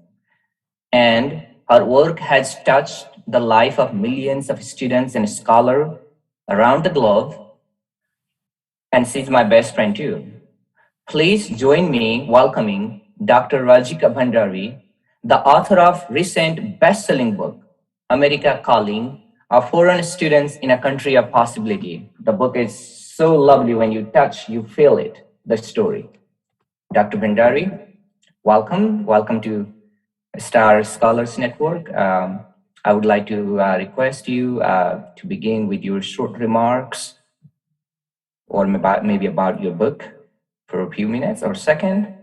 And her work has touched the life of millions of students and scholars around the globe. And she's my best friend too. Please join me welcoming Dr. Rajika Bhandari, the author of recent best-selling book, America Calling, Our Foreign Students in a Country of Possibility. The book is so lovely. When you touch, you feel it, the story. Dr. Bhandari, welcome. Welcome to Star Scholars Network. I would like to request you to begin with your short remarks or maybe about your book for a few minutes or second.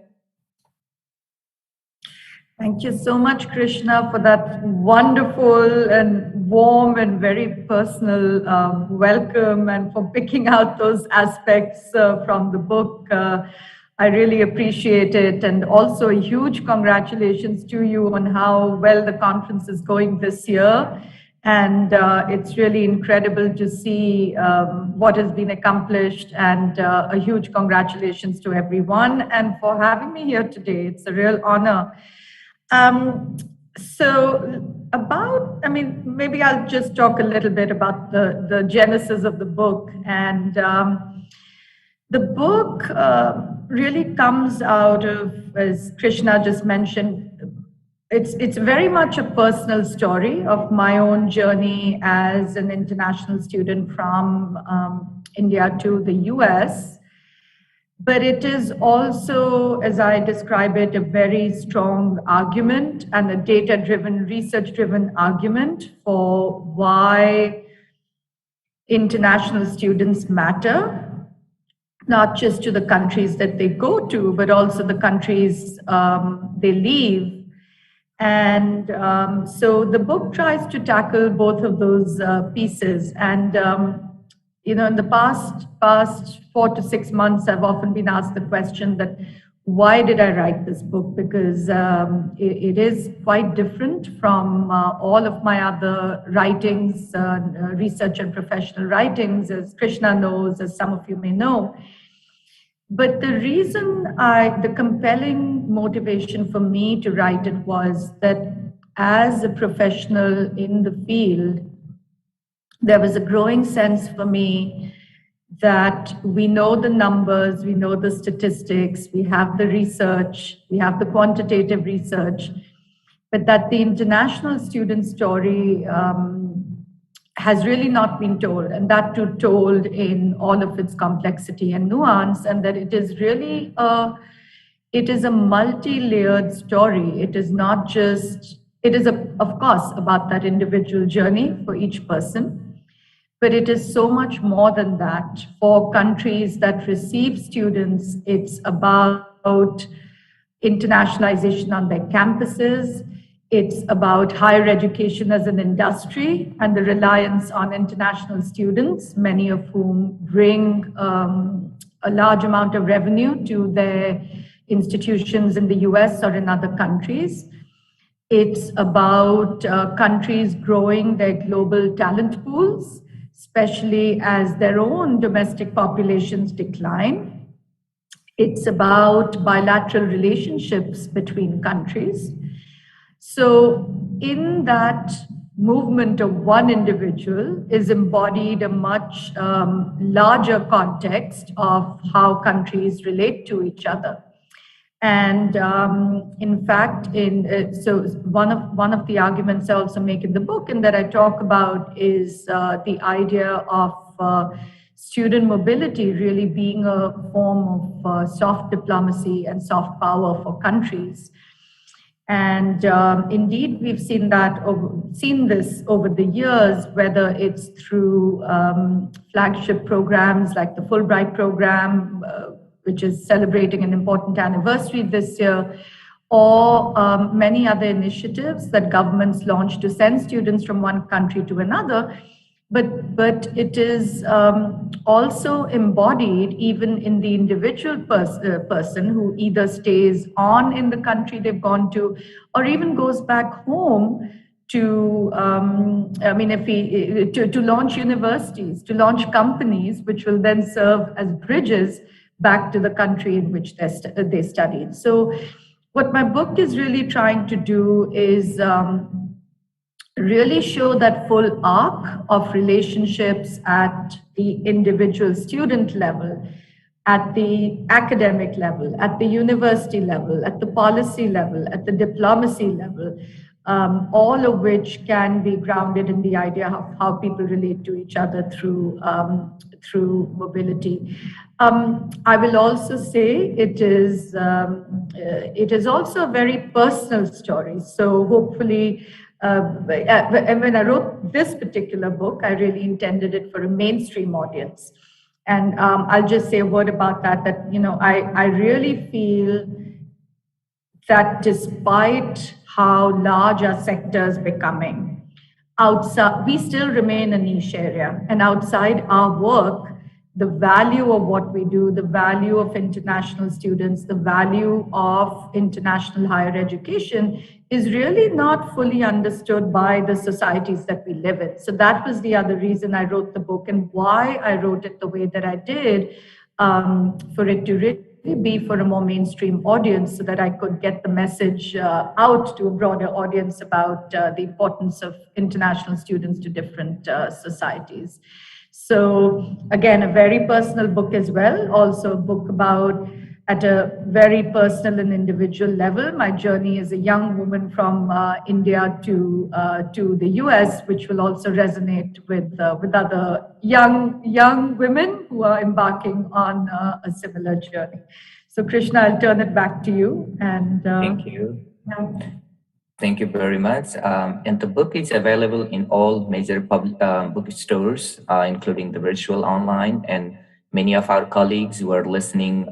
Thank you so much, Krishna, for that wonderful and warm and very personal welcome, and for picking out those aspects from the book. I really appreciate it. And also a huge congratulations to you on how well the conference is going this year. And it's really incredible to see what has been accomplished, and a huge congratulations to everyone and for having me here today. It's a real honor. Maybe I'll just talk a little bit about the genesis of the book. And the book really comes out of, as Krishna just mentioned, it's very much a personal story of my own journey as an international student from India to the US. But it is also, as I describe it, a very strong argument and a data-driven, research-driven argument for why international students matter, not just to the countries that they go to, but also the countries they leave. And so the book tries to tackle both of those pieces. And in the past 4 to 6 months, I've often been asked the question that, why did I write this book? Because it is quite different from all of my other writings, research and professional writings, as Krishna knows, as some of you may know. But the reason the compelling motivation for me to write it was that as a professional in the field, there was a growing sense for me that we know the numbers, we know the statistics, we have the research, we have the quantitative research, but that the international student story has really not been told, and that too told in all of its complexity and nuance, and that it is really a multi-layered story. It is not just, it is of course about that individual journey for each person, but it is so much more than that. For countries that receive students, it's about internationalization on their campuses. It's about higher education as an industry and the reliance on international students, many of whom bring a large amount of revenue to their institutions in the US or in other countries. It's about countries growing their global talent pools, especially as their own domestic populations decline. It's about bilateral relationships between countries. So in that movement of one individual is embodied a much larger context of how countries relate to each other. And in fact, so one of the arguments I also make in the book and that I talk about is the idea of student mobility really being a form of soft diplomacy and soft power for countries. And indeed, we've seen this over the years, whether it's through flagship programs like the Fulbright program, which is celebrating an important anniversary this year, or many other initiatives that governments launch to send students from one country to another. But it is also embodied even in the individual person who either stays on in the country they've gone to, or even goes back home to, to launch universities, to launch companies, which will then serve as bridges back to the country in which they studied. So what my book is really trying to do is really show that full arc of relationships at the individual student level, at the academic level, at the university level, at the policy level, at the diplomacy level, all of which can be grounded in the idea of how people relate to each other through mobility. I will also say it is also a very personal story. So hopefully, when I wrote this particular book, I really intended it for a mainstream audience. And I'll just say a word about that, I really feel that despite how large our sector is becoming, we still remain a niche area. And outside our work, the value of what we do, the value of international students, the value of international higher education is really not fully understood by the societies that we live in. So that was the other reason I wrote the book, and why I wrote it the way that I did, for it to really be for a more mainstream audience, so that I could get the message out to a broader audience about the importance of international students to different societies. So again, a very personal book as well, also a book about, at a very personal and individual level, my journey as a young woman from India to the US, which will also resonate with other young women who are embarking on a similar journey. So Krishna, I'll turn it back to you. And thank you. Yeah. Thank you very much. And the book is available in all major bookstores, including the virtual online, and many of our colleagues who are listening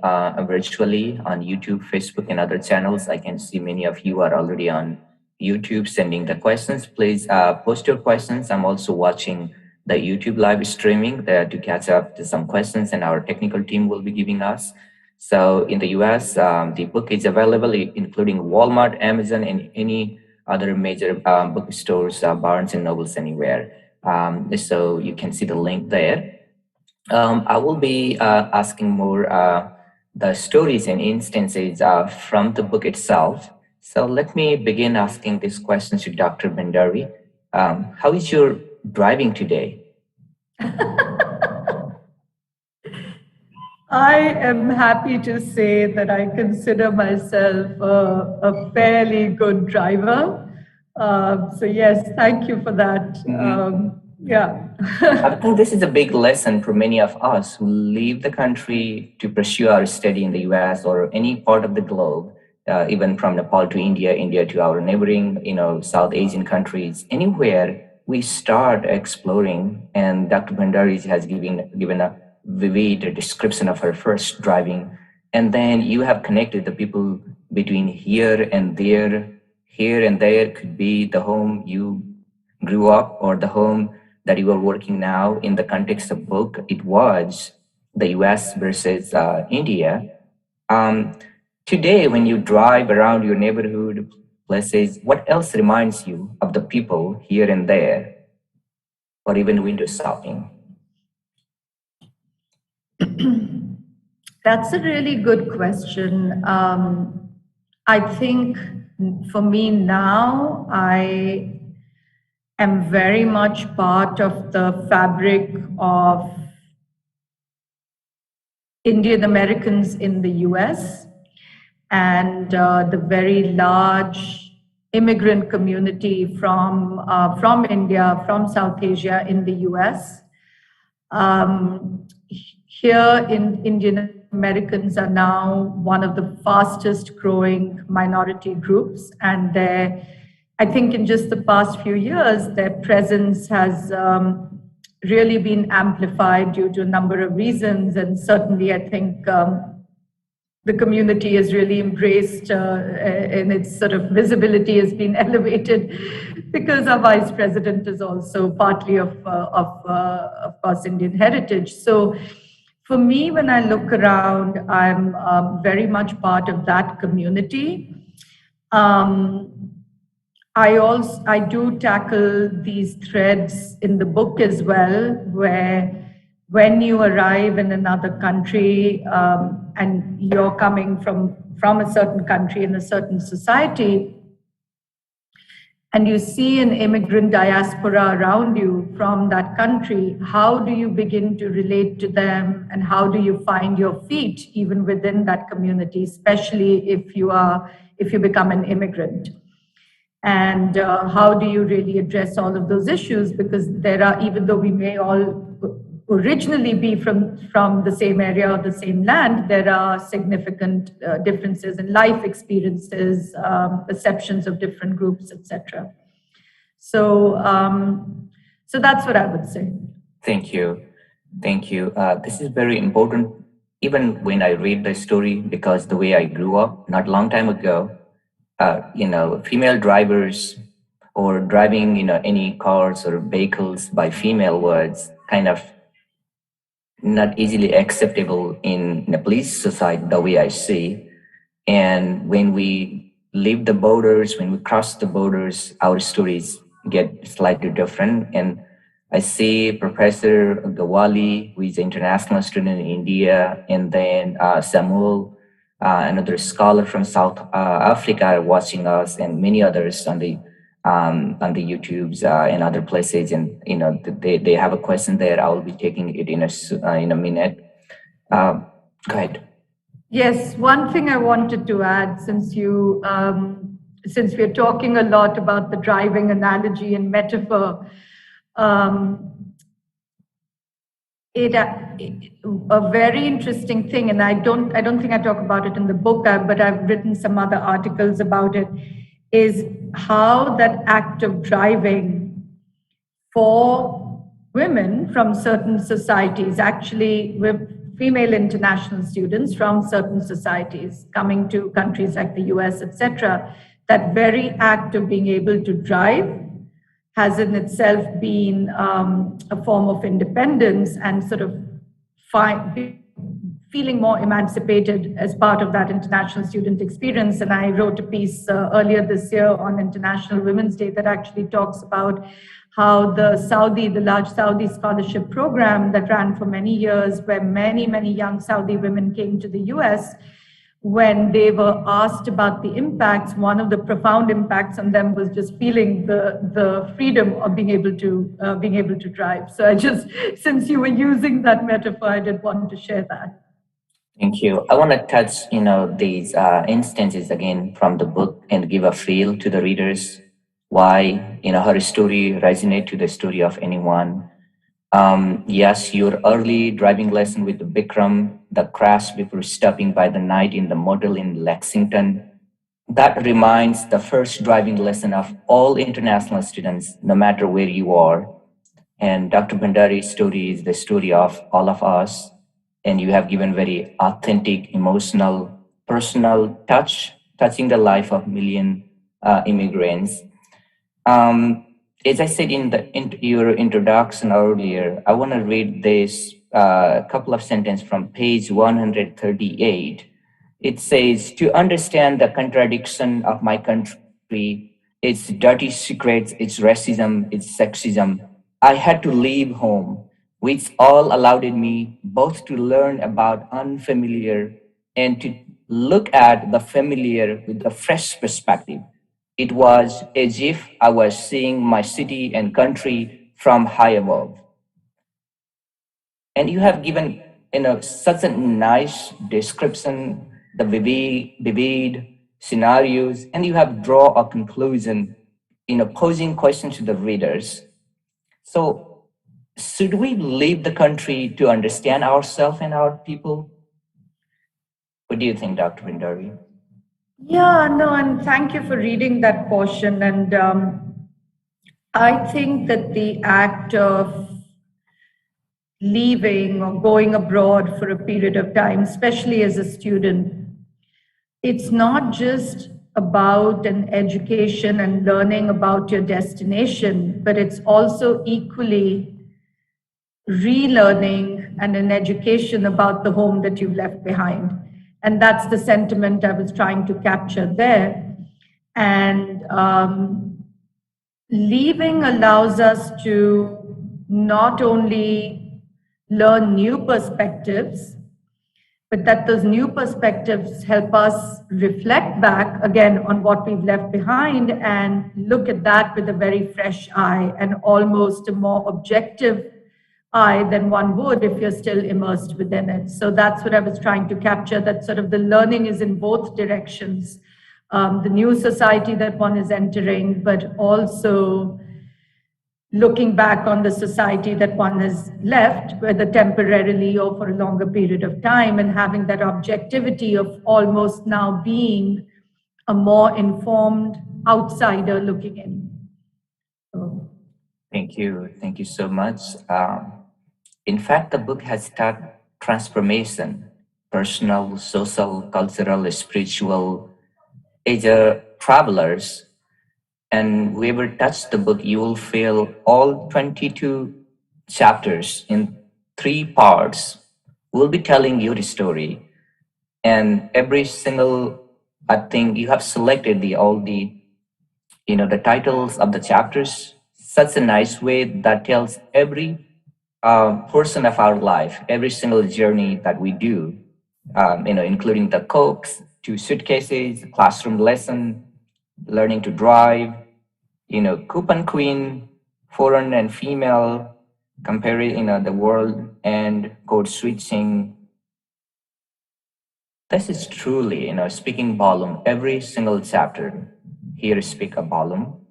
virtually on YouTube, Facebook, and other channels. I can see many of you are already on YouTube sending the questions. Please post your questions. I'm also watching the YouTube live streaming there to catch up to some questions, and our technical team will be giving us. So in the US, the book is available, including Walmart, Amazon, and any other major bookstores, Barnes and Nobles, anywhere. So you can see the link there. I will be asking more the stories and instances from the book itself. So let me begin asking these questions to Dr. Bhandari. How is your driving today? I am happy to say that I consider myself a fairly good driver. So yes, thank you for that. Yeah. I think this is a big lesson for many of us who leave the country to pursue our study in the US or any part of the globe, even from Nepal to India, India to our neighboring, South Asian countries, anywhere we start exploring. And Dr. Bhandari has given a vivid description of her first driving. And then you have connected the people between here and there. Here and there could be the home you grew up or the home that you are working now. In the context of book, it was the US versus India. Today, when you drive around your neighborhood places, what else reminds you of the people here and there, or even window shopping? That's a really good question. I think for me now, I am very much part of the fabric of Indian Americans in the US and the very large immigrant community from India, from South Asia in the US. here in Indian Americans are now one of the fastest growing minority groups, and I think in just the past few years, their presence has really been amplified due to a number of reasons. And certainly, I think the community has really embraced and its sort of visibility has been elevated because our vice president is also partly of course, Indian heritage. So for me, when I look around, I'm very much part of that community. I do tackle these threads in the book as well, where when you arrive in another country and you're coming from a certain country in a certain society, and you see an immigrant diaspora around you from that country, how do you begin to relate to them, and how do you find your feet even within that community, especially if you become an immigrant? And how do you really address all of those issues? Because there are, even though we may all originally be from the same area or the same land, there are significant differences in life experiences, perceptions of different groups, etc. So, so that's what I would say. Thank you. Thank you. This is very important, even when I read the story, because the way I grew up, not long time ago, female drivers or driving, any cars or vehicles by female was kind of not easily acceptable in Nepalese society, the way I see. And when we leave the borders, when we cross the borders, our stories get slightly different. And I see Professor Gawali, who is an international student in India, and then Samuel, another scholar from South Africa, are watching us, and many others on the YouTubes and other places. And they have a question there. I will be taking it in a minute. Go ahead. Yes, one thing I wanted to add, since we're talking a lot about the driving analogy and metaphor, a very interesting thing, and I don't think I talk about it in the book, but I've written some other articles about it, is how that act of driving for women from certain societies, actually with female international students from certain societies coming to countries like the US, etc., that very act of being able to drive has in itself been a form of independence and sort of feeling more emancipated as part of that international student experience. And I wrote a piece earlier this year on International Women's Day that actually talks about how the large Saudi scholarship program that ran for many years, where many, many young Saudi women came to the US, when they were asked about the impacts, one of the profound impacts on them was just feeling the freedom of being able to drive. So I just, since you were using that metaphor, I did want to share that. Thank you. I want to touch, these instances again from the book and give a feel to the readers why, her story resonate to the story of anyone. Yes, your early driving lesson with the Bikram, the crash before stopping by the night in the motel in Lexington, that reminds the first driving lesson of all international students, no matter where you are. And Dr. Bhandari's story is the story of all of us. And you have given very authentic, emotional, personal touching the life of million immigrants. As I said in your introduction earlier, I want to read this couple of sentences from page 138. It says, "To understand the contradiction of my country, its dirty secrets, its racism, its sexism, I had to leave home, which all allowed me both to learn about unfamiliar and to look at the familiar with a fresh perspective. It was as if I was seeing my city and country from high above." And you have given such a nice description, the vivid scenarios, and you have drawn a conclusion, posing questions to the readers. So should we leave the country to understand ourselves and our people? What do you think, Dr. Bhandari? Yeah, no, and thank you for reading that portion. And I think that the act of leaving or going abroad for a period of time, especially as a student, it's not just about an education and learning about your destination, but it's also equally relearning and an education about the home that you've left behind. And that's the sentiment I was trying to capture there. And leaving allows us to not only learn new perspectives, but that those new perspectives help us reflect back again on what we've left behind and look at that with a very fresh eye and almost a more objective eye than one would if you're still immersed within it. So that's what I was trying to capture, that sort of the learning is in both directions. The new society that one is entering, but also looking back on the society that one has left, whether temporarily or for a longer period of time, and having that objectivity of almost now being a more informed outsider looking in. So. Thank you. Thank you so much. In fact, the book has started transformation, personal, social, cultural, spiritual, as travelers. And whoever touched the book, you will feel all 22 chapters in 3 parts will be telling you the story. And every single, I think you have selected the titles of the chapters, such a nice way that tells every portion of our life, every single journey that we do, including the cooks, 2 suitcases, classroom lesson, learning to drive, coupon queen, foreign and female, comparing, the world and code switching. This is truly, speaking volume. Every single chapter here speak a volume.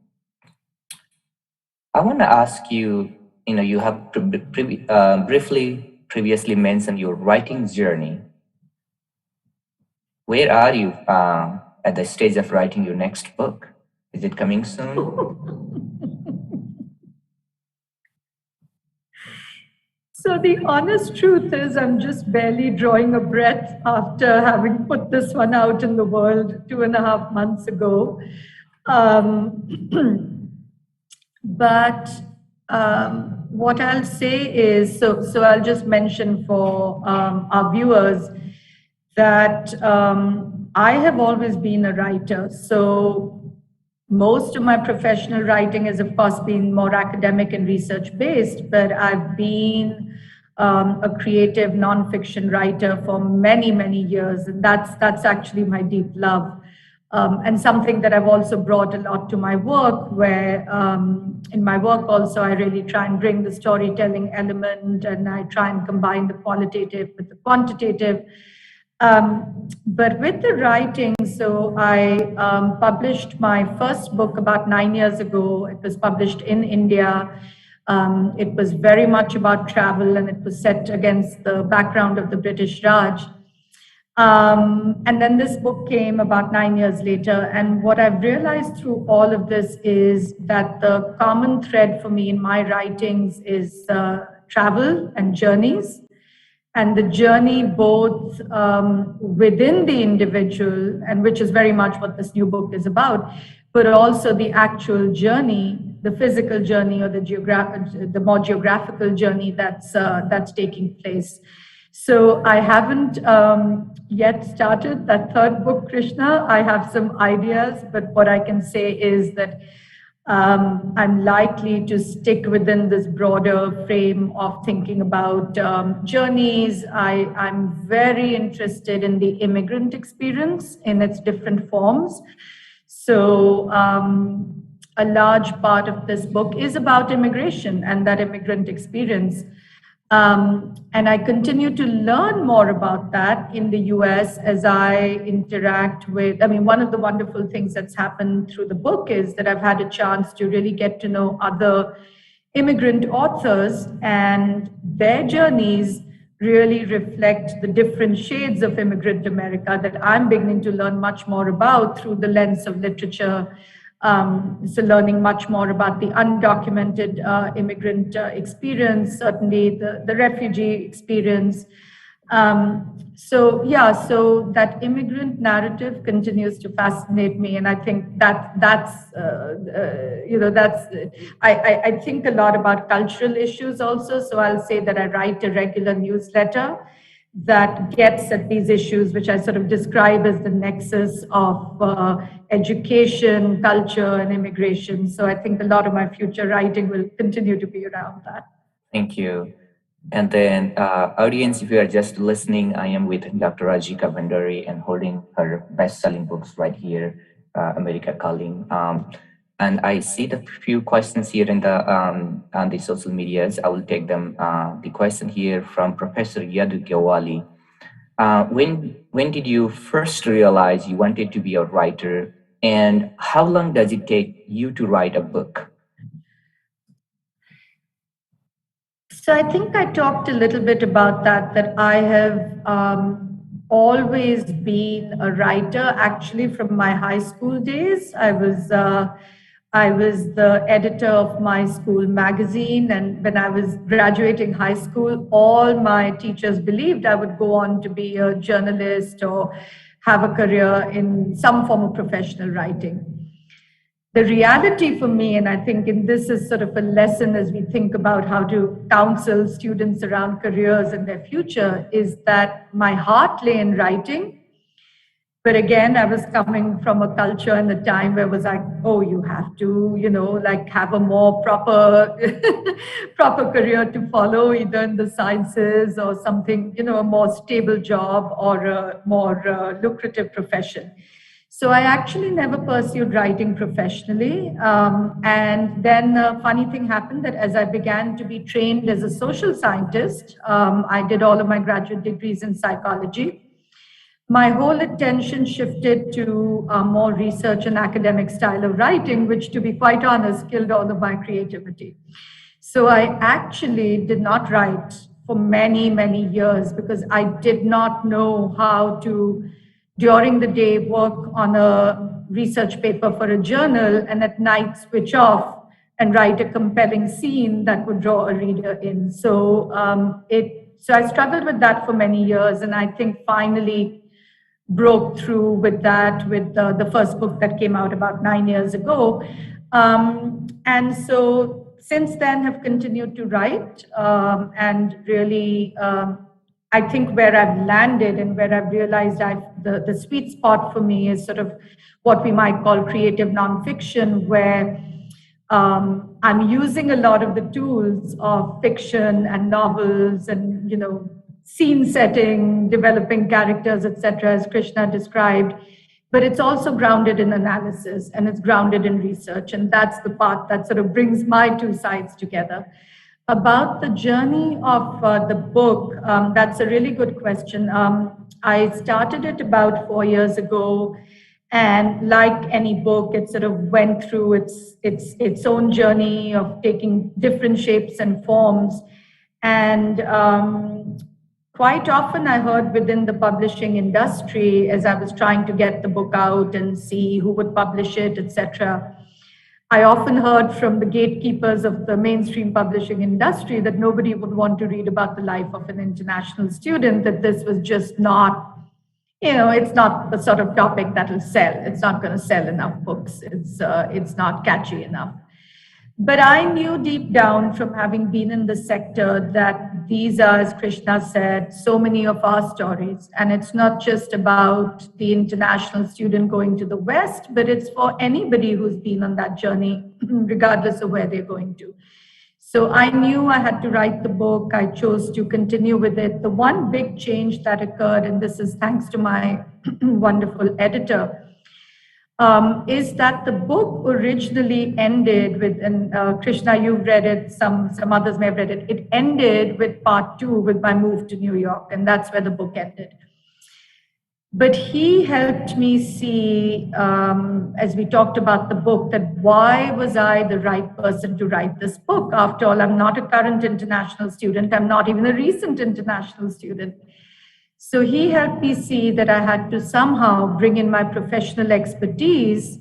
I want to ask you, you have briefly previously mentioned your writing journey. Where are you at the stage of writing your next book? Is it coming soon? So the honest truth is I'm just barely drawing a breath after having put this one out in the world 2.5 months ago. But what I'll say is, so I'll just mention for our viewers that I have always been a writer. So most of my professional writing has, of course, been more academic and research-based, but I've been a creative nonfiction writer for many, many years, and that's actually my deep love. And something that I've also brought a lot to my work, where in my work also I really try and bring the storytelling element, and I try and combine the qualitative with the quantitative. But with the writing, so I published my first book about 9 years ago. It was published in India. It was very much about travel, and it was set against the background of the British Raj. And then this book came about 9 years later. And what I've realized through all of this is that the common thread for me in my writings is travel and journeys. And the journey both within the individual, and which is very much what this new book is about, but also the actual journey, the physical journey, or the more geographical journey that's taking place. So I haven't yet started that third book, Krishna. I have some ideas, but what I can say is that I'm likely to stick within this broader frame of thinking about journeys. I'm very interested in the immigrant experience in its different forms. So a large part of this book is about immigration and that immigrant experience. And I continue to learn more about that in the US as I interact with, one of the wonderful things that's happened through the book is that I've had a chance to really get to know other immigrant authors, and their journeys really reflect the different shades of immigrant America that I'm beginning to learn much more about through the lens of literature. So learning much more about the undocumented immigrant experience, certainly the refugee experience. So that immigrant narrative continues to fascinate me, and I think I think a lot about cultural issues also. So I'll say that I write a regular newsletter that gets at these issues, which I sort of describe as the nexus of education, culture, and immigration. So I think a lot of my future writing will continue to be around that. Thank you. And then, audience, if you are just listening, I am with Dr. Rajika Bandari and holding her best-selling books right here, America Calling. And I see the few questions here in the on the social medias. I will take them. The question here from Professor Yadu Gewali. When did you first realize you wanted to be a writer, and how long does it take you to write a book? So I think I talked a little bit about that I have always been a writer, actually from my high school days. I was the editor of my school magazine, and when I was graduating high school, all my teachers believed I would go on to be a journalist or have a career in some form of professional writing. The reality for me, and I think this is sort of a lesson as we think about how to counsel students around careers and their future, is that my heart lay in writing. But again, I was coming from a culture and a time where it was like, oh, you have to, like have a more proper career to follow, either in the sciences or something, a more stable job or a more lucrative profession. So I actually never pursued writing professionally. And then a funny thing happened that as I began to be trained as a social scientist, I did all of my graduate degrees in psychology. My whole attention shifted to a more research and academic style of writing, which, to be quite honest, killed all of my creativity. So I actually did not write for many, many years because I did not know how to, during the day, work on a research paper for a journal and at night switch off and write a compelling scene that would draw a reader in. So I struggled with that for many years, and I think finally broke through with that with the first book that came out about 9 years ago. And so since then have continued to write, and really I think where I've landed and where I've realized the sweet spot for me is sort of what we might call creative nonfiction, where I'm using a lot of the tools of fiction and novels and, scene setting, developing characters, etc., as Krishna described, but it's also grounded in analysis and it's grounded in research. And that's the part that sort of brings my two sides together. About the journey of the book, that's a really good question. I started it about 4 years ago, and like any book, it sort of went through its own journey of taking different shapes and forms. And quite often I heard within the publishing industry, as I was trying to get the book out and see who would publish it, etc., I often heard from the gatekeepers of the mainstream publishing industry that nobody would want to read about the life of an international student, that this was just not, it's not the sort of topic that will sell. It's not going to sell enough books. It's not catchy enough. But I knew deep down from having been in the sector that these are, as Krishna said, so many of our stories. And it's not just about the international student going to the West, but it's for anybody who's been on that journey, regardless of where they're going to. So I knew I had to write the book. I chose to continue with it. The one big change that occurred, and this is thanks to my wonderful editor, is that the book originally ended with, and Krishna, you've read it, some others may have read it, it ended with part 2 with my move to New York, and that's where the book ended. But he helped me see, as we talked about the book, that why was I the right person to write this book? After all, I'm not a current international student. I'm not even a recent international student. So he helped me see that I had to somehow bring in my professional expertise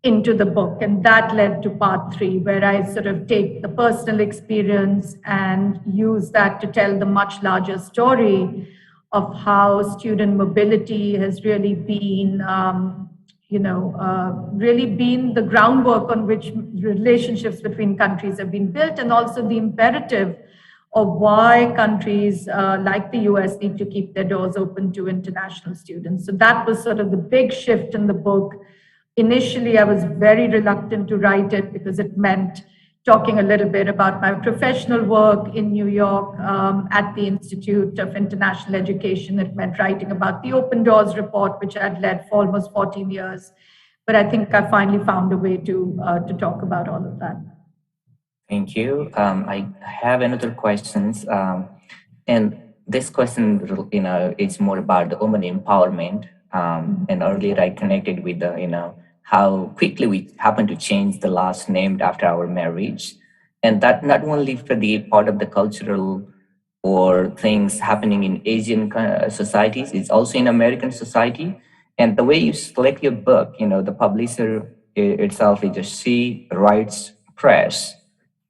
into the book. And that led to part 3, where I sort of take the personal experience and use that to tell the much larger story of how student mobility has really been, really been the groundwork on which relationships between countries have been built, and also the imperative of why countries like the US need to keep their doors open to international students. So that was sort of the big shift in the book. Initially, I was very reluctant to write it because it meant talking a little bit about my professional work in New York at the Institute of International Education. It meant writing about the Open Doors report, which I'd led for almost 14 years. But I think I finally found a way to talk about all of that. Thank you. I have another questions, and this question, is more about the woman empowerment. And earlier I connected with the, how quickly we happen to change the last name after our marriage, and that not only for the part of the cultural or things happening in Asian societies, it's also in American society. And the way you select your book, the publisher itself is a She Writes Press.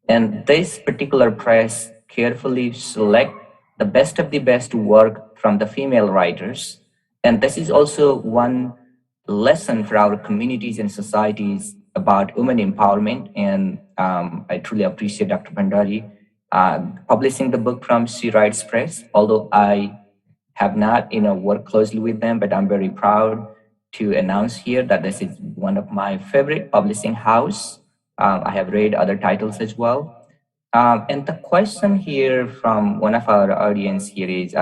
And this particular press carefully select the best of the best work from the female writers. And this is also one lesson for our communities and societies about women empowerment. And I truly appreciate Dr. Bhandari publishing the book from She Writes Press, although I have not worked closely with them, but I'm very proud to announce here that this is one of my favorite publishing house. I have read other titles as well. And the question here from one of our audience here is,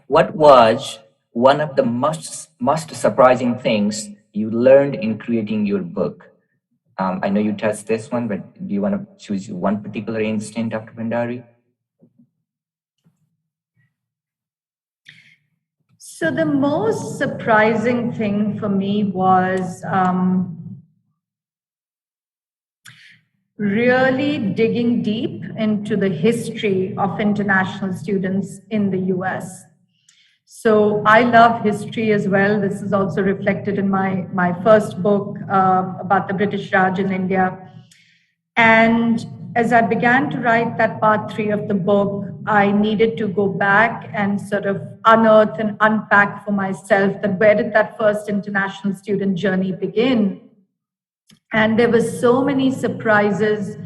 what was one of the most surprising things you learned in creating your book? I know you touched this one, but do you want to choose one particular instant, Dr. Bhandari? So the most surprising thing for me was really digging deep into the history of international students in the US. So I love history as well. This is also reflected in my first book about the British Raj in India. And as I began to write that part 3 of the book, I needed to go back and sort of unearth and unpack for myself that where did that first international student journey begin? And there were so many surprises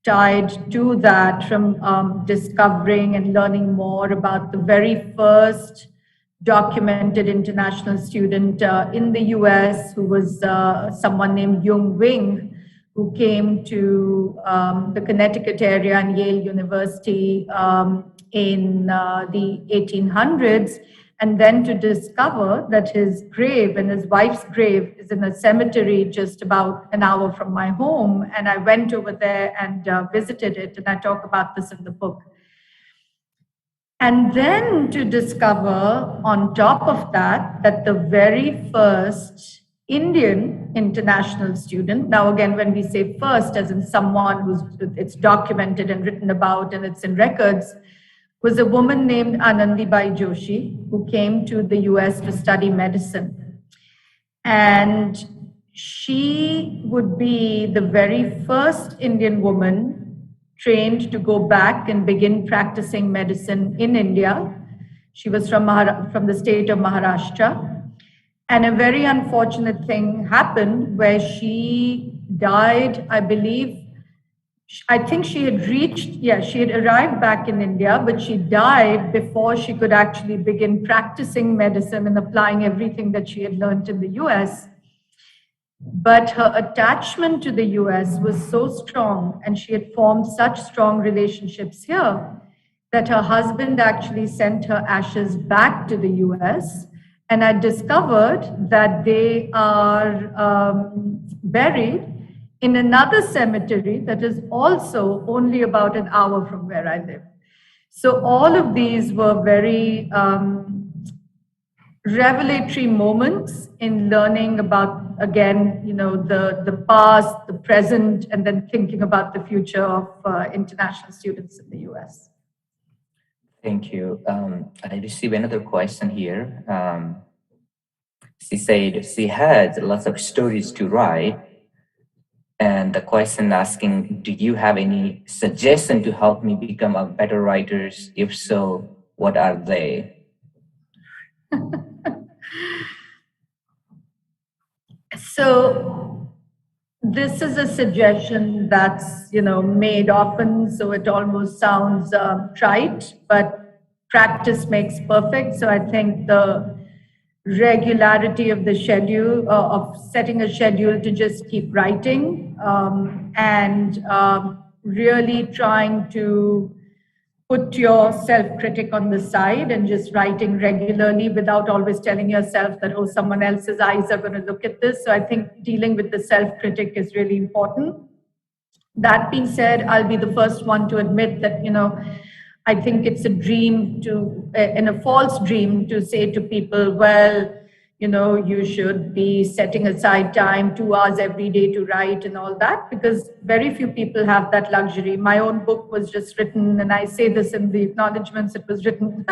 tied to that, from discovering and learning more about the very first documented international student in the US, who was someone named Yung Wing, who came to the Connecticut area and Yale University in the 1800s, and then to discover that his grave and his wife's grave is in a cemetery just about an hour from my home. And I went over there and visited it, and I talk about this in the book. And then to discover on top of that, that the very first Indian international student, now again, when we say first, as in someone who's it's documented and written about and it's in records, was a woman named Anandibai Joshi, who came to the US to study medicine. And she would be the very first Indian woman trained to go back and begin practicing medicine in India. She was from the state of Maharashtra. And a very unfortunate thing happened where she died, I think she had arrived back in India, but she died before she could actually begin practicing medicine and applying everything that she had learned in the US. But her attachment to the US was so strong, and she had formed such strong relationships here, that her husband actually sent her ashes back to the US. And I discovered that they are buried in another cemetery that is also only about an hour from where I live. So all of these were very revelatory moments in learning about, again, the past, the present, and then thinking about the future of international students in the US. Thank you. I received another question here. She said she had lots of stories to write, and the question asking, do you have any suggestion to help me become a better writer? If so, what are they? So this is a suggestion that's made often, so it almost sounds trite, but practice makes perfect. So I think the regularity of the schedule, of setting a schedule to just keep writing, and really trying to put your self-critic on the side and just writing regularly without always telling yourself that, oh, someone else's eyes are going to look at this. So I think dealing with the self-critic is really important. That being said, I'll be the first one to admit that, I think it's a dream and a false dream to say to people, well, you should be setting aside time, 2 hours every day to write and all that, because very few people have that luxury. My own book was just written, and I say this in the acknowledgements, it was written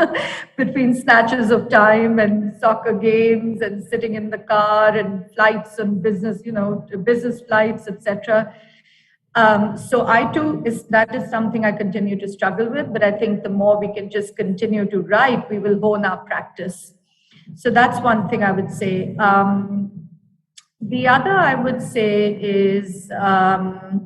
between snatches of time and soccer games and sitting in the car and flights on business, business flights, etc. So that is something I continue to struggle with, but I think the more we can just continue to write, we will hone our practice. So that's one thing I would say. The other I would say is, well,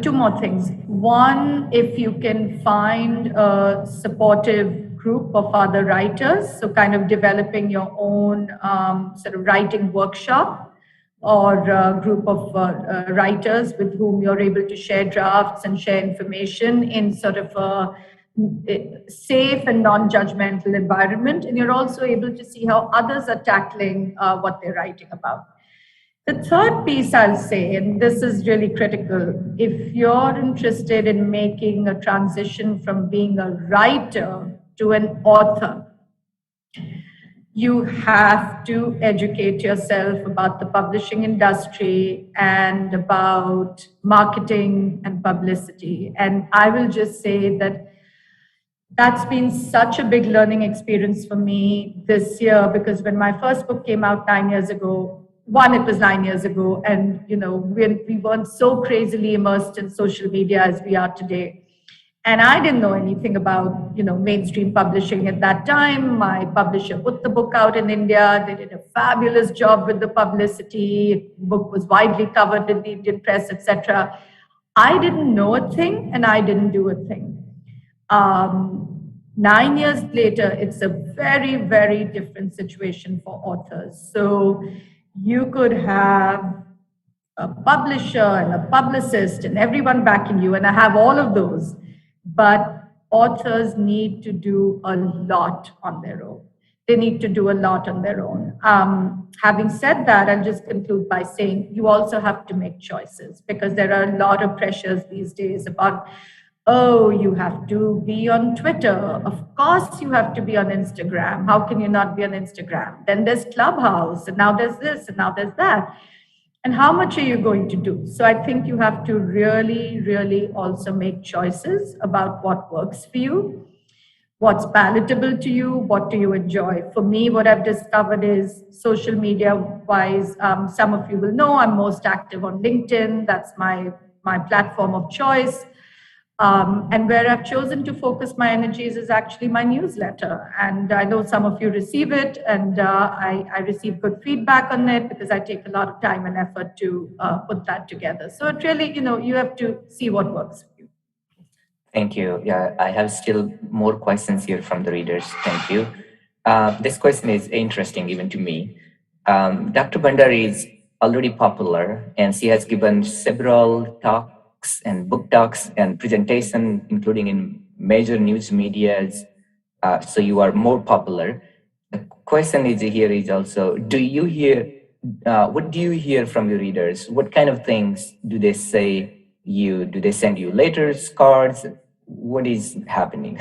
2 more things. One, if you can find a supportive group of other writers, so kind of developing your own sort of writing workshop, or a group of writers with whom you're able to share drafts and share information in sort of a safe and non-judgmental environment, and you're also able to see how others are tackling what they're writing about. The third piece I'll say, and this is really critical, if you're interested in making a transition from being a writer to an author, you have to educate yourself about the publishing industry and about marketing and publicity. And I will just say that that's been such a big learning experience for me this year, because when my first book came out 9 years ago, it was 9 years ago, and we weren't so crazily immersed in social media as we are today. And I didn't know anything about mainstream publishing at that time. My publisher put the book out in India. They did a fabulous job with the publicity. The book was widely covered in the Indian press, etc. I didn't know a thing, and I didn't do a thing. 9 years later, it's a very, very different situation for authors. So you could have a publisher and a publicist and everyone backing you, and I have all of those. But authors need to do a lot on their own. They need to do a lot on their own. Having said that, I'll just conclude by saying you also have to make choices, because there are a lot of pressures these days about, oh, you have to be on Twitter. Of course you have to be on Instagram. How can you not be on Instagram? Then there's Clubhouse, and now there's this, and now there's that. And how much are you going to do? So I think you have to really, really also make choices about what works for you, what's palatable to you, what do you enjoy. For me, what I've discovered is social media-wise, some of you will know I'm most active on LinkedIn. That's my platform of choice. And where I've chosen to focus my energies is actually my newsletter. And I know some of you receive it, and I receive good feedback on it, because I take a lot of time and effort to put that together. So it really, you have to see what works for you. Thank you. Yeah, I have still more questions here from the readers. Thank you. This question is interesting even to me. Dr. Bhandari is already popular, and she has given several talks and book talks and presentation, including in major news medias. So you are more popular. The question is also, what do you hear from your readers? What kind of things do they say you? Do they send you letters, cards? What is happening?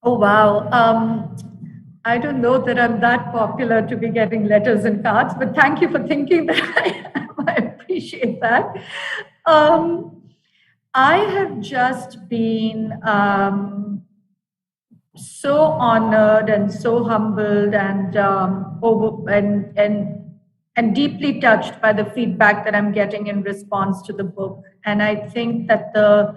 Oh, wow. I don't know that I'm that popular to be getting letters and cards, but thank you for thinking that I am. I appreciate that. Um, I have just been so honored and so humbled and and deeply touched by the feedback that I'm getting in response to the book. And I think that the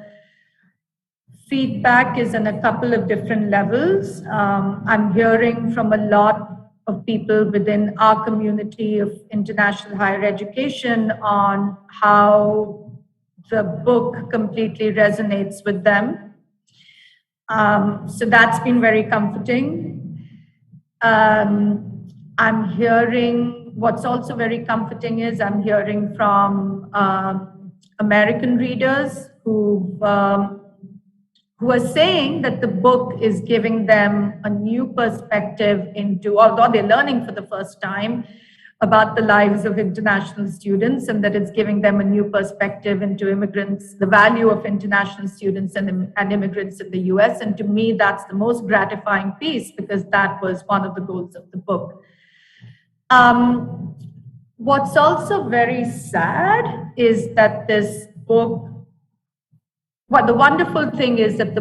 feedback is on a couple of different levels. I'm hearing from a lot of people within our community of international higher education on how the book completely resonates with them. So that's been very comforting. I'm hearing, what's also very comforting is I'm hearing from American readers who are saying that the book is giving them a new perspective into, although they're learning for the first time about the lives of international students, and that it's giving them a new perspective into immigrants, the value of international students and immigrants in the US. And to me, that's the most gratifying piece, because that was one of the goals of the book. What's also very sad is that this book, well, the wonderful thing is that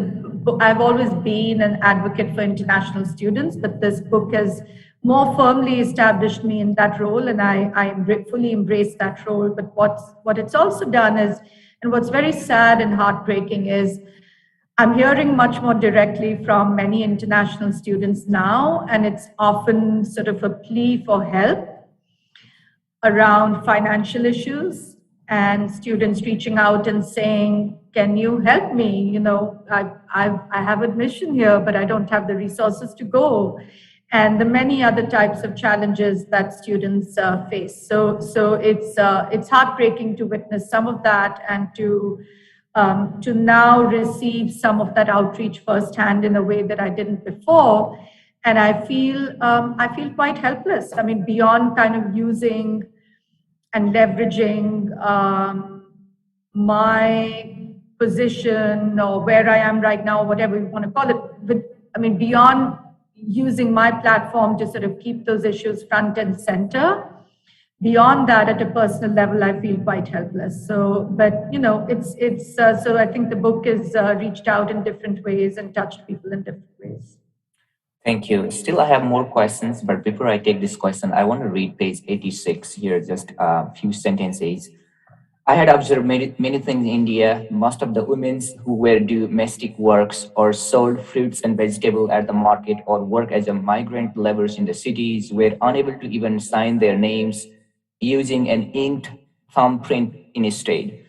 I've always been an advocate for international students, but this book has more firmly established me in that role, and I fully embrace that role. But what it's also done is, and what's very sad and heartbreaking is, I'm hearing much more directly from many international students now, and it's often sort of a plea for help around financial issues, and students reaching out and saying, can you help me? You know, I have admission here, but I don't have the resources to go. And the many other types of challenges that students face. So it's heartbreaking to witness some of that, and to now receive some of that outreach firsthand in a way that I didn't before. And I feel quite helpless. I mean, beyond kind of using and leveraging my position or where I am right now, whatever you want to call it. But I mean, beyond using my platform to sort of keep those issues front and center, beyond that, at a personal level, I feel quite helpless. So, but you know, so I think the book has reached out in different ways and touched people in different ways. Thank you. Still, I have more questions, but before I take this question, I want to read page 86 here, just a few sentences. I had observed many things in India. Most of the women who were domestic works or sold fruits and vegetables at the market or work as a migrant laborers in the cities were unable to even sign their names using an inked thumbprint instead.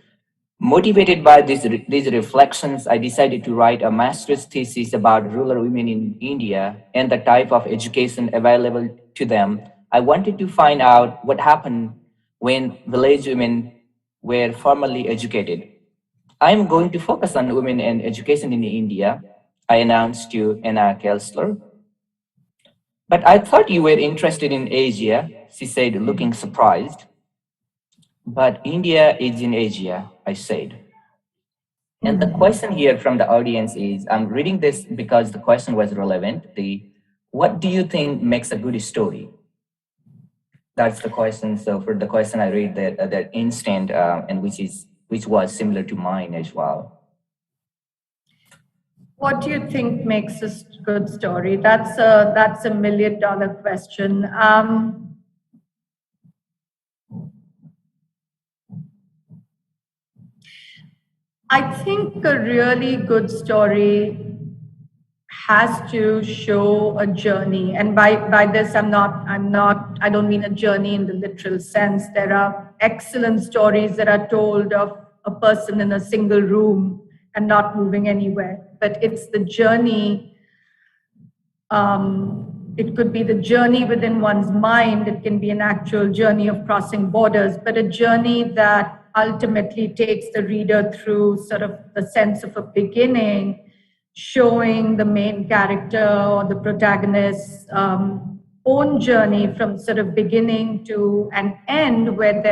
Motivated by these reflections, I decided to write a master's thesis about rural women in India and the type of education available to them. I wanted to find out what happened when village women were formally educated. I am going to focus on women and education in India, I announced to Anna Kelsler. But I thought you were interested in Asia, she said, looking surprised. But India is in Asia, I said. And the question here from the audience is, I'm reading this because the question was relevant. What do you think makes a good story? That's the question. So for the question, I read that instant, and which was similar to mine as well. What do you think makes a good story? That's a $1 million question. I think a really good story has to show a journey. And by this, I don't mean a journey in the literal sense. There are excellent stories that are told of a person in a single room and not moving anywhere. But it's the journey. It could be the journey within one's mind. It can be an actual journey of crossing borders, but a journey that ultimately takes the reader through sort of the sense of a beginning, showing the main character or the protagonist's own journey from sort of beginning to an end, where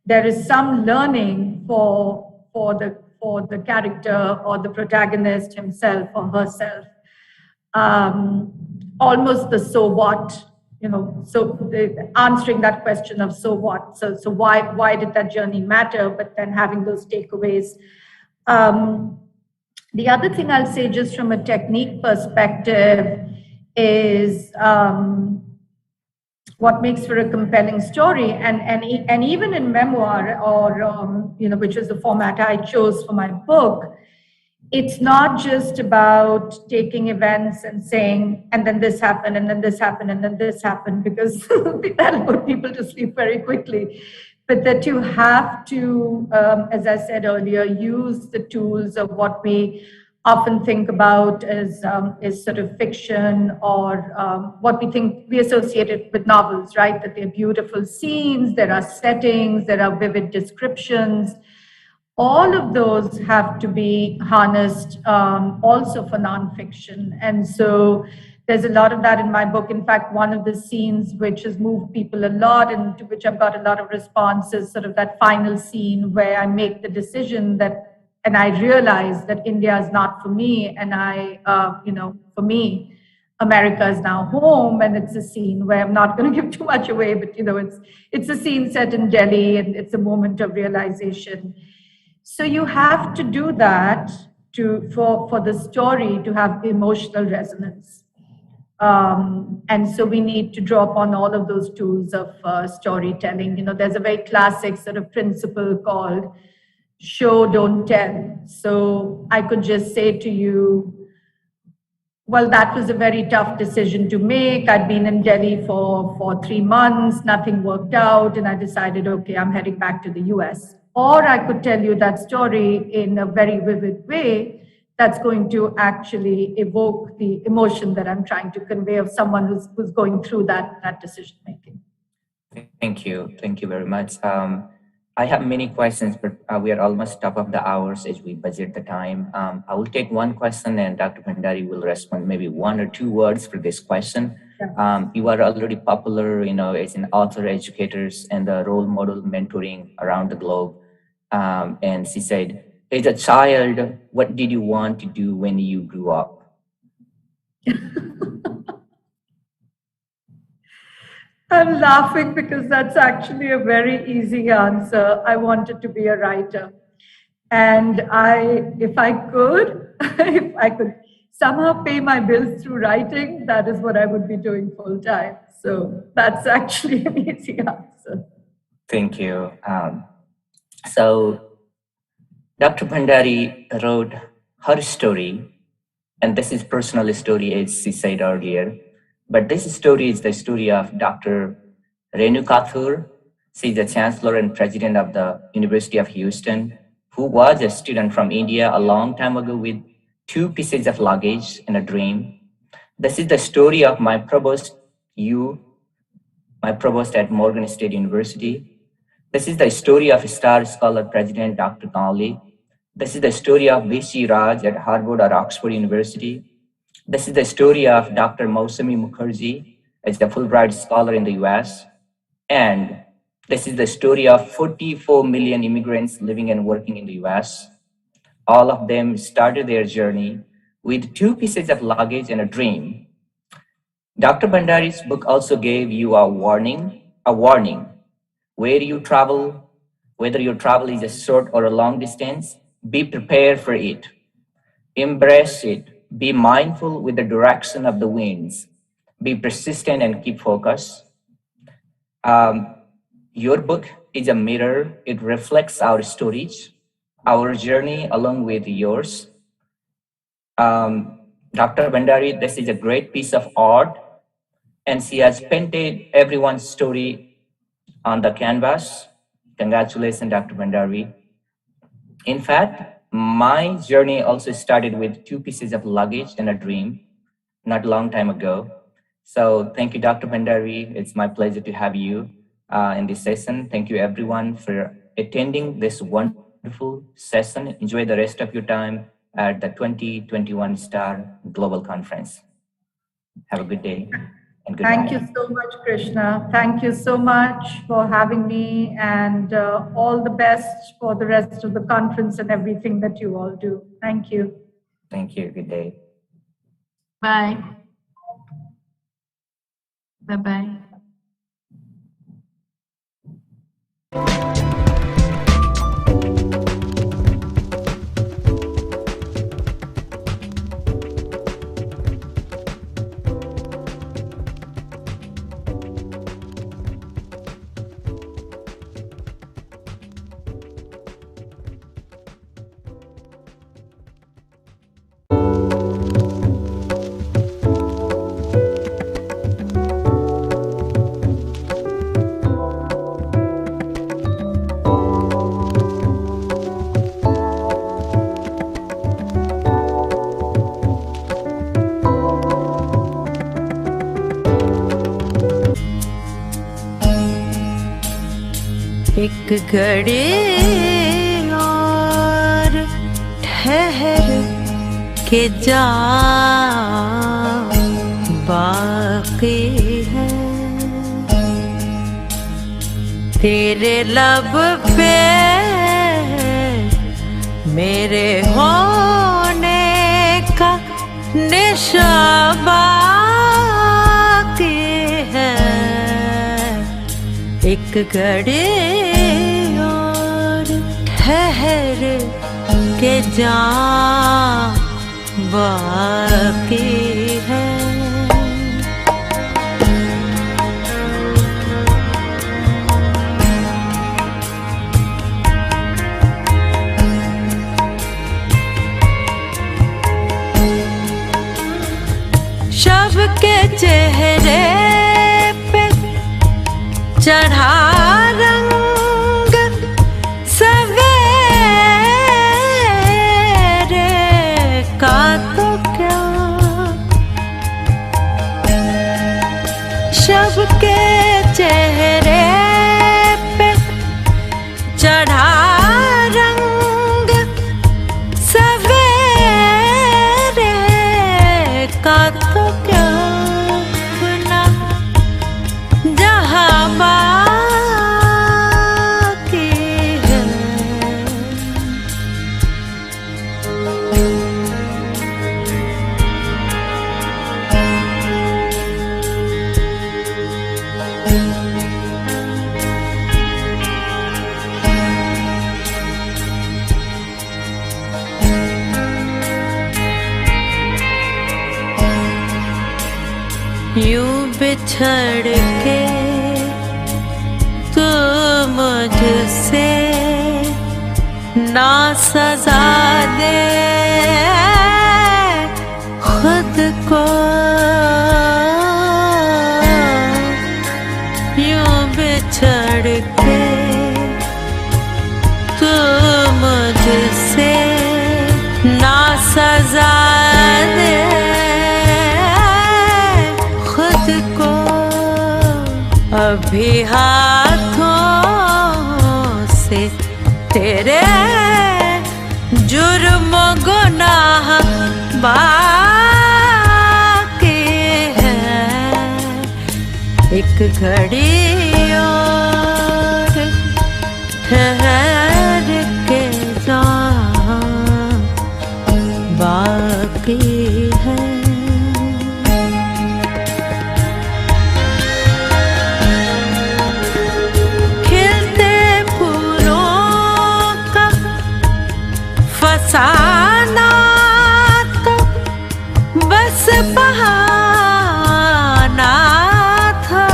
there is some learning for the character or the protagonist himself or herself. almost the so what, answering that question of so what. So why did that journey matter? But then having those takeaways. The other thing I'll say, just from a technique perspective, is what makes for a compelling story, and even in memoir, or which is the format I chose for my book. It's not just about taking events and saying, and then this happened, and then this happened, and then this happened, because that'll put people to sleep very quickly. But that you have to, as I said earlier, use the tools of what we often think about as sort of fiction, or what we think we associate it with novels, right? That they're beautiful scenes, there are settings, there are vivid descriptions. All of those have to be harnessed also for nonfiction. And so there's a lot of that in my book. In fact, one of the scenes which has moved people a lot and to which I've got a lot of response is sort of that final scene where I make the decision that, and I realize that India is not for me. And for me, America is now home. And it's a scene where I'm not going to give too much away, but it's a scene set in Delhi, and it's a moment of realization. So you have to do that for the story to have emotional resonance. And so we need to draw upon all of those tools of storytelling. There's a very classic sort of principle called show, don't tell. So I could just say to you, well, that was a very tough decision to make. I'd been in Delhi for 3 months, nothing worked out, and I decided, okay, I'm heading back to the US. Or I could tell you that story in a very vivid way that's going to actually evoke the emotion that I'm trying to convey of someone who's going through that decision making. Thank you. Thank you very much. I have many questions, but we are almost top of the hours as we budget the time. I will take one question, and Dr. Bhandari will respond maybe 1 or 2 words for this question. You are already popular, as an author, educators, and the role model mentoring around the globe. And she said, as a child, what did you want to do when you grew up? I'm laughing because that's actually a very easy answer. I wanted to be a writer. And if I could somehow pay my bills through writing, that is what I would be doing full time. So that's actually an easy answer. Thank you. So Dr. Bhandari wrote her story, and this is personal story, as she said earlier. But this story is the story of Dr. Renu Kathur. She's the Chancellor and President of the University of Houston, who was a student from India a long time ago with 2 pieces of luggage and a dream. This is the story of my provost at Morgan State University. This is the story of Star Scholar President Dr. Connolly. This is the story of V.C. Raj at Harvard or Oxford University. This is the story of Dr. Mausami Mukherjee as the Fulbright Scholar in the US. And this is the story of 44 million immigrants living and working in the US. All of them started their journey with 2 pieces of luggage and a dream. Dr. Bhandari's book also gave you a warning. Where you travel, whether your travel is a short or a long distance, be prepared for it. Embrace it. Be mindful with the direction of the winds. Be persistent and keep focus. Your book is a mirror. It reflects our stories, our journey along with yours. Dr. Bhandari, this is a great piece of art, and she has painted everyone's story on the canvas. Congratulations, Dr. Bhandari. In fact, my journey also started with 2 pieces of luggage and a dream, not a long time ago. So thank you, Dr. Bhandari. It's my pleasure to have you in this session. Thank you, everyone, for attending this wonderful session. Enjoy the rest of your time at the 2021 STAR Global Conference. Have a good day. Thank you so much, Krishna. Thank you so much for having me, and all the best for the rest of the conference and everything that you all do. Thank you. Thank you. Good day. Bye. Bye-bye. एक घड़ी और ठहर के जा बाकी है तेरे लब पे मेरे होने का निशान बाकी है एक घड़ी और ठहर के जा बाकी है शब के चेहरे पे चढ़ा रंग सवेरे का तो क्या शब के चेहरे पे चढ़ा रंग सवेरे का तो क्या अपना जहाँ बाकी है यूं बिछड़ के तू मुझसे ना सजा दे खुद को यूं बिछड़ के तू मुझसे ना सजा दे को अभी हाथों से तेरे जुर्म गुनाह बाकी है एक घड़ी और ठहर के जा बाकी है फसाना तो बस बहाना था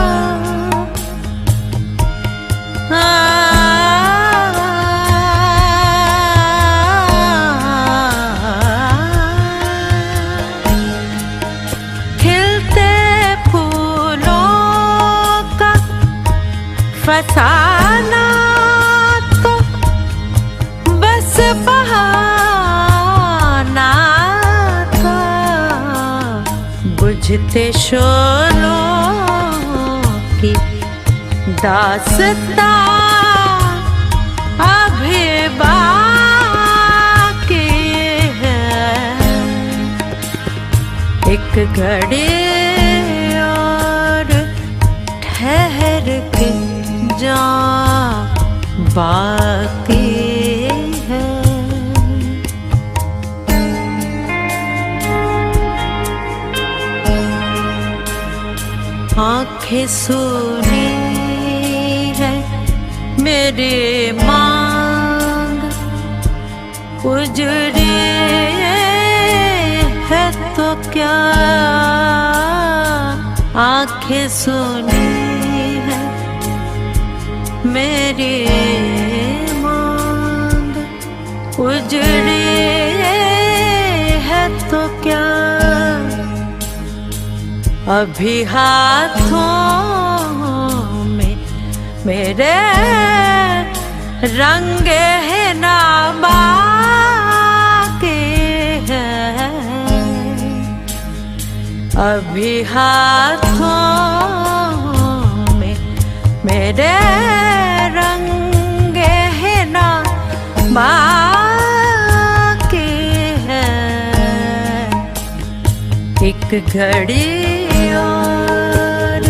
खिलते फूलों का फसाना तो बस बहाना था बुझते शोलों की दास्तां अभी बाकी है एक घड़ी और ठहर के जा बाकी है आंखें सुनी है मेरी मांग उजड़ी है तो क्या आंखें सुनी है मेरी मांग उजड़ी है तो क्या अभी हाथों में मेरे रंग है ना बाकी है अभी हाथों में मेरे रंग है ना बाकी है एक घड़ी और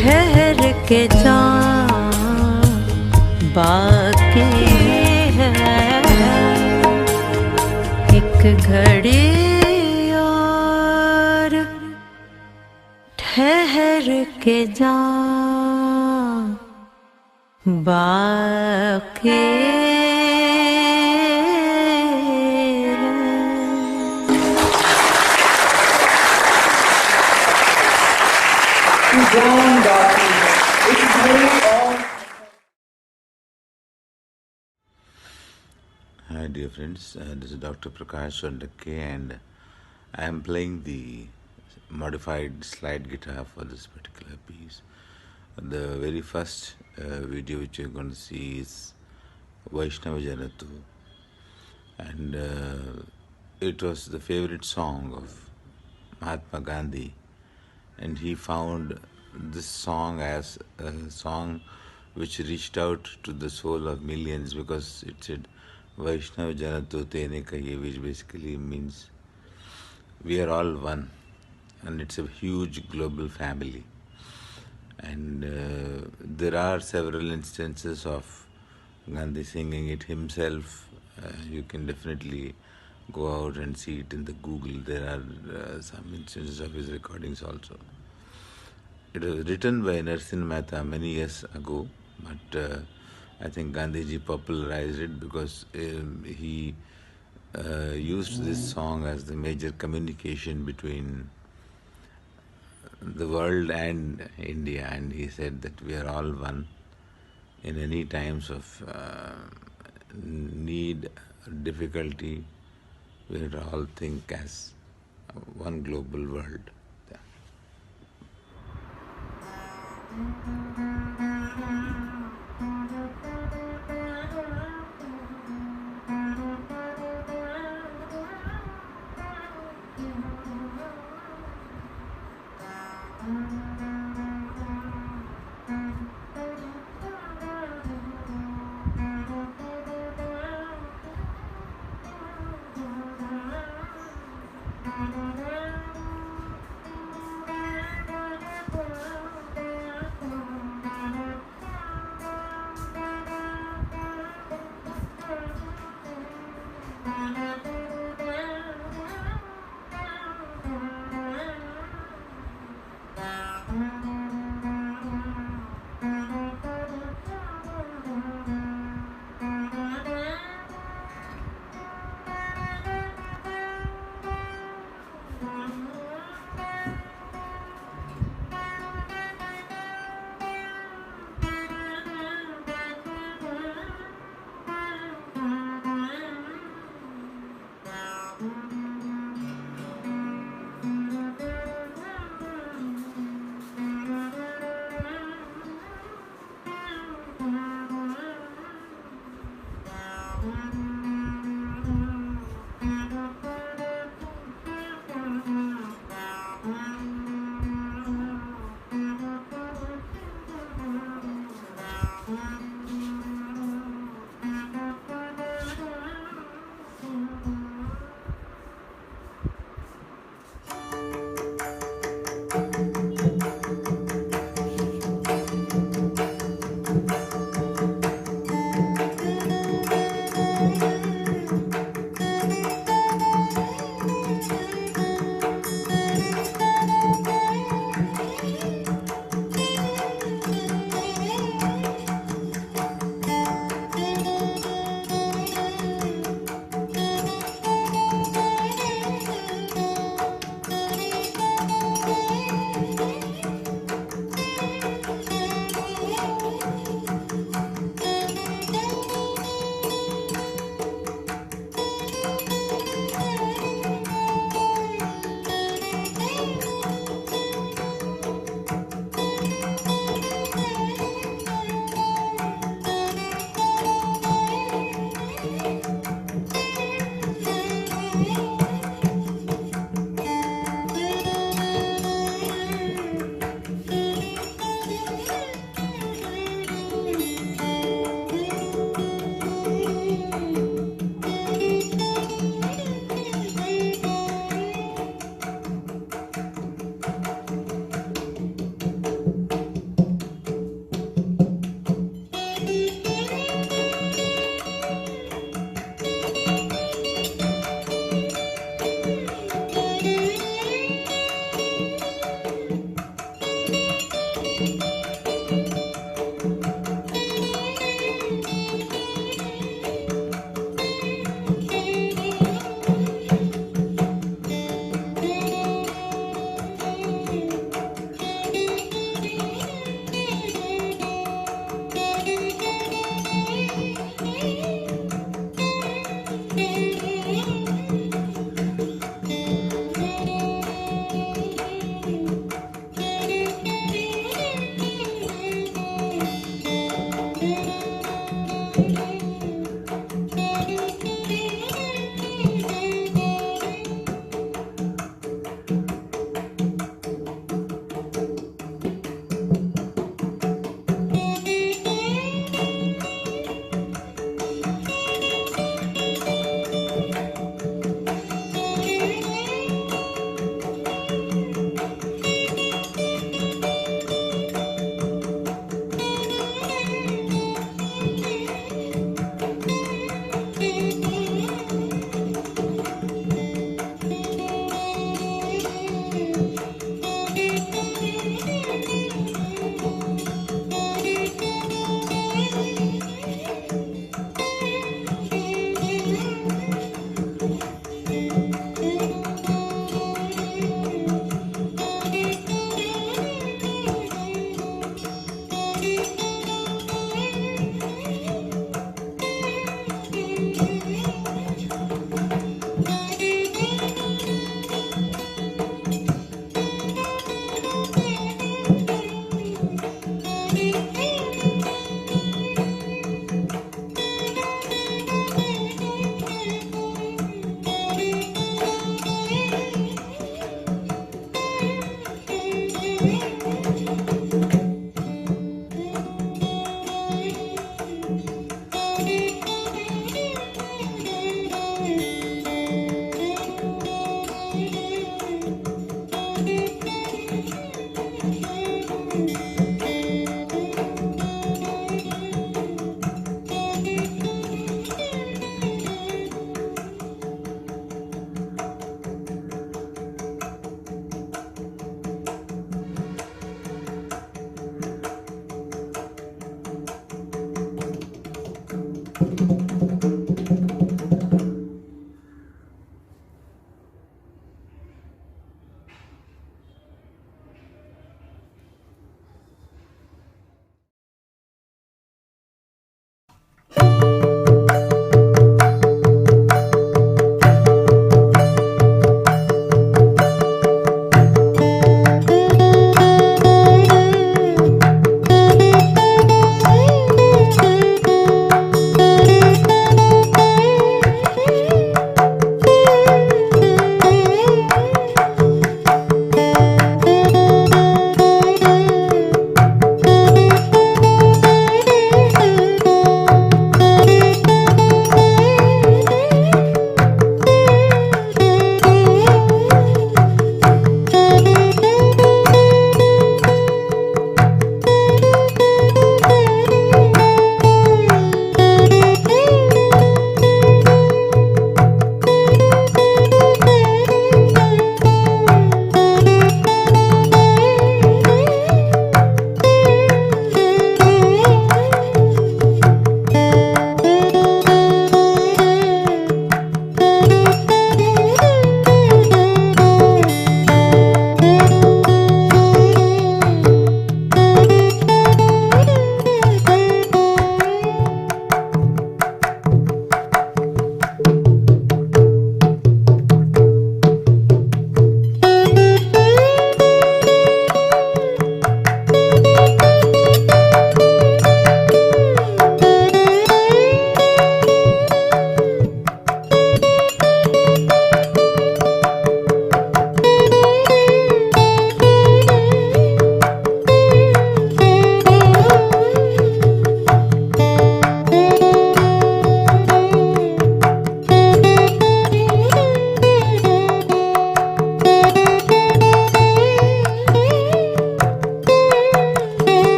ठहर के जा बाकी है एक घड़ी और ठहर के जा बाकी Hi dear friends, this is Dr. Prakash Sondakke and I am playing the modified slide guitar for this particular piece. The very first video which you're going to see is Vaishnava Janatu, and it was the favorite song of Mahatma Gandhi, and he found this song as a song which reached out to the soul of millions because it said Vaishnava Janatu Tene Kahiye, which basically means we are all one, and it's a huge global family. And there are several instances of Gandhi singing it himself. You can definitely go out and see it in the Google. There are some instances of his recordings also. It was written by Narsin Mehta many years ago, but I think Gandhiji popularized it because he used this song as the major communication between the world and India, and he said that we are all one in any times of need, difficulty. We have to all think as one global world.